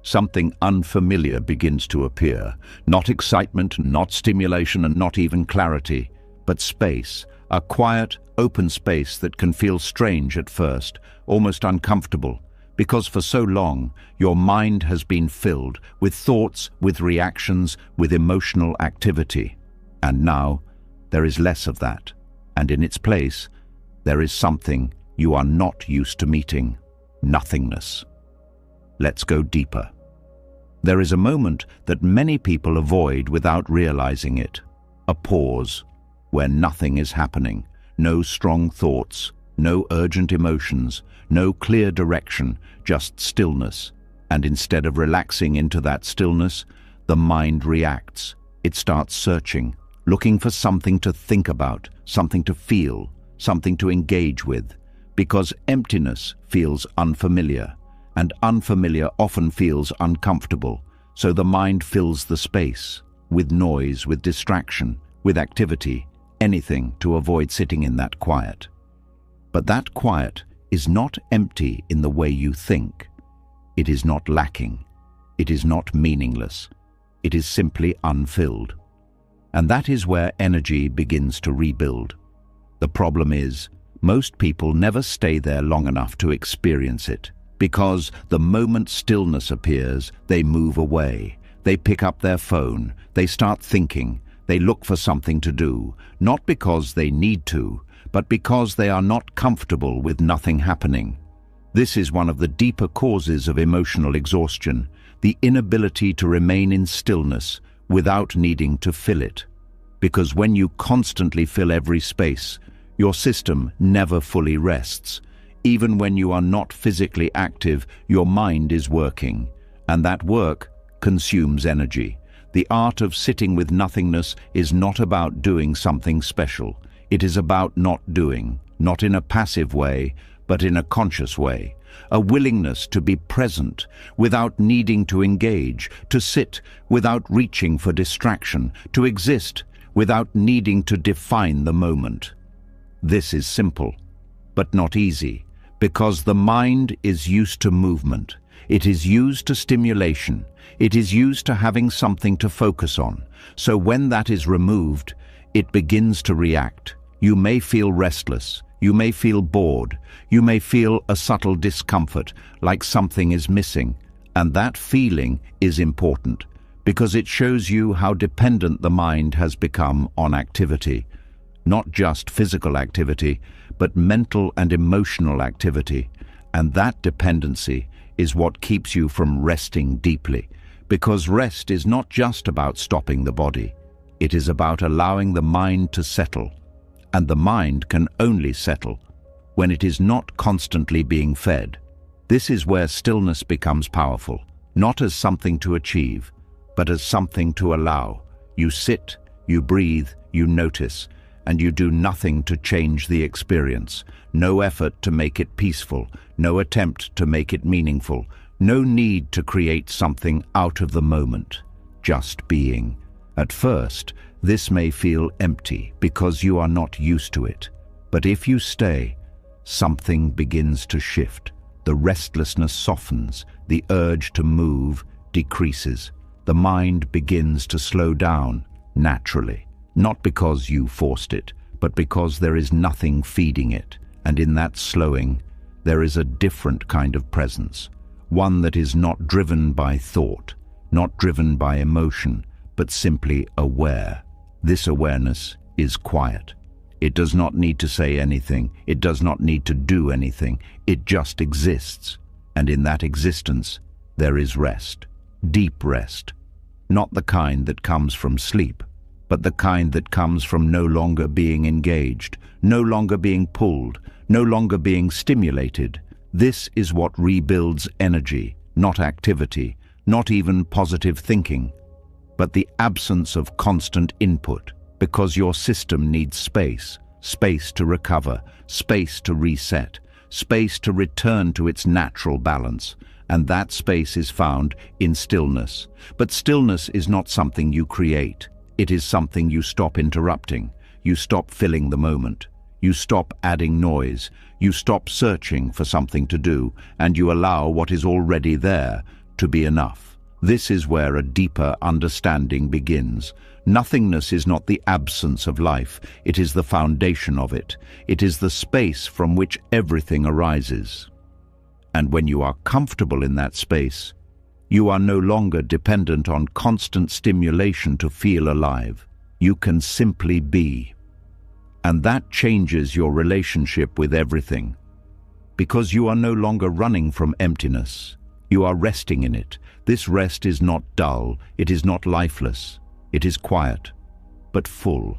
something unfamiliar begins to appear. Not excitement, not stimulation, and not even clarity, but space, a quiet, open space that can feel strange at first, almost uncomfortable, because for so long your mind has been filled with thoughts, with reactions, with emotional activity. And now there is less of that, and in its place there is something you are not used to meeting: nothingness. Let's go deeper. There is a moment that many people avoid without realizing it, a pause where nothing is happening. No strong thoughts, no urgent emotions, no clear direction, just stillness. And instead of relaxing into that stillness, the mind reacts. It starts searching, looking for something to think about, something to feel, something to engage with, because emptiness feels unfamiliar, and unfamiliar often feels uncomfortable. So the mind fills the space with noise, with distraction, with activity, anything to avoid sitting in that quiet. But that quiet is not empty in the way you think. It is not lacking. It is not meaningless. It is simply unfilled. And that is where energy begins to rebuild. The problem is, most people never stay there long enough to experience it, because the moment stillness appears, they move away. They pick up their phone, they start thinking, they look for something to do, not because they need to, but because they are not comfortable with nothing happening. This is one of the deeper causes of emotional exhaustion, the inability to remain in stillness without needing to fill it. Because when you constantly fill every space, your system never fully rests. Even when you are not physically active, your mind is working, and that work consumes energy. The art of sitting with nothingness is not about doing something special. It is about not doing, not in a passive way, but in a conscious way. A willingness to be present without needing to engage, to sit without reaching for distraction, to exist without needing to define the moment. This is simple, but not easy, because the mind is used to movement. It is used to stimulation. It is used to having something to focus on. So when that is removed, it begins to react. You may feel restless. You may feel bored. You may feel a subtle discomfort, like something is missing. And that feeling is important, because it shows you how dependent the mind has become on activity. Not just physical activity, but mental and emotional activity. And that dependency is what keeps you from resting deeply. Because rest is not just about stopping the body. It is about allowing the mind to settle. And the mind can only settle when it is not constantly being fed. This is where stillness becomes powerful, not as something to achieve, but as something to allow. You sit, you breathe, you notice, and you do nothing to change the experience. No effort to make it peaceful, no attempt to make it meaningful, no need to create something out of the moment. Just being. At first, this may feel empty because you are not used to it. But if you stay, something begins to shift. The restlessness softens, the urge to move decreases. The mind begins to slow down naturally, not because you forced it, but because there is nothing feeding it. And in that slowing, there is a different kind of presence, one that is not driven by thought, not driven by emotion, but simply aware. This awareness is quiet. It does not need to say anything. It does not need to do anything. It just exists. And in that existence, there is rest, deep rest. Not the kind that comes from sleep, but the kind that comes from no longer being engaged, no longer being pulled, no longer being stimulated. This is what rebuilds energy, not activity, not even positive thinking, but the absence of constant input, because your system needs space, space to recover, space to reset, space to return to its natural balance, and that space is found in stillness. But stillness is not something you create. It is something you stop interrupting. You stop filling the moment. You stop adding noise. You stop searching for something to do, and you allow what is already there to be enough. This is where a deeper understanding begins. Nothingness is not the absence of life. It is the foundation of it. It is the space from which everything arises. And when you are comfortable in that space, you are no longer dependent on constant stimulation to feel alive. You can simply be. And that changes your relationship with everything. Because you are no longer running from emptiness. You are resting in it. This rest is not dull. It is not lifeless. It is quiet, but full.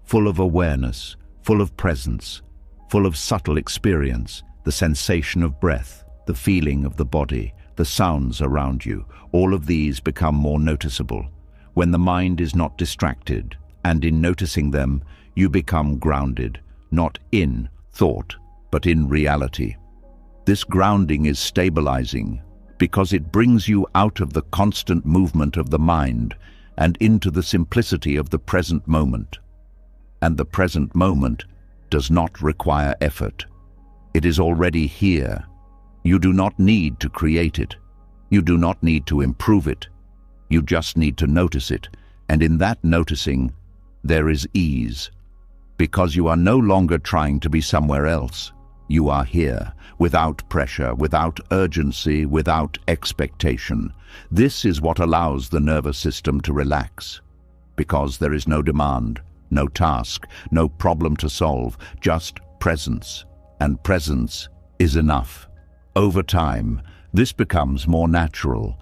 Full of awareness, full of presence, full of subtle experience, the sensation of breath, the feeling of the body, the sounds around you. All of these become more noticeable when the mind is not distracted, and in noticing them, you become grounded, not in thought, but in reality. This grounding is stabilizing because it brings you out of the constant movement of the mind and into the simplicity of the present moment. And the present moment does not require effort. It is already here. You do not need to create it. You do not need to improve it. You just need to notice it. And in that noticing, there is ease. Because you are no longer trying to be somewhere else. You are here, without pressure, without urgency, without expectation. This is what allows the nervous system to relax. Because there is no demand, no task, no problem to solve, just presence. And presence is enough. Over time, this becomes more natural.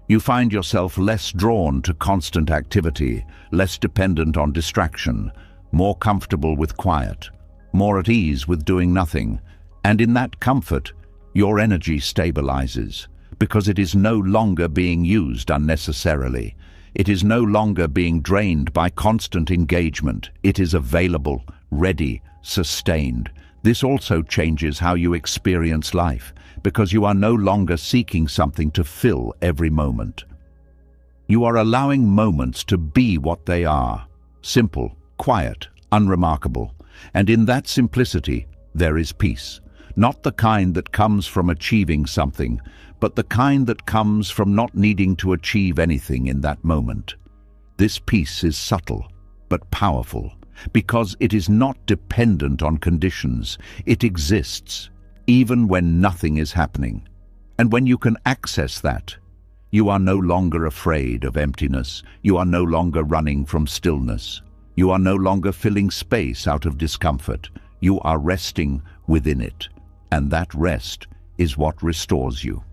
You find yourself less drawn to constant activity, less dependent on distraction, more comfortable with quiet, more at ease with doing nothing. And in that comfort, your energy stabilizes, because it is no longer being used unnecessarily. It is no longer being drained by constant engagement. It is available, ready, sustained. This also changes how you experience life, because you are no longer seeking something to fill every moment. You are allowing moments to be what they are, simple, quiet, unremarkable. And in that simplicity, there is peace. Not the kind that comes from achieving something, but the kind that comes from not needing to achieve anything in that moment. This peace is subtle, but powerful, because it is not dependent on conditions. It exists, even when nothing is happening. And when you can access that, you are no longer afraid of emptiness. You are no longer running from stillness. You are no longer filling space out of discomfort. You are resting within it. And that rest is what restores you.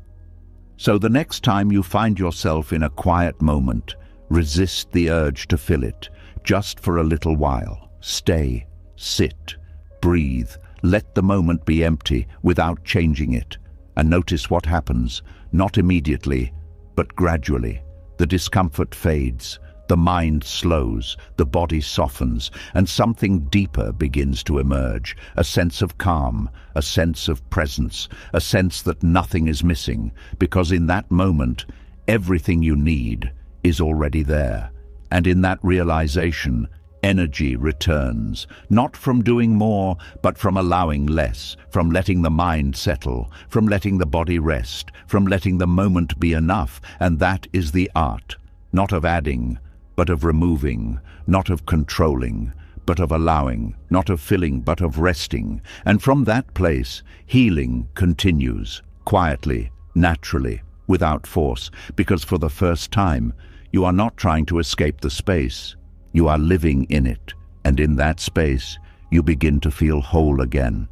So the next time you find yourself in a quiet moment, resist the urge to fill it, just for a little while. Stay, sit, breathe, let the moment be empty without changing it, and notice what happens, not immediately, but gradually. The discomfort fades, the mind slows, the body softens, and something deeper begins to emerge, a sense of calm, a sense of presence, a sense that nothing is missing, because in that moment, everything you need is already there. And in that realization, energy returns, not from doing more, but from allowing less, from letting the mind settle, from letting the body rest, from letting the moment be enough. And that is the art, not of adding, but of removing, not of controlling, but of allowing, not of filling, but of resting. And from that place, healing continues, quietly, naturally, without force, because for the first time, you are not trying to escape the space. You are living in it, and in that space, you begin to feel whole again.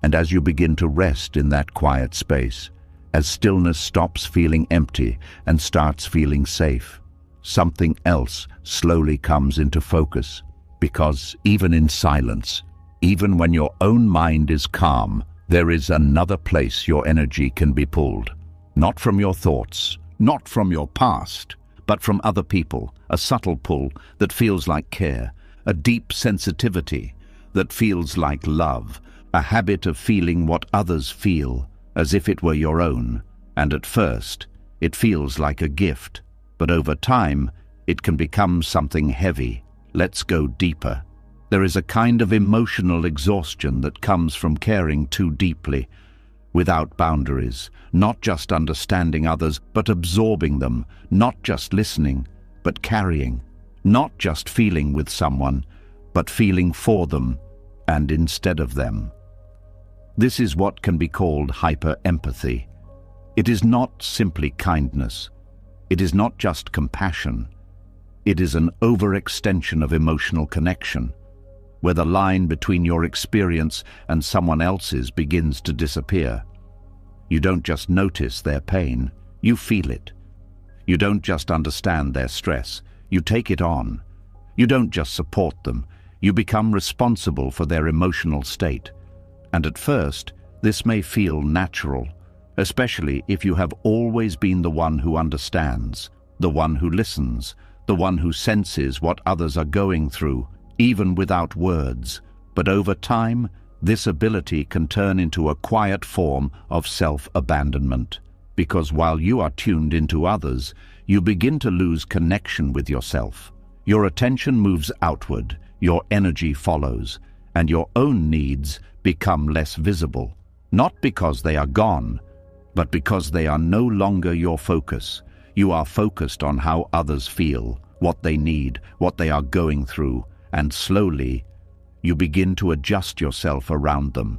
And as you begin to rest in that quiet space, as stillness stops feeling empty and starts feeling safe, something else slowly comes into focus, because even in silence, even when your own mind is calm, there is another place your energy can be pulled. Not from your thoughts, not from your past, but from other people, a subtle pull that feels like care, a deep sensitivity that feels like love, a habit of feeling what others feel, as if it were your own. And at first, it feels like a gift, but over time, it can become something heavy. Let's go deeper. There is a kind of emotional exhaustion that comes from caring too deeply, without boundaries, not just understanding others, but absorbing them, not just listening, but carrying, not just feeling with someone, but feeling for them and instead of them. This is what can be called hyper-empathy. It is not simply kindness. It is not just compassion. It is an overextension of emotional connection, where the line between your experience and someone else's begins to disappear. You don't just notice their pain, you feel it. You don't just understand their stress, you take it on. You don't just support them, you become responsible for their emotional state. And at first, this may feel natural, especially if you have always been the one who understands, the one who listens, the one who senses what others are going through, even without words. But over time, this ability can turn into a quiet form of self-abandonment, because while you are tuned into others, you begin to lose connection with yourself. Your attention moves outward, your energy follows, and your own needs become less visible, not because they are gone, but because they are no longer your focus. You are focused on how others feel, what they need, what they are going through, and slowly, you begin to adjust yourself around them.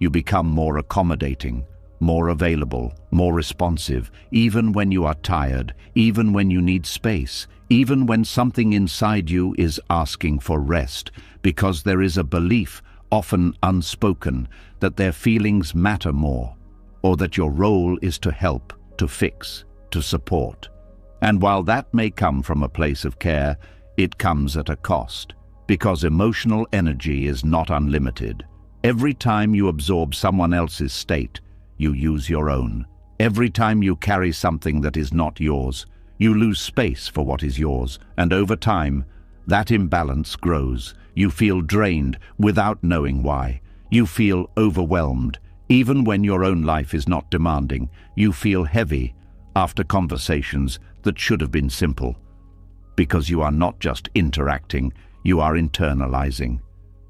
You become more accommodating, more available, more responsive, even when you are tired, even when you need space, even when something inside you is asking for rest, because there is a belief, often unspoken, that their feelings matter more, or that your role is to help, to fix, to support. And while that may come from a place of care, it comes at a cost, because emotional energy is not unlimited. Every time you absorb someone else's state, you use your own. Every time you carry something that is not yours, you lose space for what is yours, and over time, that imbalance grows. You feel drained without knowing why. You feel overwhelmed, even when your own life is not demanding. You feel heavy after conversations that should have been simple, because you are not just interacting, you are internalizing,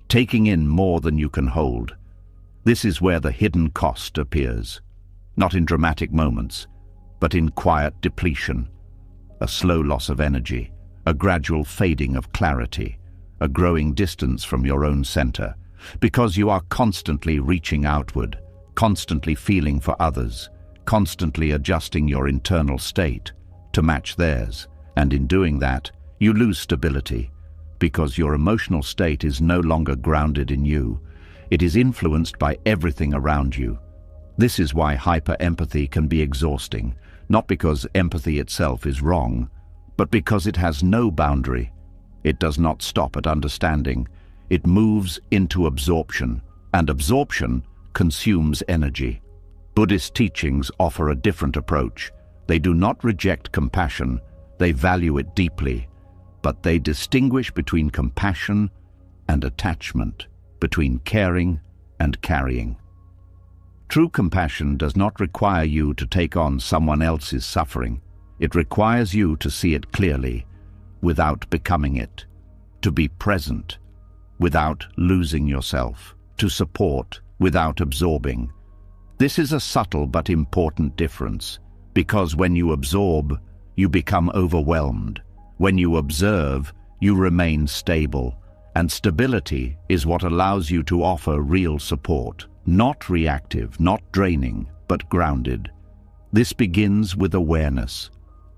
taking in more than you can hold. This is where the hidden cost appears, not in dramatic moments, but in quiet depletion, a slow loss of energy, a gradual fading of clarity, a growing distance from your own center, because you are constantly reaching outward, constantly feeling for others, constantly adjusting your internal state to match theirs, and in doing that, you lose stability, because your emotional state is no longer grounded in you. It is influenced by everything around you. This is why hyper-empathy can be exhausting, not because empathy itself is wrong, but because it has no boundary. It does not stop at understanding. It moves into absorption, and absorption consumes energy. Buddhist teachings offer a different approach. They do not reject compassion, they value it deeply, but they distinguish between compassion and attachment, between caring and carrying. True compassion does not require you to take on someone else's suffering. It requires you to see it clearly. without becoming it, to be present without losing yourself, to support without absorbing. This is a subtle but important difference, because when you absorb, you become overwhelmed. When you observe, you remain stable, and stability is what allows you to offer real support, not reactive, not draining, but grounded. This begins with awareness,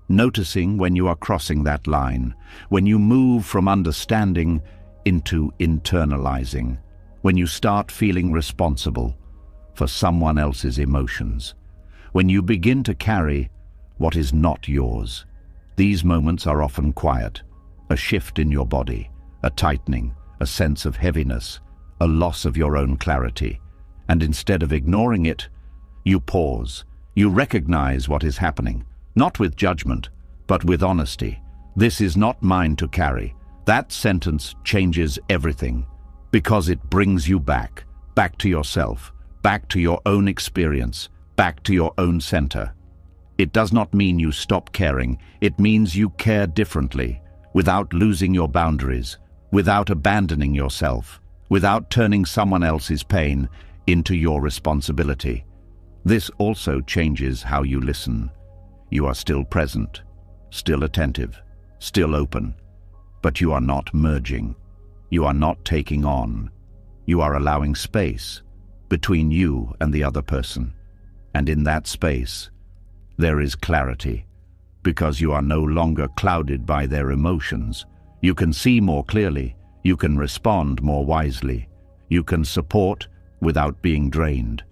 noticing when you are crossing that line, when you move from understanding into internalizing, when you start feeling responsible for someone else's emotions, when you begin to carry what is not yours. These moments are often quiet, a shift in your body, a tightening, a sense of heaviness, a loss of your own clarity. And instead of ignoring it, you pause. You recognize what is happening, not with judgment, but with honesty. This is not mine to carry. That sentence changes everything, because it brings you back to yourself, back to your own experience, back to your own center. It does not mean you stop caring. It means you care differently, without losing your boundaries, without abandoning yourself, without turning someone else's pain into your responsibility. This also changes how you listen. You are still present, still attentive, still open, but you are not merging. You are not taking on. You are allowing space between you and the other person. And in that space, there is clarity, because you are no longer clouded by their emotions. You can see more clearly. You can respond more wisely. You can support without being drained.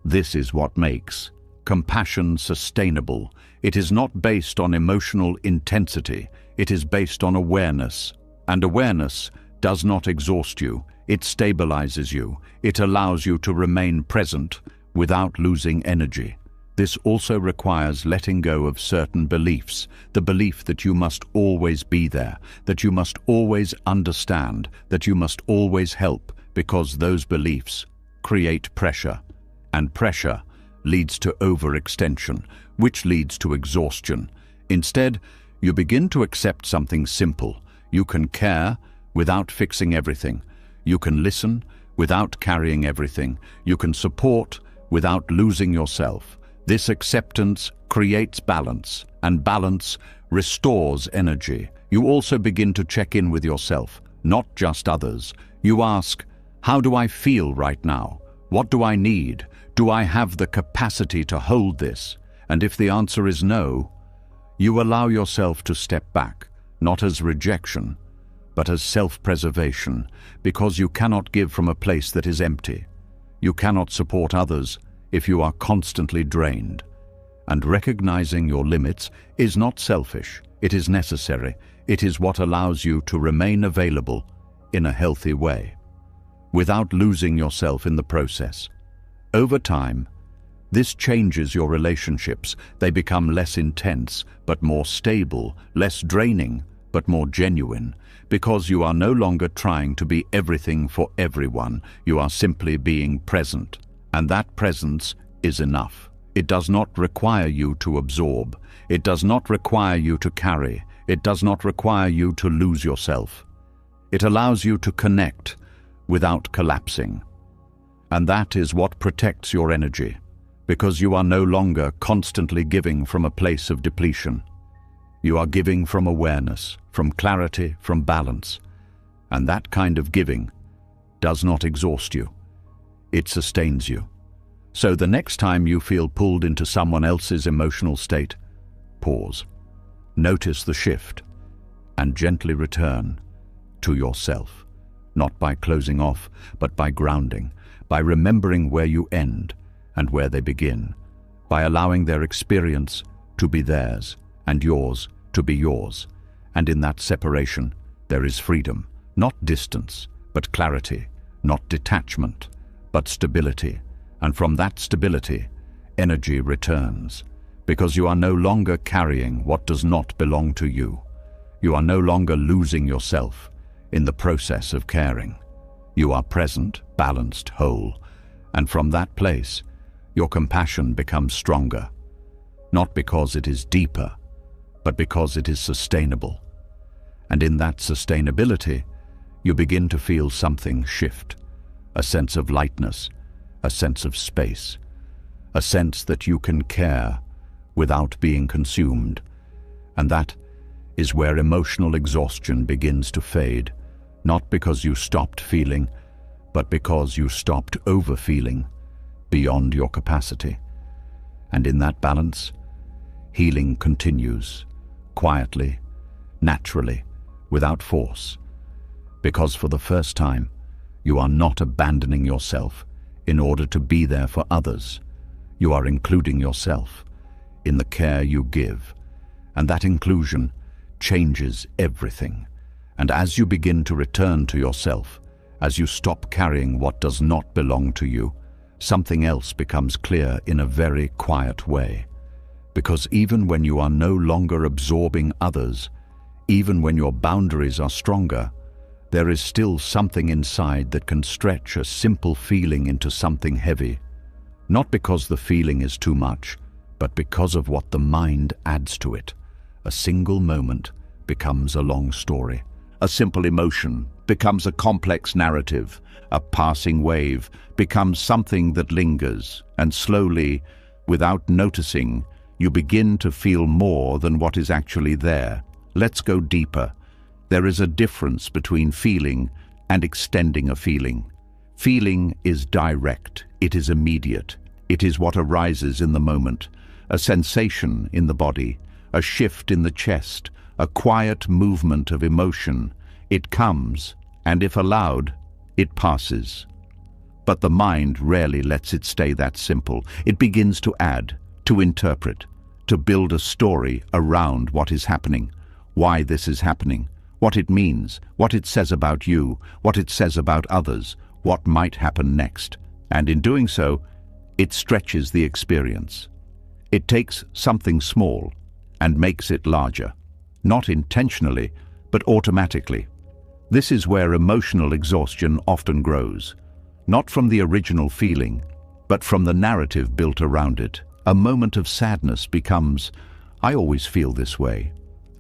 This is what makes compassion sustainable. It is not based on emotional intensity. It is based on awareness. And awareness does not exhaust you. It stabilizes you. It allows you to remain present without losing energy. This also requires letting go of certain beliefs, the belief that you must always be there, that you must always understand, that you must always help, because those beliefs create pressure, and pressure leads to overextension, which leads to exhaustion. Instead, you begin to accept something simple. You can care without fixing everything. You can listen without carrying everything. You can support without losing yourself. This acceptance creates balance, and balance restores energy. You also begin to check in with yourself, not just others. You ask, how do I feel right now? What do I need? Do I have the capacity to hold this? And if the answer is no, you allow yourself to step back, not as rejection, but as self-preservation, because you cannot give from a place that is empty. You cannot support others if you are constantly drained. And recognizing your limits is not selfish. It is necessary. It is what allows you to remain available in a healthy way, without losing yourself in the process. Over time, this changes your relationships. They become less intense, but more stable, less draining, but more genuine, because you are no longer trying to be everything for everyone. You are simply being present, and that presence is enough. It does not require you to absorb. It does not require you to carry. It does not require you to lose yourself. It allows you to connect without collapsing. And that is what protects your energy, because you are no longer constantly giving from a place of depletion. You are giving from awareness, from clarity, from balance. And that kind of giving does not exhaust you. It sustains you. So the next time you feel pulled into someone else's emotional state, pause, notice the shift, and gently return to yourself, not by closing off, but by grounding, by remembering where you end and where they begin, by allowing their experience to be theirs and yours to be yours. And in that separation, there is freedom, not distance, but clarity, not detachment, but stability. And from that stability, energy returns, because you are no longer carrying what does not belong to you. You are no longer losing yourself in the process of caring. You are present, balanced, whole, and from that place, your compassion becomes stronger, not because it is deeper, but because it is sustainable. And in that sustainability, you begin to feel something shift, a sense of lightness, a sense of space, a sense that you can care without being consumed. And that is where emotional exhaustion begins to fade, not because you stopped feeling, but because you stopped overfeeling beyond your capacity. And in that balance, healing continues, quietly, naturally, without force, because for the first time, you are not abandoning yourself in order to be there for others. You are including yourself in the care you give, and that inclusion changes everything. And as you begin to return to yourself, as you stop carrying what does not belong to you, something else becomes clear in a very quiet way. Because even when you are no longer absorbing others, even when your boundaries are stronger, there is still something inside that can stretch a simple feeling into something heavy. Not because the feeling is too much, but because of what the mind adds to it. A single moment becomes a long story. A simple emotion becomes a complex narrative. A passing wave becomes something that lingers, and slowly, without noticing, you begin to feel more than what is actually there. Let's go deeper. There is a difference between feeling and extending a feeling. Feeling is direct, it is immediate. It is what arises in the moment, a sensation in the body, a shift in the chest, a quiet movement of emotion. It comes, and if allowed, it passes. But the mind rarely lets it stay that simple. It begins to add, to interpret, to build a story around what is happening, why this is happening, what it means, what it says about you, what it says about others, what might happen next. And in doing so, it stretches the experience. It takes something small and makes it larger, not intentionally, but automatically. This is where emotional exhaustion often grows, not from the original feeling, but from the narrative built around it. A moment of sadness becomes, "I always feel this way."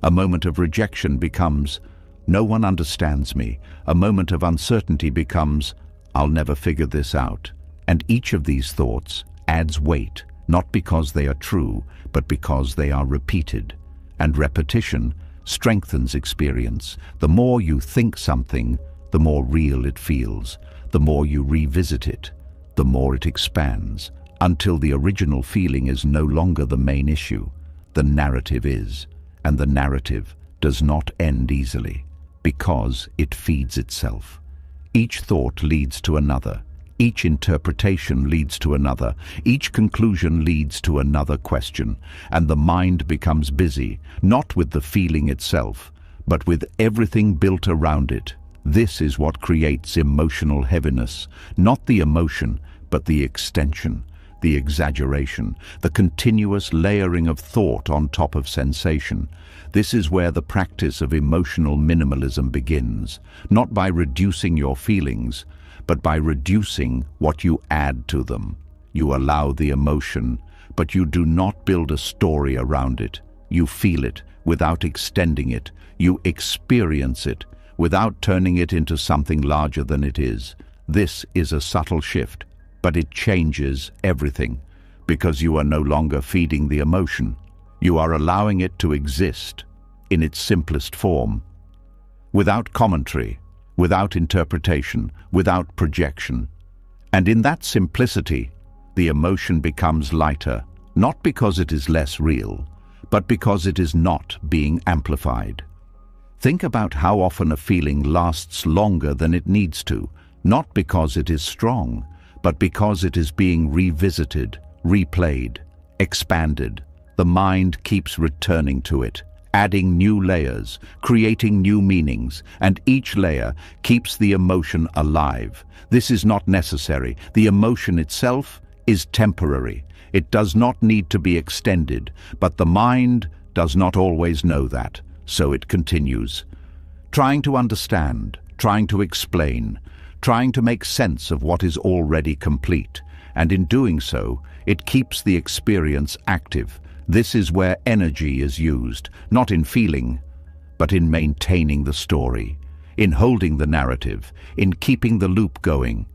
A moment of rejection becomes, "No one understands me." A moment of uncertainty becomes, "I'll never figure this out." And each of these thoughts adds weight, not because they are true, but because they are repeated. And repetition strengthens experience. The more you think something, the more real it feels. The more you revisit it, the more it expands, until the original feeling is no longer the main issue. The narrative is, and the narrative does not end easily, because it feeds itself. Each thought leads to another. Each interpretation leads to another. Each conclusion leads to another question. And the mind becomes busy, not with the feeling itself, but with everything built around it. This is what creates emotional heaviness, not the emotion, but the extension, the exaggeration, the continuous layering of thought on top of sensation. This is where the practice of emotional minimalism begins, not by reducing your feelings, but by reducing what you add to them. You allow the emotion, but you do not build a story around it. You feel it without extending it. You experience it without turning it into something larger than it is. This is a subtle shift, but it changes everything, because you are no longer feeding the emotion. You are allowing it to exist in its simplest form, without commentary, without interpretation, without projection. And in that simplicity, the emotion becomes lighter, not because it is less real, but because it is not being amplified. Think about how often a feeling lasts longer than it needs to, not because it is strong, but because it is being revisited, replayed, expanded. The mind keeps returning to it, adding new layers, creating new meanings, and each layer keeps the emotion alive. This is not necessary. The emotion itself is temporary. It does not need to be extended, but the mind does not always know that, so it continues, trying to understand, trying to explain, trying to make sense of what is already complete, and in doing so, it keeps the experience active. This is where energy is used, not in feeling, but in maintaining the story, in holding the narrative, in keeping the loop going.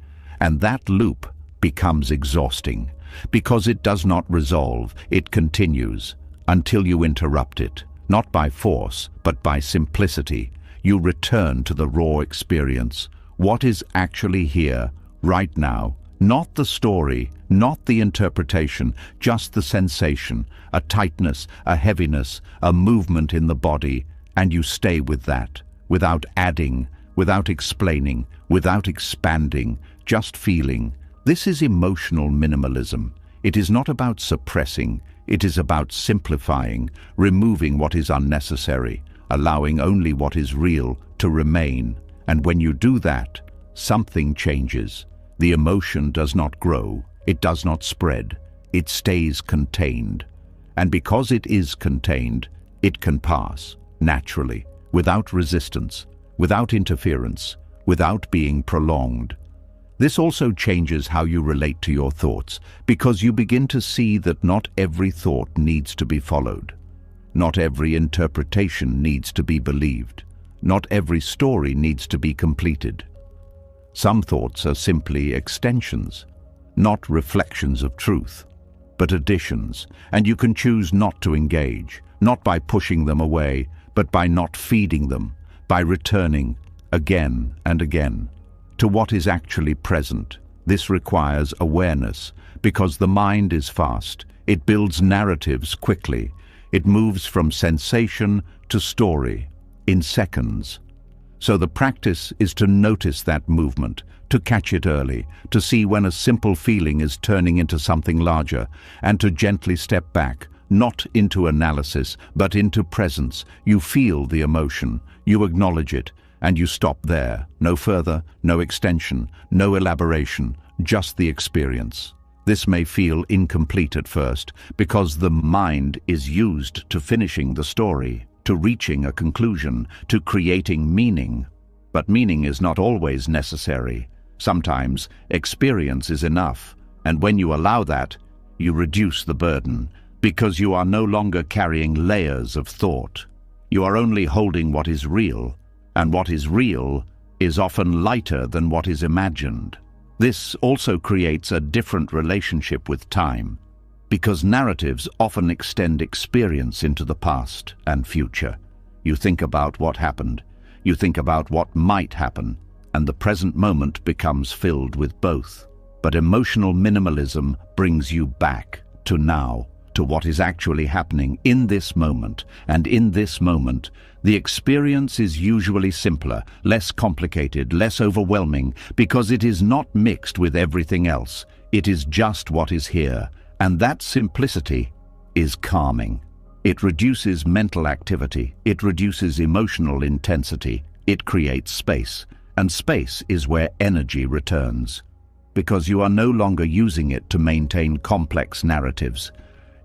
And that loop becomes exhausting, because it does not resolve, it continues, until you interrupt it, not by force, but by simplicity. You return to the raw experience, what is actually here, right now. Not the story, not the interpretation, just the sensation, a tightness, a heaviness, a movement in the body, and you stay with that, without adding, without explaining, without expanding, just feeling. This is emotional minimalism. It is not about suppressing, it is about simplifying, removing what is unnecessary, allowing only what is real to remain. And when you do that, something changes. The emotion does not grow, it does not spread, it stays contained. And because it is contained, it can pass, naturally, without resistance, without interference, without being prolonged. This also changes how you relate to your thoughts, because you begin to see that not every thought needs to be followed. Not every interpretation needs to be believed. Not every story needs to be completed. Some thoughts are simply extensions, not reflections of truth, but additions, and you can choose not to engage, not by pushing them away, but by not feeding them, by returning again and again to what is actually present. This requires awareness, because the mind is fast. It builds narratives quickly. It moves from sensation to story in seconds. So the practice is to notice that movement, to catch it early, to see when a simple feeling is turning into something larger, and to gently step back, not into analysis, but into presence. You feel the emotion, you acknowledge it, and you stop there. No further, no extension, no elaboration, just the experience. This may feel incomplete at first, because the mind is used to finishing the story, to reaching a conclusion, to creating meaning. But meaning is not always necessary. Sometimes experience is enough, and when you allow that, you reduce the burden, because you are no longer carrying layers of thought. You are only holding what is real, and what is real is often lighter than what is imagined. This also creates a different relationship with time, because narratives often extend experience into the past and future. You think about what happened, you think about what might happen, and the present moment becomes filled with both. But emotional minimalism brings you back to now, to what is actually happening in this moment. And in this moment, the experience is usually simpler, less complicated, less overwhelming, because it is not mixed with everything else. It is just what is here. And that simplicity is calming. It reduces mental activity. It reduces emotional intensity. It creates space. And space is where energy returns, because you are no longer using it to maintain complex narratives.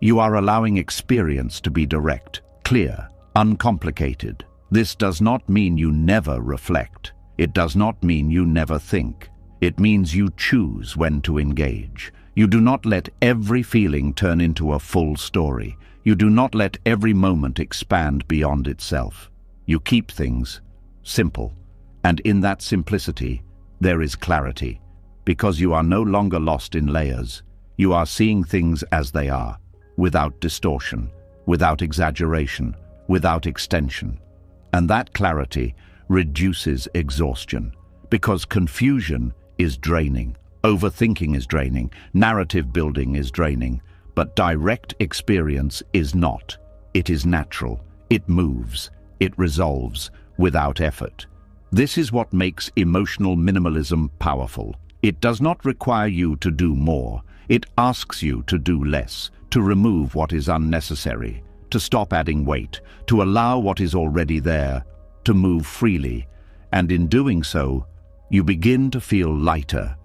You are allowing experience to be direct, clear, uncomplicated. This does not mean you never reflect. It does not mean you never think. It means you choose when to engage. You do not let every feeling turn into a full story. You do not let every moment expand beyond itself. You keep things simple. And in that simplicity, there is clarity, because you are no longer lost in layers. You are seeing things as they are, without distortion, without exaggeration, without extension. And that clarity reduces exhaustion, because confusion is draining, overthinking is draining, narrative building is draining, but direct experience is not. It is natural, it moves, it resolves without effort. This is what makes emotional minimalism powerful. It does not require you to do more. It asks you to do less, to remove what is unnecessary, to stop adding weight, to allow what is already there, to move freely. And in doing so, you begin to feel lighter,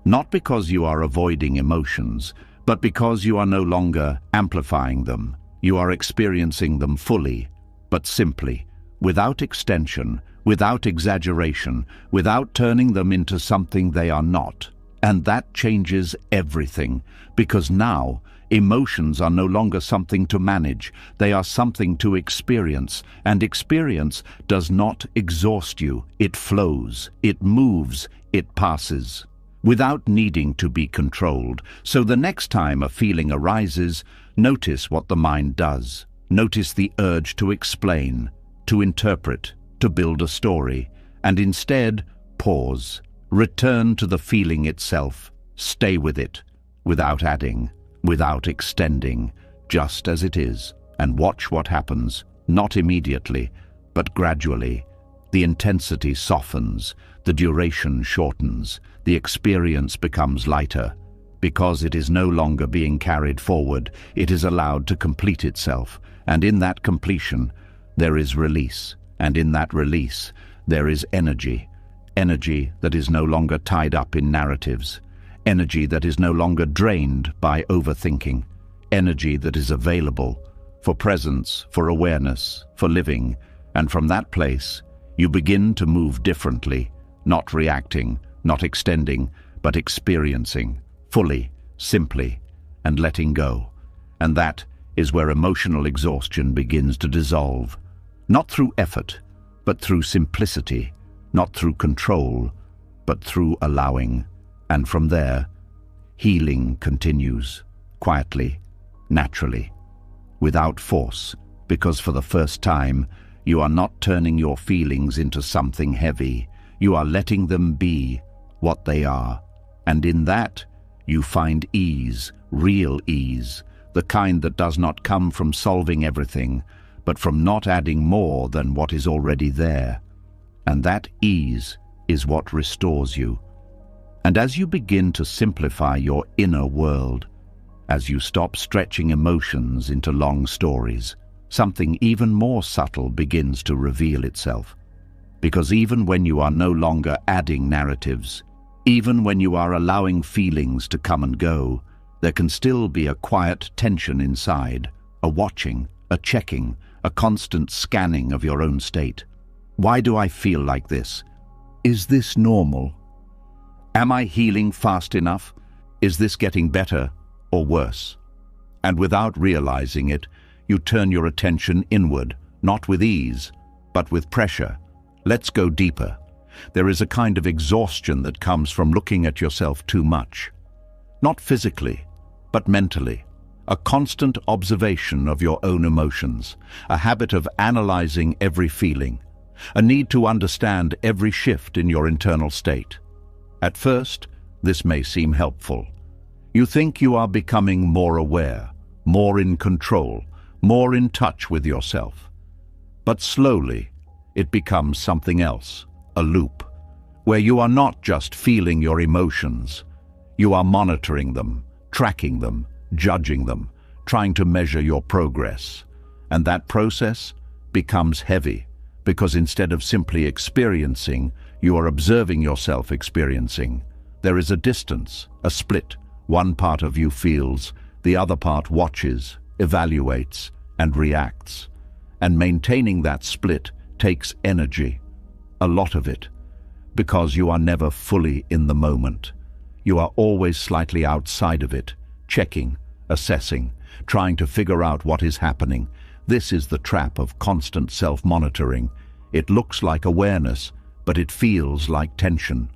not because you are avoiding emotions, but because you are no longer amplifying them. You are experiencing them fully, but simply, without extension, without exaggeration, without turning them into something they are not. And that changes everything, because now Emotions are no longer something to manage, they are something to experience, and experience does not exhaust you. It flows, it moves, it passes, without needing to be controlled. So the next time a feeling arises, notice what the mind does. Notice the urge to explain, to interpret, to build a story, and instead, pause. Return to the feeling itself. Stay with it, without adding, without extending, just as it is, and watch what happens, not immediately, but gradually. The intensity softens, the duration shortens, the experience becomes lighter. Because it is no longer being carried forward, it is allowed to complete itself, and in that completion, there is release, and in that release, there is energy. Energy that is no longer tied up in narratives. Energy that is no longer drained by overthinking. Energy that is available for presence, for awareness, for living. And from that place, you begin to move differently, not reacting, not extending, but experiencing, fully, simply, and letting go. And that is where emotional exhaustion begins to dissolve. Not through effort, but through simplicity. Not through control, but through allowing. And from there, healing continues, quietly, naturally, without force, because for the first time, you are not turning your feelings into something heavy. You are letting them be what they are. And in that, you find ease, real ease, the kind that does not come from solving everything, but from not adding more than what is already there. And that ease is what restores you. And as you begin to simplify your inner world, as you stop stretching emotions into long stories, something even more subtle begins to reveal itself. Because even when you are no longer adding narratives, even when you are allowing feelings to come and go, there can still be a quiet tension inside, a watching, a checking, a constant scanning of your own state. Why do I feel like this? Is this normal? Am I healing fast enough? Is this getting better or worse? And without realizing it, you turn your attention inward, not with ease, but with pressure. Let's go deeper. There is a kind of exhaustion that comes from looking at yourself too much. Not physically, but mentally. A constant observation of your own emotions, a habit of analyzing every feeling, a need to understand every shift in your internal state. At first, this may seem helpful. You think you are becoming more aware, more in control, more in touch with yourself. But slowly, it becomes something else, a loop, where you are not just feeling your emotions. You are monitoring them, tracking them, judging them, trying to measure your progress. And that process becomes heavy, because instead of simply experiencing, you are observing yourself experiencing. There is a distance, a split. One part of you feels, the other part watches, evaluates, and reacts. And maintaining that split takes energy, a lot of it, because you are never fully in the moment. You are always slightly outside of it, checking, assessing, trying to figure out what is happening. This is the trap of constant self-monitoring. It looks like awareness, but it feels like tension,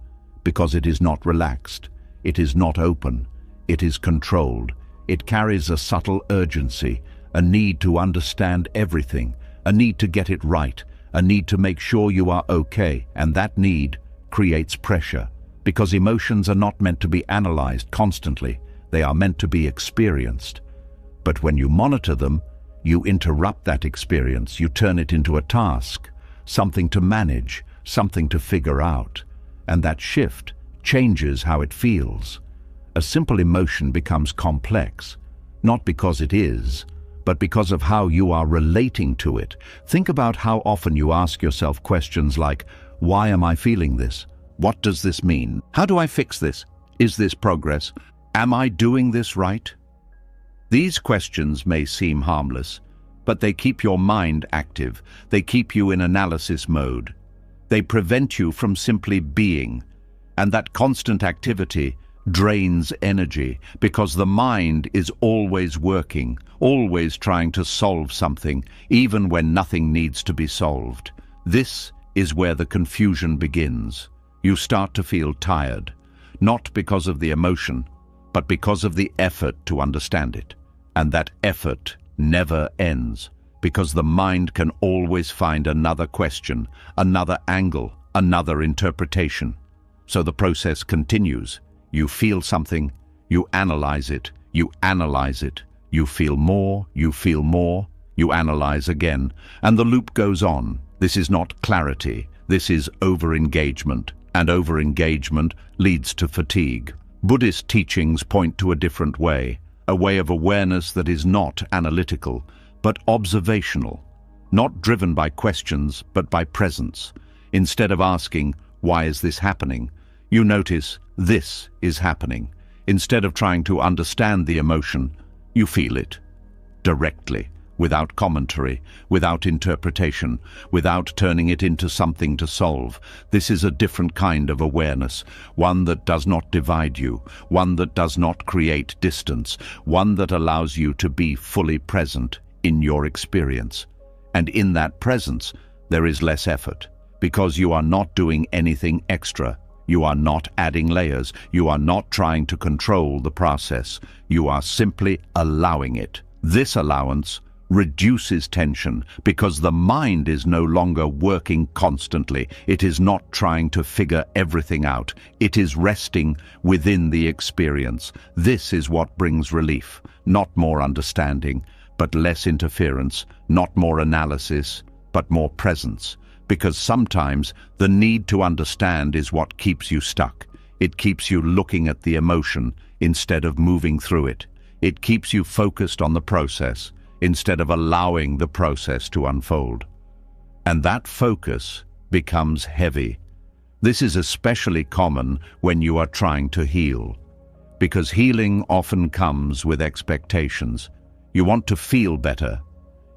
because it is not relaxed, it is not open, it is controlled. It carries a subtle urgency, a need to understand everything, a need to get it right, a need to make sure you are okay, and that need creates pressure, because emotions are not meant to be analyzed constantly, they are meant to be experienced. But when you monitor them, you interrupt that experience, you turn it into a task, something to manage, something to figure out. And that shift changes how it feels. A simple emotion becomes complex, not because it is, but because of how you are relating to it. Think about how often you ask yourself questions like, why am I feeling this? What does this mean? How do I fix this? Is this progress? Am I doing this right? These questions may seem harmless, but they keep your mind active. They keep you in analysis mode. They prevent you from simply being, and that constant activity drains energy, because the mind is always working, always trying to solve something, even when nothing needs to be solved. This is where the confusion begins. You start to feel tired, not because of the emotion, but because of the effort to understand it. And that effort never ends, because the mind can always find another question, another angle, another interpretation. So the process continues. You feel something, you analyze it, you analyze it, you feel more, you feel more, you analyze again, and the loop goes on. This is not clarity, this is over-engagement, and over-engagement leads to fatigue. Buddhist teachings point to a different way, a way of awareness that is not analytical, but observational, not driven by questions, but by presence. Instead of asking, "Why is this happening?" you notice, "This is happening." Instead of trying to understand the emotion, you feel it directly, without commentary, without interpretation, without turning it into something to solve. This is a different kind of awareness, one that does not divide you, one that does not create distance, one that allows you to be fully present in your experience. And in that presence, there is less effort, because you are not doing anything extra. You are not adding layers. You are not trying to control the process. You are simply allowing it. This allowance reduces tension, because the mind is no longer working constantly. It is not trying to figure everything out. It is resting within the experience. This is what brings relief, not more understanding, but less interference, not more analysis, but more presence. Because sometimes the need to understand is what keeps you stuck. It keeps you looking at the emotion instead of moving through it. It keeps you focused on the process instead of allowing the process to unfold. And that focus becomes heavy. This is especially common when you are trying to heal, because healing often comes with expectations. You want to feel better.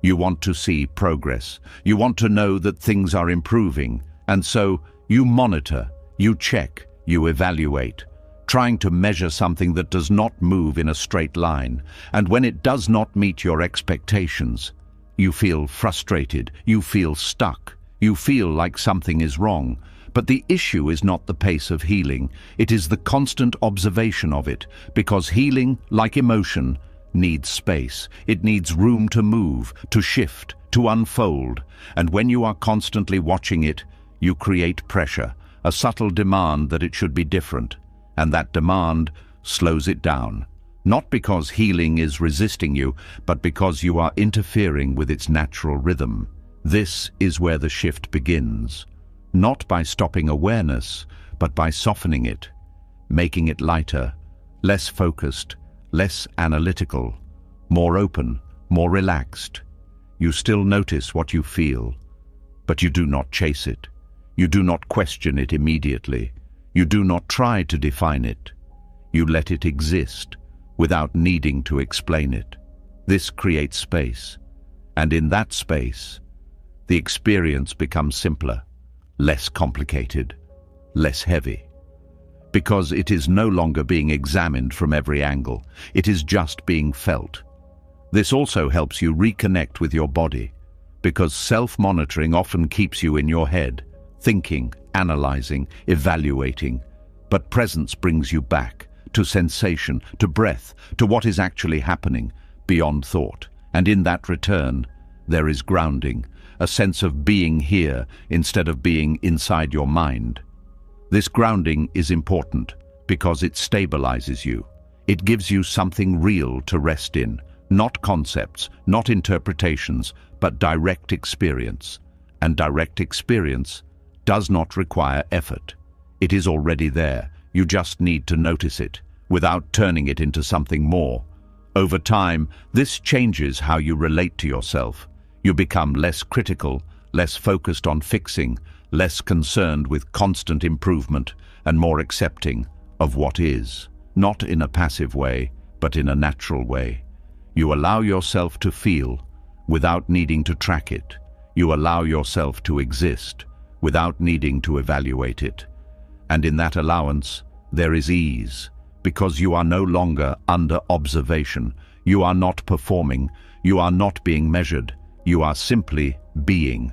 You want to see progress. You want to know that things are improving. And so you monitor, you check, you evaluate, trying to measure something that does not move in a straight line. And when it does not meet your expectations, you feel frustrated, you feel stuck, you feel like something is wrong. But the issue is not the pace of healing. It is the constant observation of it, because healing, like emotion, needs space. It needs room to move, to shift, to unfold. And when you are constantly watching it, you create pressure, a subtle demand that it should be different. And that demand slows it down. Not because healing is resisting you, but because you are interfering with its natural rhythm. This is where the shift begins. Not by stopping awareness, but by softening it, making it lighter, less focused, less analytical, more open, more relaxed. You still notice what you feel, but you do not chase it. You do not question it immediately. You do not try to define it. You let it exist without needing to explain it. This creates space, and in that space, the experience becomes simpler, less complicated, less heavy. Because it is no longer being examined from every angle. It is just being felt. This also helps you reconnect with your body, because self-monitoring often keeps you in your head, thinking, analyzing, evaluating. But presence brings you back to sensation, to breath, to what is actually happening, beyond thought. And in that return, there is grounding, a sense of being here instead of being inside your mind. This grounding is important because it stabilizes you. It gives you something real to rest in, not concepts, not interpretations, but direct experience. And direct experience does not require effort. It is already there. You just need to notice it without turning it into something more. Over time, this changes how you relate to yourself. You become less critical, less focused on fixing, less concerned with constant improvement, and more accepting of what is. Not in a passive way, but in a natural way. You allow yourself to feel without needing to track it. You allow yourself to exist without needing to evaluate it. And in that allowance, there is ease, because you are no longer under observation. You are not performing. You are not being measured. You are simply being.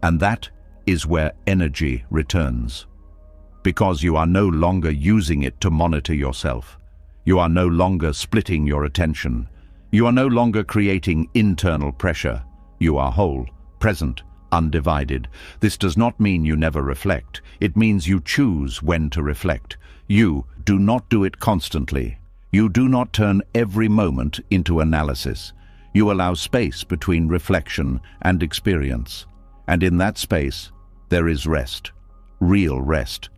And that is where energy returns. Because you are no longer using it to monitor yourself. You are no longer splitting your attention. You are no longer creating internal pressure. You are whole, present, undivided. This does not mean you never reflect. It means you choose when to reflect. You do not do it constantly. You do not turn every moment into analysis. You allow space between reflection and experience. And in that space, there is rest, real rest.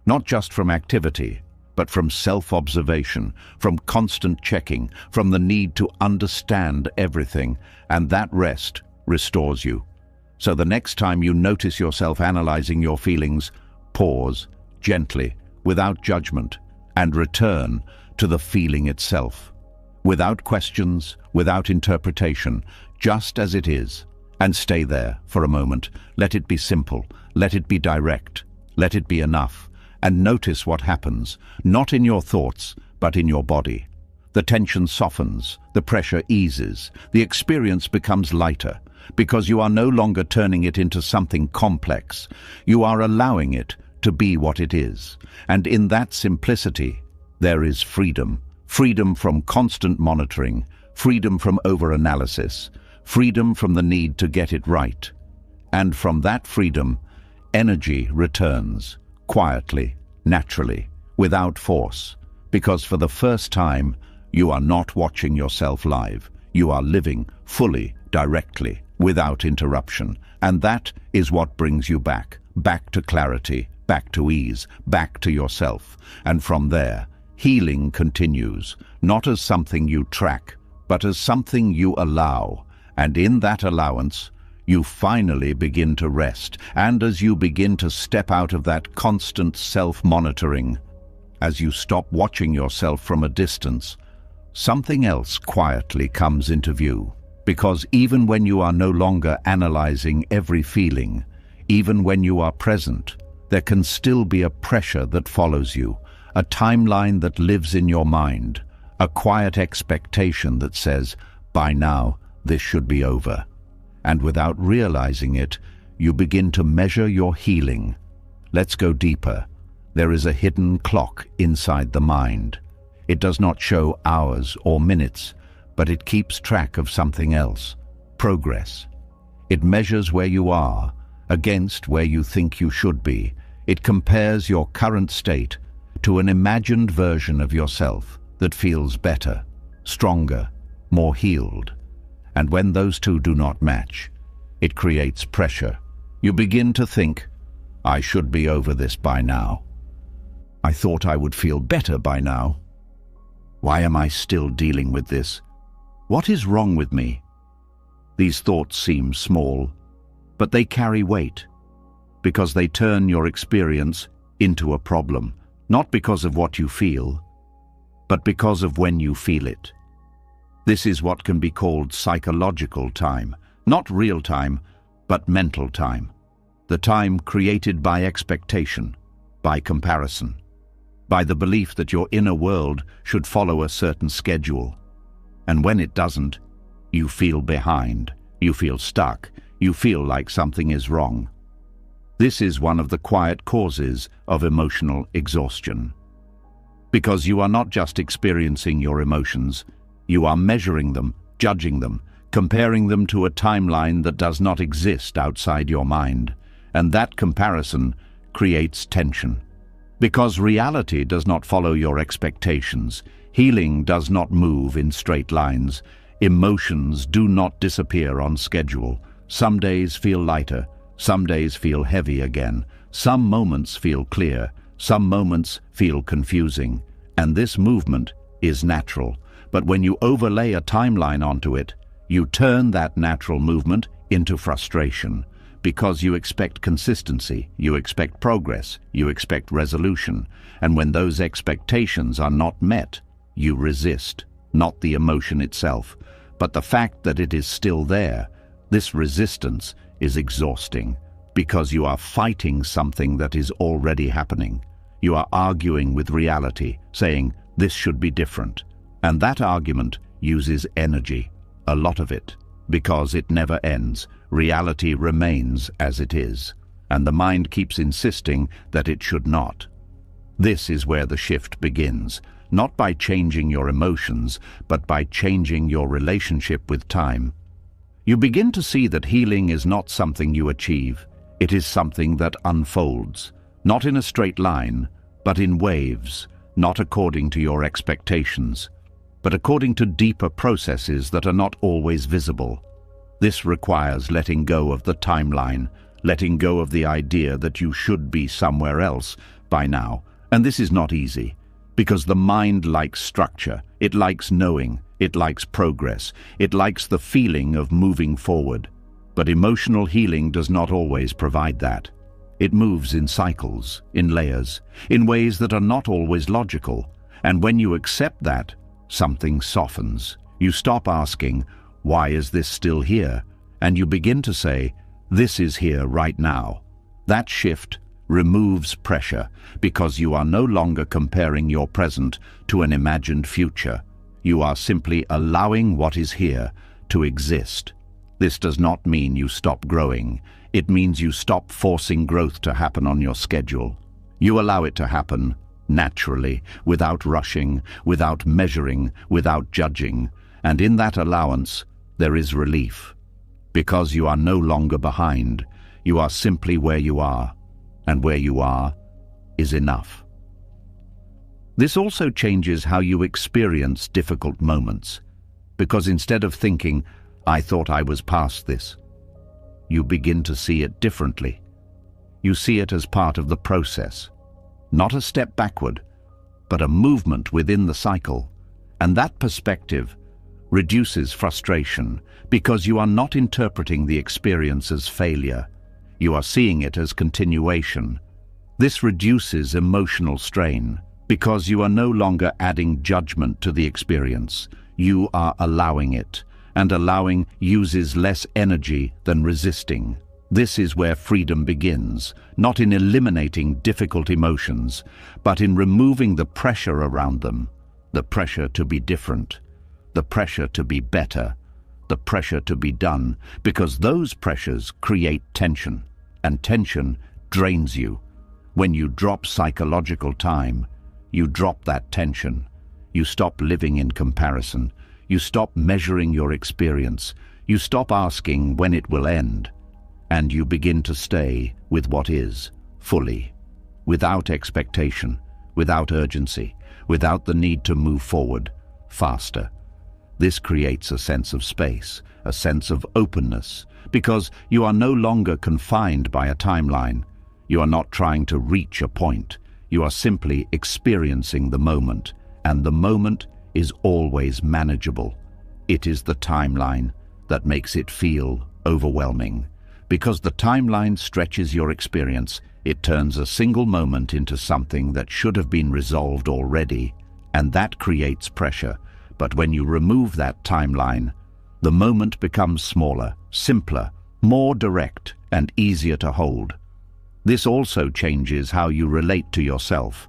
Not just from activity, but from self-observation, from constant checking, from the need to understand everything, and that rest restores you. So the next time you notice yourself analyzing your feelings, pause gently, without judgment, and return to the feeling itself. Without questions, without interpretation, just as it is. And stay there for a moment. Let it be simple. Let it be direct. Let it be enough. And notice what happens, not in your thoughts, but in your body. The tension softens, the pressure eases, the experience becomes lighter, because you are no longer turning it into something complex. You are allowing it to be what it is. And in that simplicity, there is freedom. Freedom from constant monitoring, freedom from over-analysis, freedom from the need to get it right. And from that freedom, energy returns, quietly, naturally, without force, because for the first time, you are not watching yourself live. You are living fully, directly, without interruption. And that is what brings you back to clarity, back to ease, back to yourself. And from there, healing continues, not as something you track, but as something you allow. And in that allowance, you finally begin to rest. And as you begin to step out of that constant self-monitoring, as you stop watching yourself from a distance, something else quietly comes into view. Because even when you are no longer analyzing every feeling, even when you are present, there can still be a pressure that follows you, a timeline that lives in your mind, a quiet expectation that says, by now, this should be over. And without realizing it, you begin to measure your healing. Let's go deeper. There is a hidden clock inside the mind. It does not show hours or minutes, but it keeps track of something else, progress. It measures where you are against where you think you should be. It compares your current state to an imagined version of yourself that feels better, stronger, more healed. And when those two do not match, it creates pressure. You begin to think, I should be over this by now. I thought I would feel better by now. Why am I still dealing with this? What is wrong with me? These thoughts seem small, but they carry weight, because they turn your experience into a problem, not because of what you feel, but because of when you feel it. This is what can be called psychological time, not real time, but mental time. The time created by expectation, by comparison, by the belief that your inner world should follow a certain schedule. And when it doesn't, you feel behind, you feel stuck, you feel like something is wrong. This is one of the quiet causes of emotional exhaustion. Because you are not just experiencing your emotions, you are measuring them, judging them, comparing them to a timeline that does not exist outside your mind. And that comparison creates tension. Because reality does not follow your expectations, healing does not move in straight lines, emotions do not disappear on schedule. Some days feel lighter, some days feel heavy again, some moments feel clear, some moments feel confusing. And this movement is natural. But when you overlay a timeline onto it, you turn that natural movement into frustration. Because you expect consistency, you expect progress, you expect resolution. And when those expectations are not met, you resist, not the emotion itself, but the fact that it is still there. This resistance is exhausting, because you are fighting something that is already happening. You are arguing with reality, saying, this should be different. And that argument uses energy, a lot of it, because it never ends. Reality remains as it is, and the mind keeps insisting that it should not. This is where the shift begins, not by changing your emotions, but by changing your relationship with time. You begin to see that healing is not something you achieve. It is something that unfolds, not in a straight line, but in waves, not according to your expectations, but according to deeper processes that are not always visible. This requires letting go of the timeline, letting go of the idea that you should be somewhere else by now. And this is not easy, because the mind likes structure, it likes knowing, it likes progress, it likes the feeling of moving forward. But emotional healing does not always provide that. It moves in cycles, in layers, in ways that are not always logical. And when you accept that, something softens. You stop asking, why is this still here? And you begin to say, this is here right now. That shift removes pressure, because you are no longer comparing your present to an imagined future. You are simply allowing what is here to exist. This does not mean you stop growing. It means you stop forcing growth to happen on your schedule. You allow it to happen naturally, without rushing, without measuring, without judging. And in that allowance, there is relief. Because you are no longer behind. You are simply where you are. And where you are is enough. This also changes how you experience difficult moments, because instead of thinking, I thought I was past this, you begin to see it differently. You see it as part of the process, not a step backward, but a movement within the cycle. And that perspective reduces frustration, because you are not interpreting the experience as failure. You are seeing it as continuation. This reduces emotional strain, because you are no longer adding judgment to the experience. You are allowing it, and allowing uses less energy than resisting. This is where freedom begins, not in eliminating difficult emotions, but in removing the pressure around them, the pressure to be different, the pressure to be better, the pressure to be done, because those pressures create tension, and tension drains you. When you drop psychological time, you drop that tension. You stop living in comparison. You stop measuring your experience. You stop asking when it will end. And you begin to stay with what is, fully, without expectation, without urgency, without the need to move forward faster. This creates a sense of space, a sense of openness, because you are no longer confined by a timeline. You are not trying to reach a point. You are simply experiencing the moment, and the moment is always manageable. It is the timeline that makes it feel overwhelming. Because the timeline stretches your experience, it turns a single moment into something that should have been resolved already, and that creates pressure. But when you remove that timeline, the moment becomes smaller, simpler, more direct, and easier to hold. This also changes how you relate to yourself,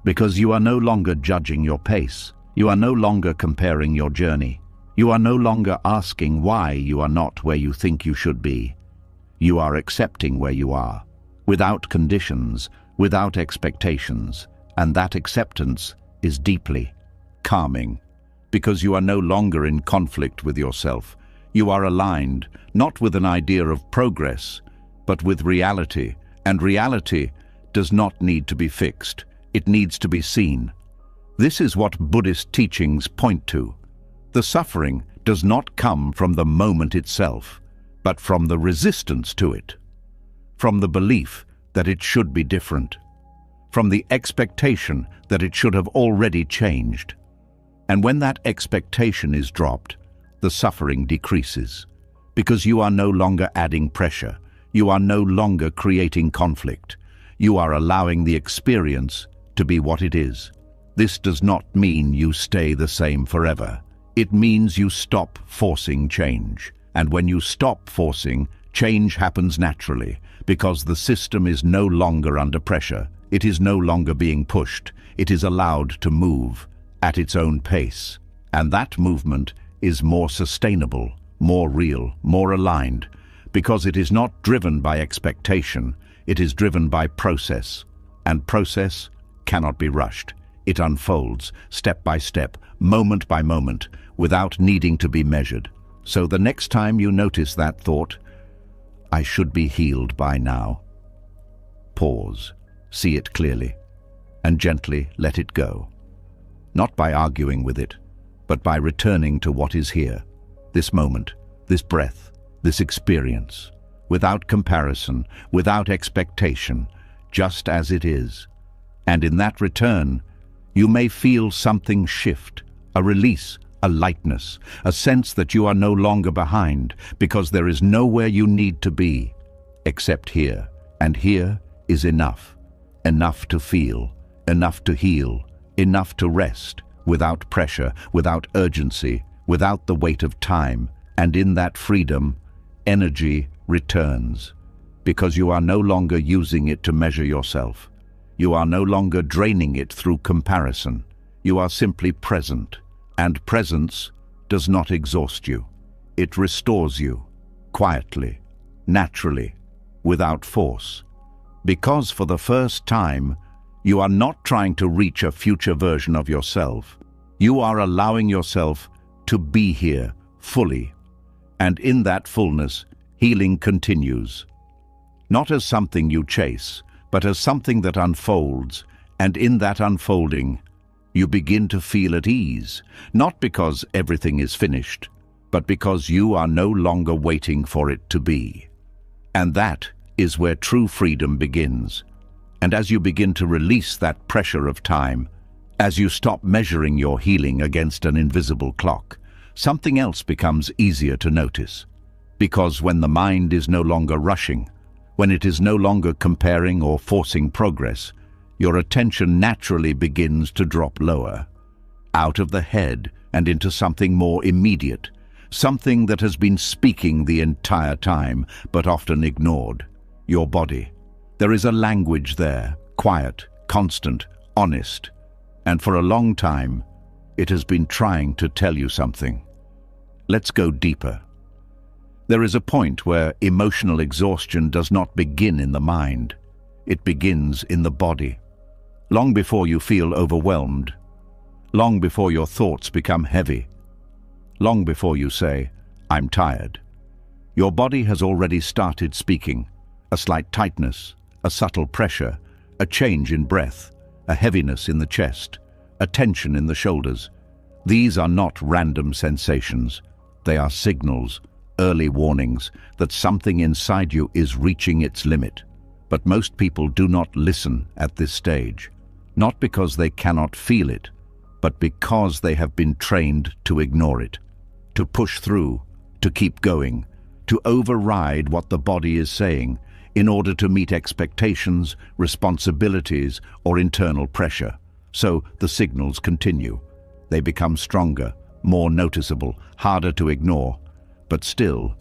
because you are no longer judging your pace. You are no longer comparing your journey. You are no longer asking why you are not where you think you should be. You are accepting where you are, without conditions, without expectations, and that acceptance is deeply calming. Because you are no longer in conflict with yourself. You are aligned, not with an idea of progress, but with reality. And reality does not need to be fixed. It needs to be seen. This is what Buddhist teachings point to. The suffering does not come from the moment itself, but from the resistance to it, from the belief that it should be different, from the expectation that it should have already changed. And when that expectation is dropped, the suffering decreases, because you are no longer adding pressure. You are no longer creating conflict. You are allowing the experience to be what it is. This does not mean you stay the same forever. It means you stop forcing change. And when you stop forcing, change happens naturally, because the system is no longer under pressure. It is no longer being pushed. It is allowed to move at its own pace. And that movement is more sustainable, more real, more aligned, because it is not driven by expectation, it is driven by process. And process cannot be rushed. It unfolds step by step, moment by moment, without needing to be measured. So the next time you notice that thought, "I should be healed by now," pause, see it clearly, and gently let it go. Not by arguing with it, but by returning to what is here, this moment, this breath, this experience, without comparison, without expectation, just as it is. And in that return, you may feel something shift, a release, a lightness, a sense that you are no longer behind, because there is nowhere you need to be, except here. And here is enough. Enough to feel, enough to heal, enough to rest, without pressure, without urgency, without the weight of time. And in that freedom, energy returns, because you are no longer using it to measure yourself. You are no longer draining it through comparison. You are simply present, and presence does not exhaust you. It restores you, quietly, naturally, without force. Because for the first time, you are not trying to reach a future version of yourself. You are allowing yourself to be here fully. And in that fullness, healing continues. Not as something you chase, but as something that unfolds. And in that unfolding, you begin to feel at ease, not because everything is finished, but because you are no longer waiting for it to be. And that is where true freedom begins. And as you begin to release that pressure of time, as you stop measuring your healing against an invisible clock, something else becomes easier to notice. Because when the mind is no longer rushing, when it is no longer comparing or forcing progress, your attention naturally begins to drop lower, out of the head and into something more immediate, something that has been speaking the entire time, but often ignored. Your body. There is a language there, quiet, constant, honest, and for a long time, it has been trying to tell you something. Let's go deeper. There is a point where emotional exhaustion does not begin in the mind. It begins in the body. Long before you feel overwhelmed, long before your thoughts become heavy, long before you say, "I'm tired," your body has already started speaking. A slight tightness, a subtle pressure, a change in breath, a heaviness in the chest, a tension in the shoulders. These are not random sensations. They are signals, early warnings that something inside you is reaching its limit. But most people do not listen at this stage, not because they cannot feel it, but because they have been trained to ignore it, to push through, to keep going, to override what the body is saying in order to meet expectations, responsibilities, or internal pressure. So the signals continue. They become stronger, more noticeable, harder to ignore, but still,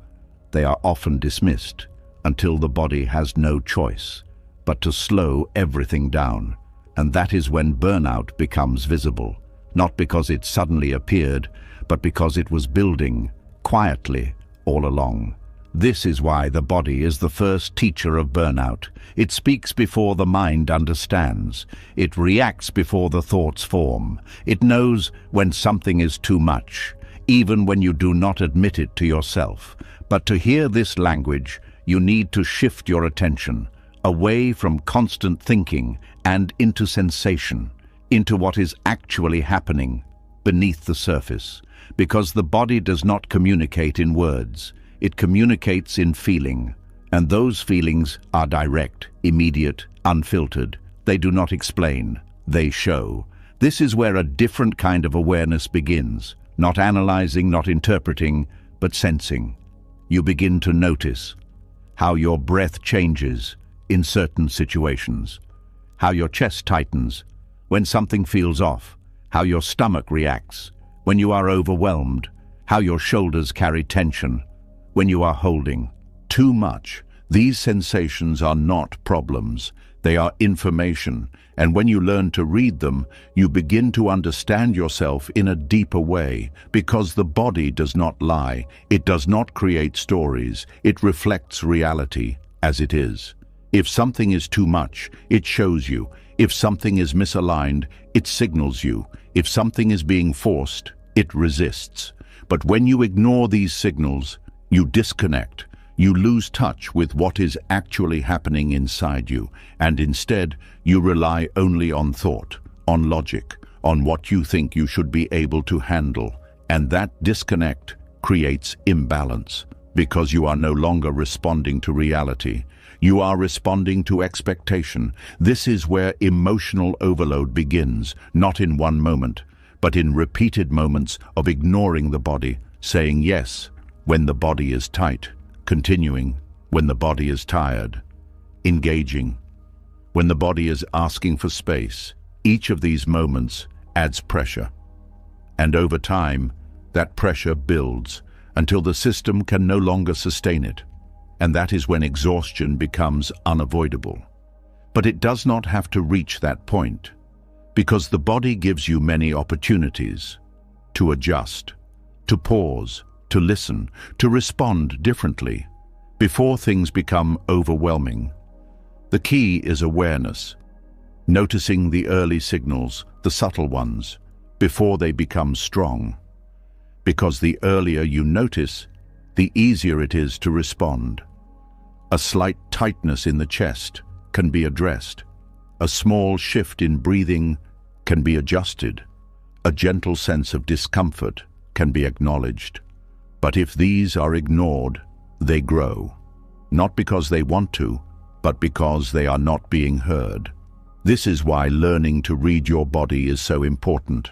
they are often dismissed until the body has no choice but to slow everything down. And that is when burnout becomes visible, not because it suddenly appeared, but because it was building quietly all along. This is why the body is the first teacher of burnout. It speaks before the mind understands. It reacts before the thoughts form. It knows when something is too much, even when you do not admit it to yourself. But to hear this language, you need to shift your attention away from constant thinking and into sensation, into what is actually happening beneath the surface. Because the body does not communicate in words. It communicates in feeling, and those feelings are direct, immediate, unfiltered. They do not explain, they show. This is where a different kind of awareness begins, not analyzing, not interpreting, but sensing. You begin to notice how your breath changes in certain situations, how your chest tightens when something feels off, how your stomach reacts when you are overwhelmed, how your shoulders carry tension when you are holding too much. These sensations are not problems, they are information, and when you learn to read them, you begin to understand yourself in a deeper way, because the body does not lie, it does not create stories, it reflects reality as it is. If something is too much, it shows you. If something is misaligned, it signals you. If something is being forced, it resists. But when you ignore these signals, you disconnect. You lose touch with what is actually happening inside you, and instead you rely only on thought, on logic, on what you think you should be able to handle. And that disconnect creates imbalance, because you are no longer responding to reality. You are responding to expectation. This is where emotional overload begins, not in one moment, but in repeated moments of ignoring the body, saying yes when the body is tight, continuing when the body is tired, engaging when the body is asking for space. Each of these moments adds pressure. And over time, that pressure builds until the system can no longer sustain it. And that is when exhaustion becomes unavoidable. But it does not have to reach that point, because the body gives you many opportunities to adjust, to pause, to listen, to respond differently, before things become overwhelming. The key is awareness, noticing the early signals, the subtle ones, before they become strong. Because the earlier you notice, the easier it is to respond. A slight tightness in the chest can be addressed. A small shift in breathing can be adjusted. A gentle sense of discomfort can be acknowledged. But if these are ignored, they grow. Not because they want to, but because they are not being heard. This is why learning to read your body is so important.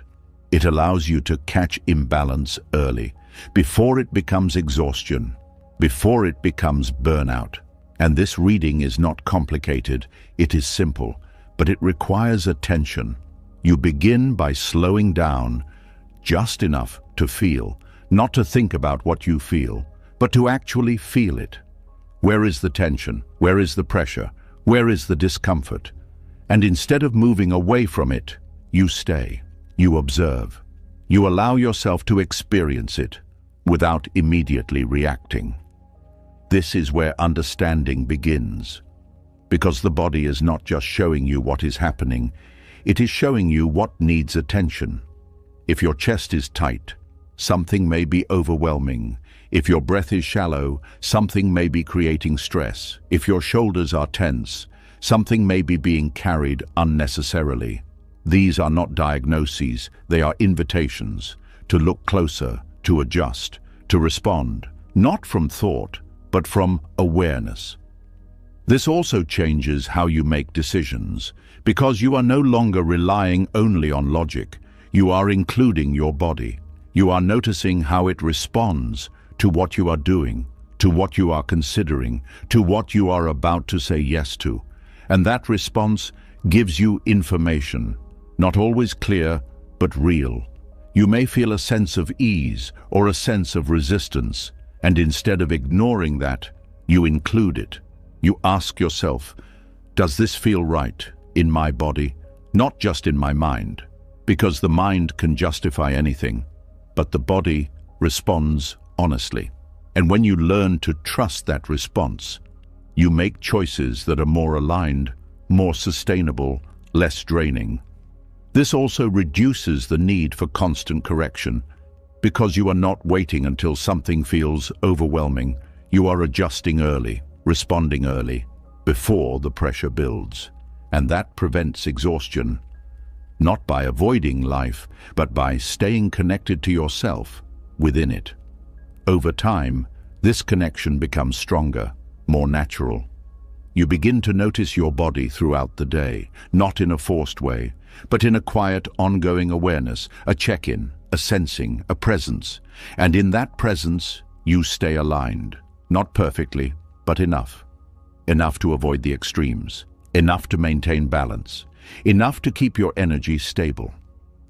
It allows you to catch imbalance early, before it becomes exhaustion, before it becomes burnout. And this reading is not complicated, it is simple, but it requires attention. You begin by slowing down just enough to feel, not to think about what you feel, but to actually feel it. Where is the tension? Where is the pressure? Where is the discomfort? And instead of moving away from it, you stay. You observe. You allow yourself to experience it without immediately reacting. This is where understanding begins, because the body is not just showing you what is happening, it is showing you what needs attention. If your chest is tight, something may be overwhelming. If your breath is shallow, something may be creating stress. If your shoulders are tense, something may be being carried unnecessarily. These are not diagnoses, they are invitations to look closer, to adjust, to respond, not from thought, but from awareness. This also changes how you make decisions, because you are no longer relying only on logic. You are including your body. You are noticing how it responds to what you are doing, to what you are considering, to what you are about to say yes to. And that response gives you information, not always clear, but real. You may feel a sense of ease or a sense of resistance, and instead of ignoring that, you include it. You ask yourself, does this feel right in my body? Not just in my mind, because the mind can justify anything, but the body responds honestly. And when you learn to trust that response, you make choices that are more aligned, more sustainable, less draining. This also reduces the need for constant correction, because you are not waiting until something feels overwhelming. You are adjusting early, responding early, before the pressure builds. And that prevents exhaustion, not by avoiding life, but by staying connected to yourself within it. Over time, this connection becomes stronger, more natural. You begin to notice your body throughout the day, not in a forced way, but in a quiet, ongoing awareness, a check-in, a sensing, a presence. And in that presence, you stay aligned, not perfectly, but enough. Enough to avoid the extremes, enough to maintain balance, enough to keep your energy stable.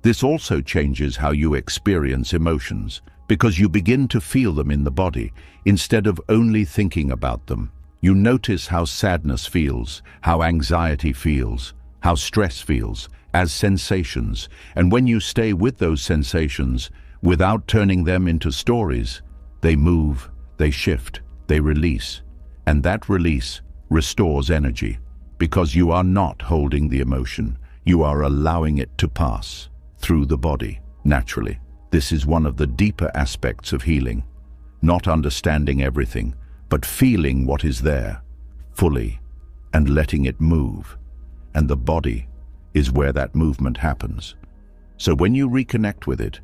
This also changes how you experience emotions, because you begin to feel them in the body, instead of only thinking about them. You notice how sadness feels, how anxiety feels, how stress feels, as sensations. And when you stay with those sensations, without turning them into stories, they move, they shift, they release. And that release restores energy, because you are not holding the emotion. You are allowing it to pass through the body, naturally. This is one of the deeper aspects of healing. Not understanding everything, but feeling what is there, fully, and letting it move. And the body is where that movement happens. So when you reconnect with it,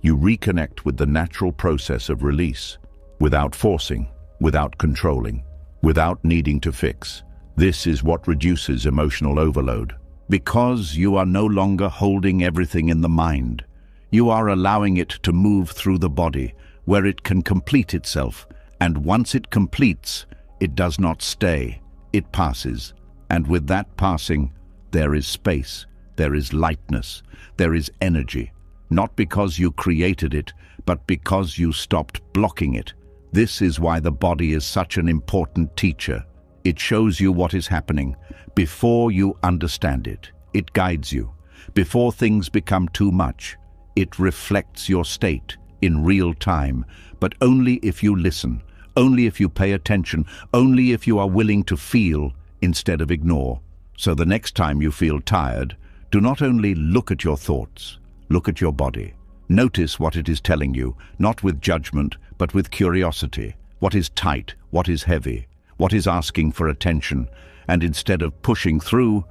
you reconnect with the natural process of release, without forcing, without controlling, without needing to fix. This is what reduces emotional overload. Because you are no longer holding everything in the mind, you are allowing it to move through the body, where it can complete itself. And once it completes, it does not stay, it passes. And with that passing, there is space, there is lightness, there is energy. Not because you created it, but because you stopped blocking it. This is why the body is such an important teacher. It shows you what is happening before you understand it. It guides you. Before things become too much, it reflects your state in real time, but only if you listen, only if you pay attention, only if you are willing to feel instead of ignore. So the next time you feel tired, do not only look at your thoughts, look at your body. Notice what it is telling you, not with judgment, but with curiosity. What is tight? What is heavy? What is asking for attention? And instead of pushing through,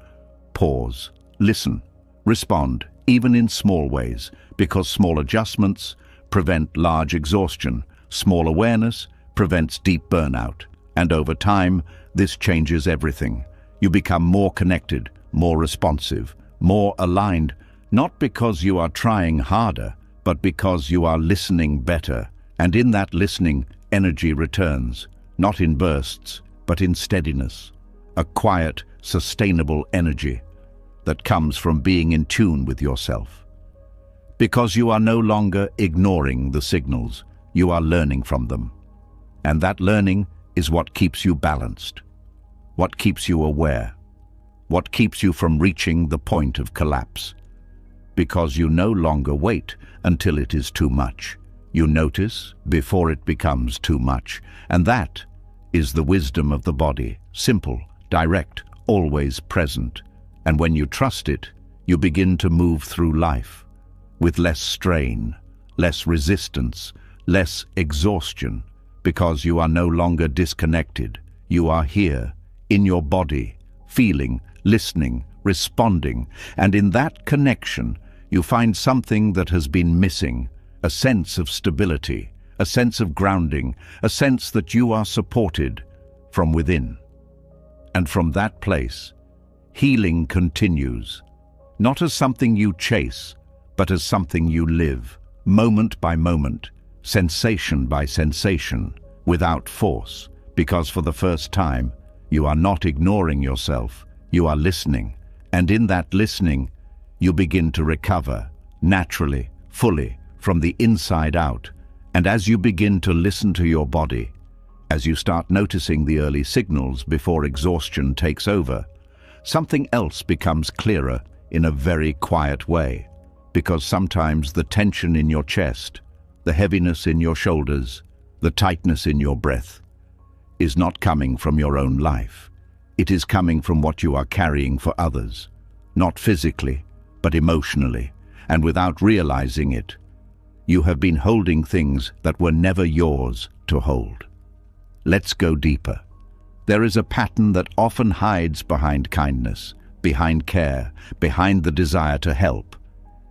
pause, listen, respond, even in small ways, because small adjustments prevent large exhaustion. Small awareness prevents deep burnout. And over time, this changes everything. You become more connected, more responsive, more aligned, not because you are trying harder, but because you are listening better. And in that listening, energy returns, not in bursts, but in steadiness. A quiet, sustainable energy that comes from being in tune with yourself. Because you are no longer ignoring the signals, you are learning from them. And that learning is what keeps you balanced, what keeps you aware, what keeps you from reaching the point of collapse. Because you no longer wait until it is too much. You notice before it becomes too much. And that is the wisdom of the body, simple, direct, always present. And when you trust it, you begin to move through life with less strain, less resistance, less exhaustion, because you are no longer disconnected. You are here, in your body, feeling, listening, responding, and in that connection, you find something that has been missing, a sense of stability, a sense of grounding, a sense that you are supported from within. And from that place, healing continues, not as something you chase, but as something you live, moment by moment, sensation by sensation, without force, because for the first time, you are not ignoring yourself, you are listening, and in that listening, you begin to recover, naturally, fully, from the inside out. And as you begin to listen to your body, as you start noticing the early signals before exhaustion takes over, something else becomes clearer in a very quiet way, because sometimes the tension in your chest, the heaviness in your shoulders, the tightness in your breath, is not coming from your own life. It is coming from what you are carrying for others, not physically, but emotionally, and without realizing it, you have been holding things that were never yours to hold. Let's go deeper. There is a pattern that often hides behind kindness, behind care, behind the desire to help.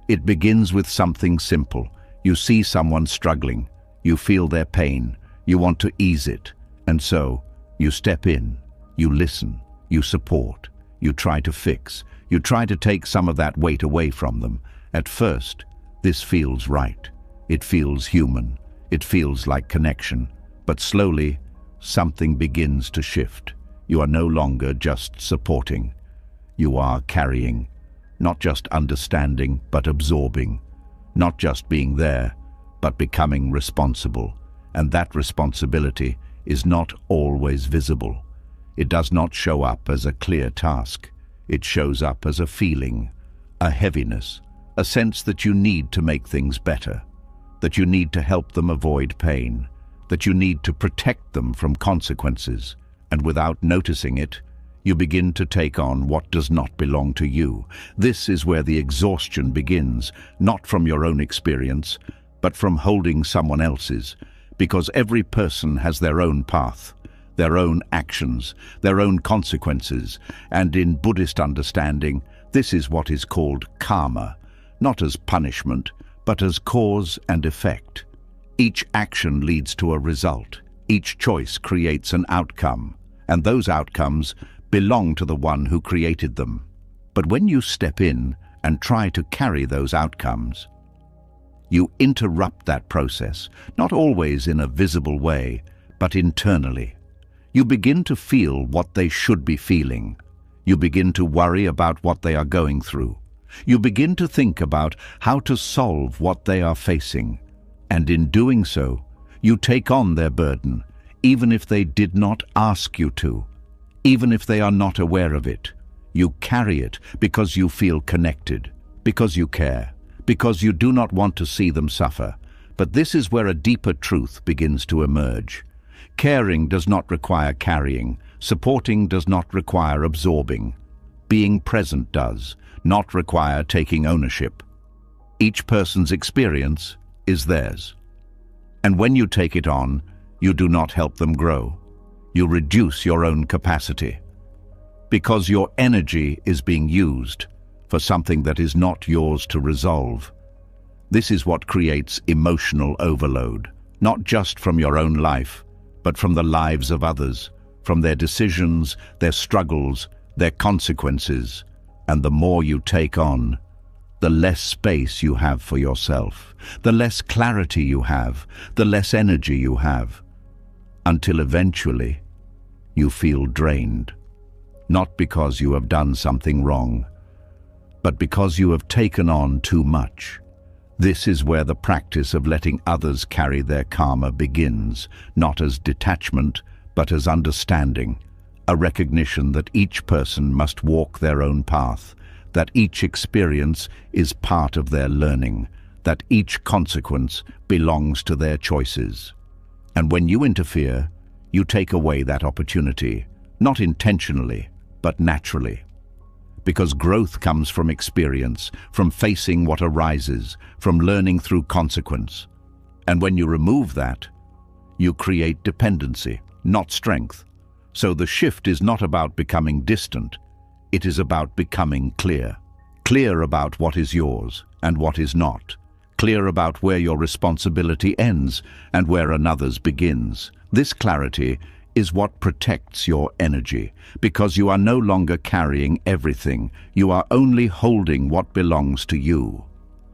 It begins with something simple. You see someone struggling, you feel their pain, you want to ease it, and so you step in, you listen, you support, you try to fix, you try to take some of that weight away from them. At first, this feels right. It feels human. It feels like connection. But slowly, something begins to shift. You are no longer just supporting. You are carrying, not just understanding, but absorbing. Not just being there, but becoming responsible. And that responsibility is not always visible. It does not show up as a clear task. It shows up as a feeling, a heaviness, a sense that you need to make things better, that you need to help them avoid pain, that you need to protect them from consequences, and without noticing it, you begin to take on what does not belong to you. This is where the exhaustion begins, not from your own experience, but from holding someone else's, because every person has their own path, their own actions, their own consequences, and in Buddhist understanding, this is what is called karma, not as punishment, but as cause and effect. Each action leads to a result. Each choice creates an outcome, and those outcomes belong to the one who created them. But when you step in and try to carry those outcomes, you interrupt that process, not always in a visible way, but internally. You begin to feel what they should be feeling. You begin to worry about what they are going through. You begin to think about how to solve what they are facing. And in doing so, you take on their burden, even if they did not ask you to. Even if they are not aware of it, you carry it because you feel connected, because you care, because you do not want to see them suffer. But this is where a deeper truth begins to emerge. Caring does not require carrying. Supporting does not require absorbing. Being present does not require taking ownership. Each person's experience is theirs. And when you take it on, you do not help them grow. You reduce your own capacity, because your energy is being used for something that is not yours to resolve. This is what creates emotional overload, not just from your own life, but from the lives of others, from their decisions, their struggles, their consequences. And the more you take on, the less space you have for yourself, the less clarity you have, the less energy you have, until eventually you feel drained, not because you have done something wrong, but because you have taken on too much. This is where the practice of letting others carry their karma begins, not as detachment, but as understanding, a recognition that each person must walk their own path, that each experience is part of their learning, that each consequence belongs to their choices. And when you interfere, you take away that opportunity, not intentionally, but naturally. Because growth comes from experience, from facing what arises, from learning through consequence. And when you remove that, you create dependency, not strength. So the shift is not about becoming distant, it is about becoming clear. Clear about what is yours and what is not. Clear about where your responsibility ends and where another's begins. This clarity is what protects your energy, because you are no longer carrying everything. You are only holding what belongs to you.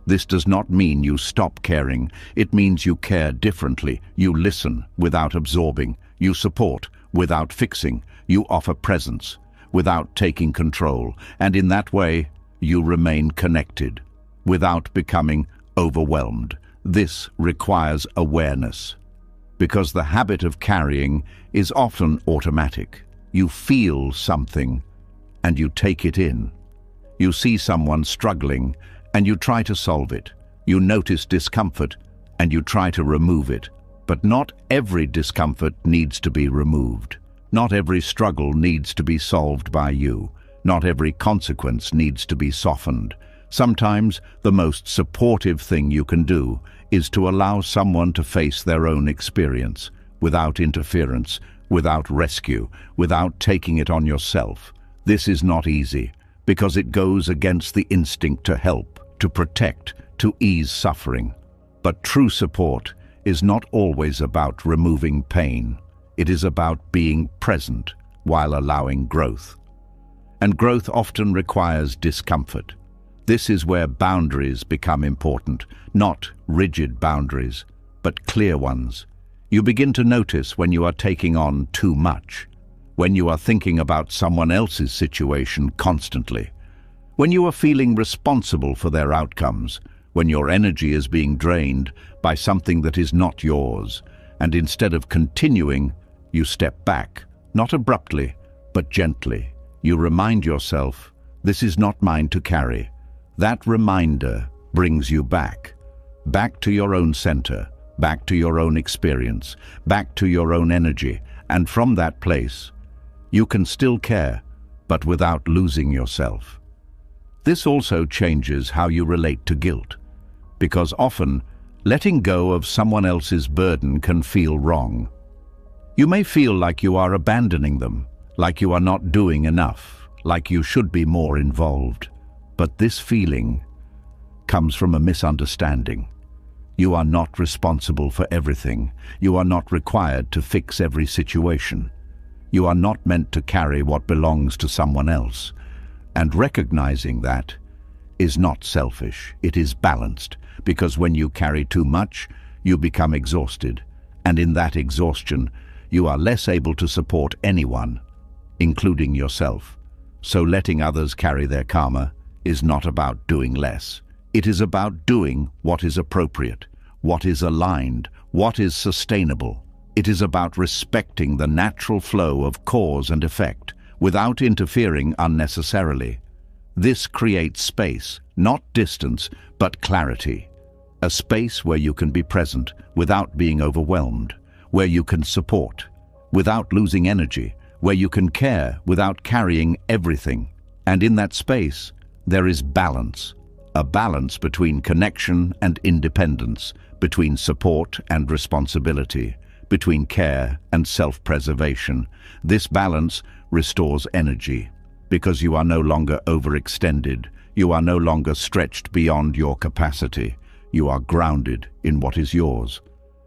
This does not mean you stop caring. It means you care differently. You listen without absorbing. You support without fixing. You offer presence without taking control. And in that way, you remain connected without becoming overwhelmed. This requires awareness, because the habit of carrying is often automatic. You feel something and you take it in. You see someone struggling and you try to solve it. You notice discomfort and you try to remove it. But not every discomfort needs to be removed. Not every struggle needs to be solved by you. Not every consequence needs to be softened. Sometimes the most supportive thing you can do is to allow someone to face their own experience without interference, without rescue, without taking it on yourself. This is not easy, because it goes against the instinct to help, to protect, to ease suffering. But true support is not always about removing pain. It is about being present while allowing growth. And growth often requires discomfort. This is where boundaries become important, not rigid boundaries, but clear ones. You begin to notice when you are taking on too much, when you are thinking about someone else's situation constantly, when you are feeling responsible for their outcomes, when your energy is being drained by something that is not yours, and instead of continuing, you step back, not abruptly, but gently. You remind yourself, this is not mine to carry. That reminder brings you back to your own center, back to your own experience, back to your own energy, and from that place, you can still care, but without losing yourself. This also changes how you relate to guilt, because often, letting go of someone else's burden can feel wrong. You may feel like you are abandoning them, like you are not doing enough, like you should be more involved. But this feeling comes from a misunderstanding. You are not responsible for everything. You are not required to fix every situation. You are not meant to carry what belongs to someone else. And recognizing that is not selfish. It is balanced, because when you carry too much, you become exhausted. And in that exhaustion, you are less able to support anyone, including yourself. So letting others carry their karma is not about doing less. It is about doing what is appropriate, what is aligned, what is sustainable. It is about respecting the natural flow of cause and effect without interfering unnecessarily. This creates space, not distance, but clarity. A space where you can be present without being overwhelmed, where you can support without losing energy, where you can care without carrying everything. And in that space, there is balance, a balance between connection and independence, between support and responsibility, between care and self-preservation. This balance restores energy, because you are no longer overextended, you are no longer stretched beyond your capacity, you are grounded in what is yours.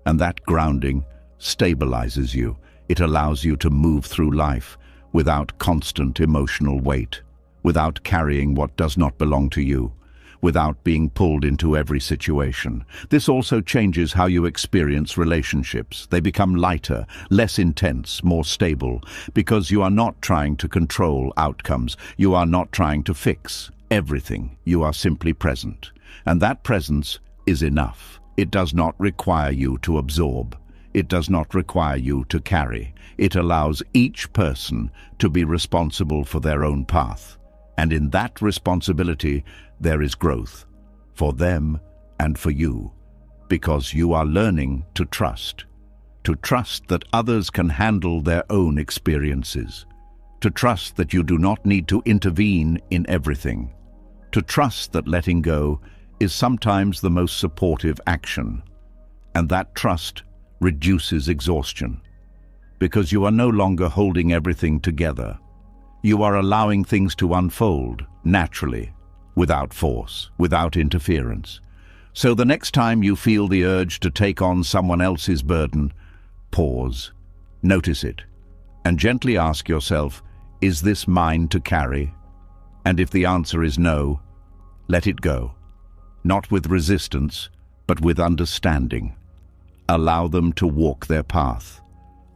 And that grounding stabilizes you. It allows you to move through life without constant emotional weight, without carrying what does not belong to you, without being pulled into every situation. This also changes how you experience relationships. They become lighter, less intense, more stable, because you are not trying to control outcomes. You are not trying to fix everything. You are simply present. And that presence is enough. It does not require you to absorb. It does not require you to carry. It allows each person to be responsible for their own path. And in that responsibility, there is growth for them and for you, because you are learning to trust that others can handle their own experiences, to trust that you do not need to intervene in everything, to trust that letting go is sometimes the most supportive action, and that trust reduces exhaustion, because you are no longer holding everything together. You are allowing things to unfold naturally, without force, without interference. So the next time you feel the urge to take on someone else's burden, pause, notice it, and gently ask yourself, is this mine to carry? And if the answer is no, let it go. Not with resistance, but with understanding. Allow them to walk their path.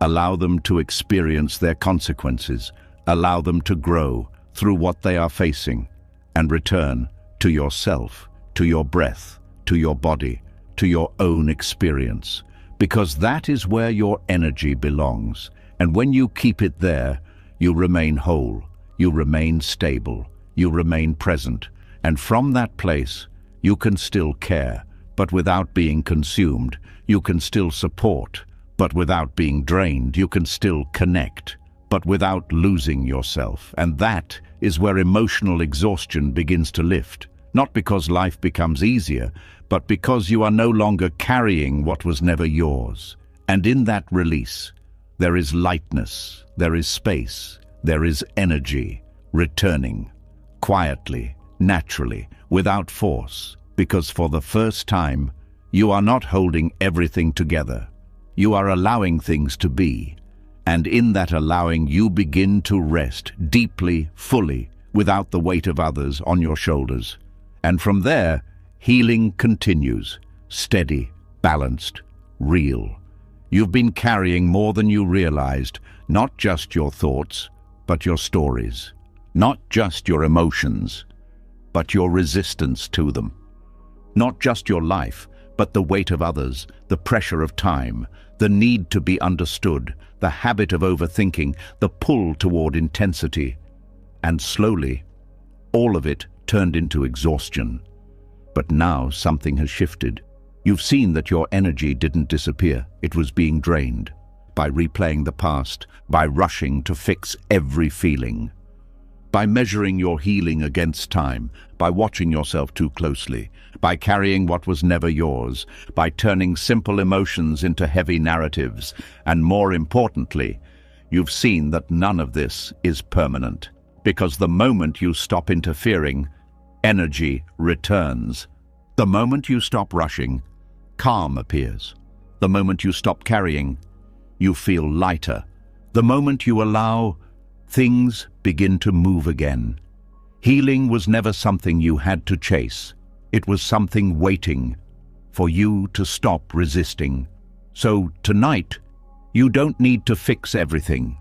Allow them to experience their consequences. Allow them to grow through what they are facing, and return to yourself, to your breath, to your body, to your own experience, because that is where your energy belongs. And when you keep it there, you remain whole, you remain stable, you remain present, and from that place, you can still care, but without being consumed. You can still support, but without being drained. You can still connect, but without losing yourself. And that is where emotional exhaustion begins to lift, not because life becomes easier, but because you are no longer carrying what was never yours. And in that release, there is lightness, there is space, there is energy, returning, quietly, naturally, without force, because for the first time, you are not holding everything together. You are allowing things to be. And in that allowing, you begin to rest deeply, fully, without the weight of others on your shoulders. And from there, healing continues, steady, balanced, real. You've been carrying more than you realized, not just your thoughts, but your stories. Not just your emotions, but your resistance to them. Not just your life, but the weight of others, the pressure of time, the need to be understood, the habit of overthinking, the pull toward intensity. And slowly, all of it turned into exhaustion. But now something has shifted. You've seen that your energy didn't disappear, it was being drained. By replaying the past, by rushing to fix every feeling, by measuring your healing against time, by watching yourself too closely, by carrying what was never yours, by turning simple emotions into heavy narratives, and more importantly, you've seen that none of this is permanent. Because the moment you stop interfering, energy returns. The moment you stop rushing, calm appears. The moment you stop carrying, you feel lighter. The moment you allow, things begin to move again. Healing was never something you had to chase. It was something waiting for you to stop resisting. So tonight, you don't need to fix everything.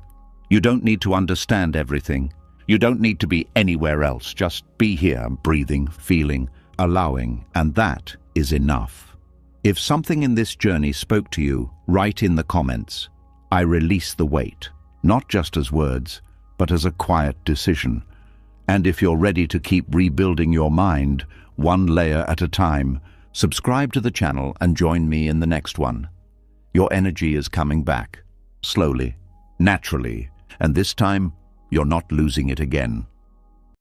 You don't need to understand everything. You don't need to be anywhere else. Just be here, breathing, feeling, allowing, and that is enough. If something in this journey spoke to you, write in the comments. I release the weight, not just as words, but as a quiet decision. And if you're ready to keep rebuilding your mind, one layer at a time, subscribe to the channel and join me in the next one. Your energy is coming back, slowly, naturally, and this time, you're not losing it again.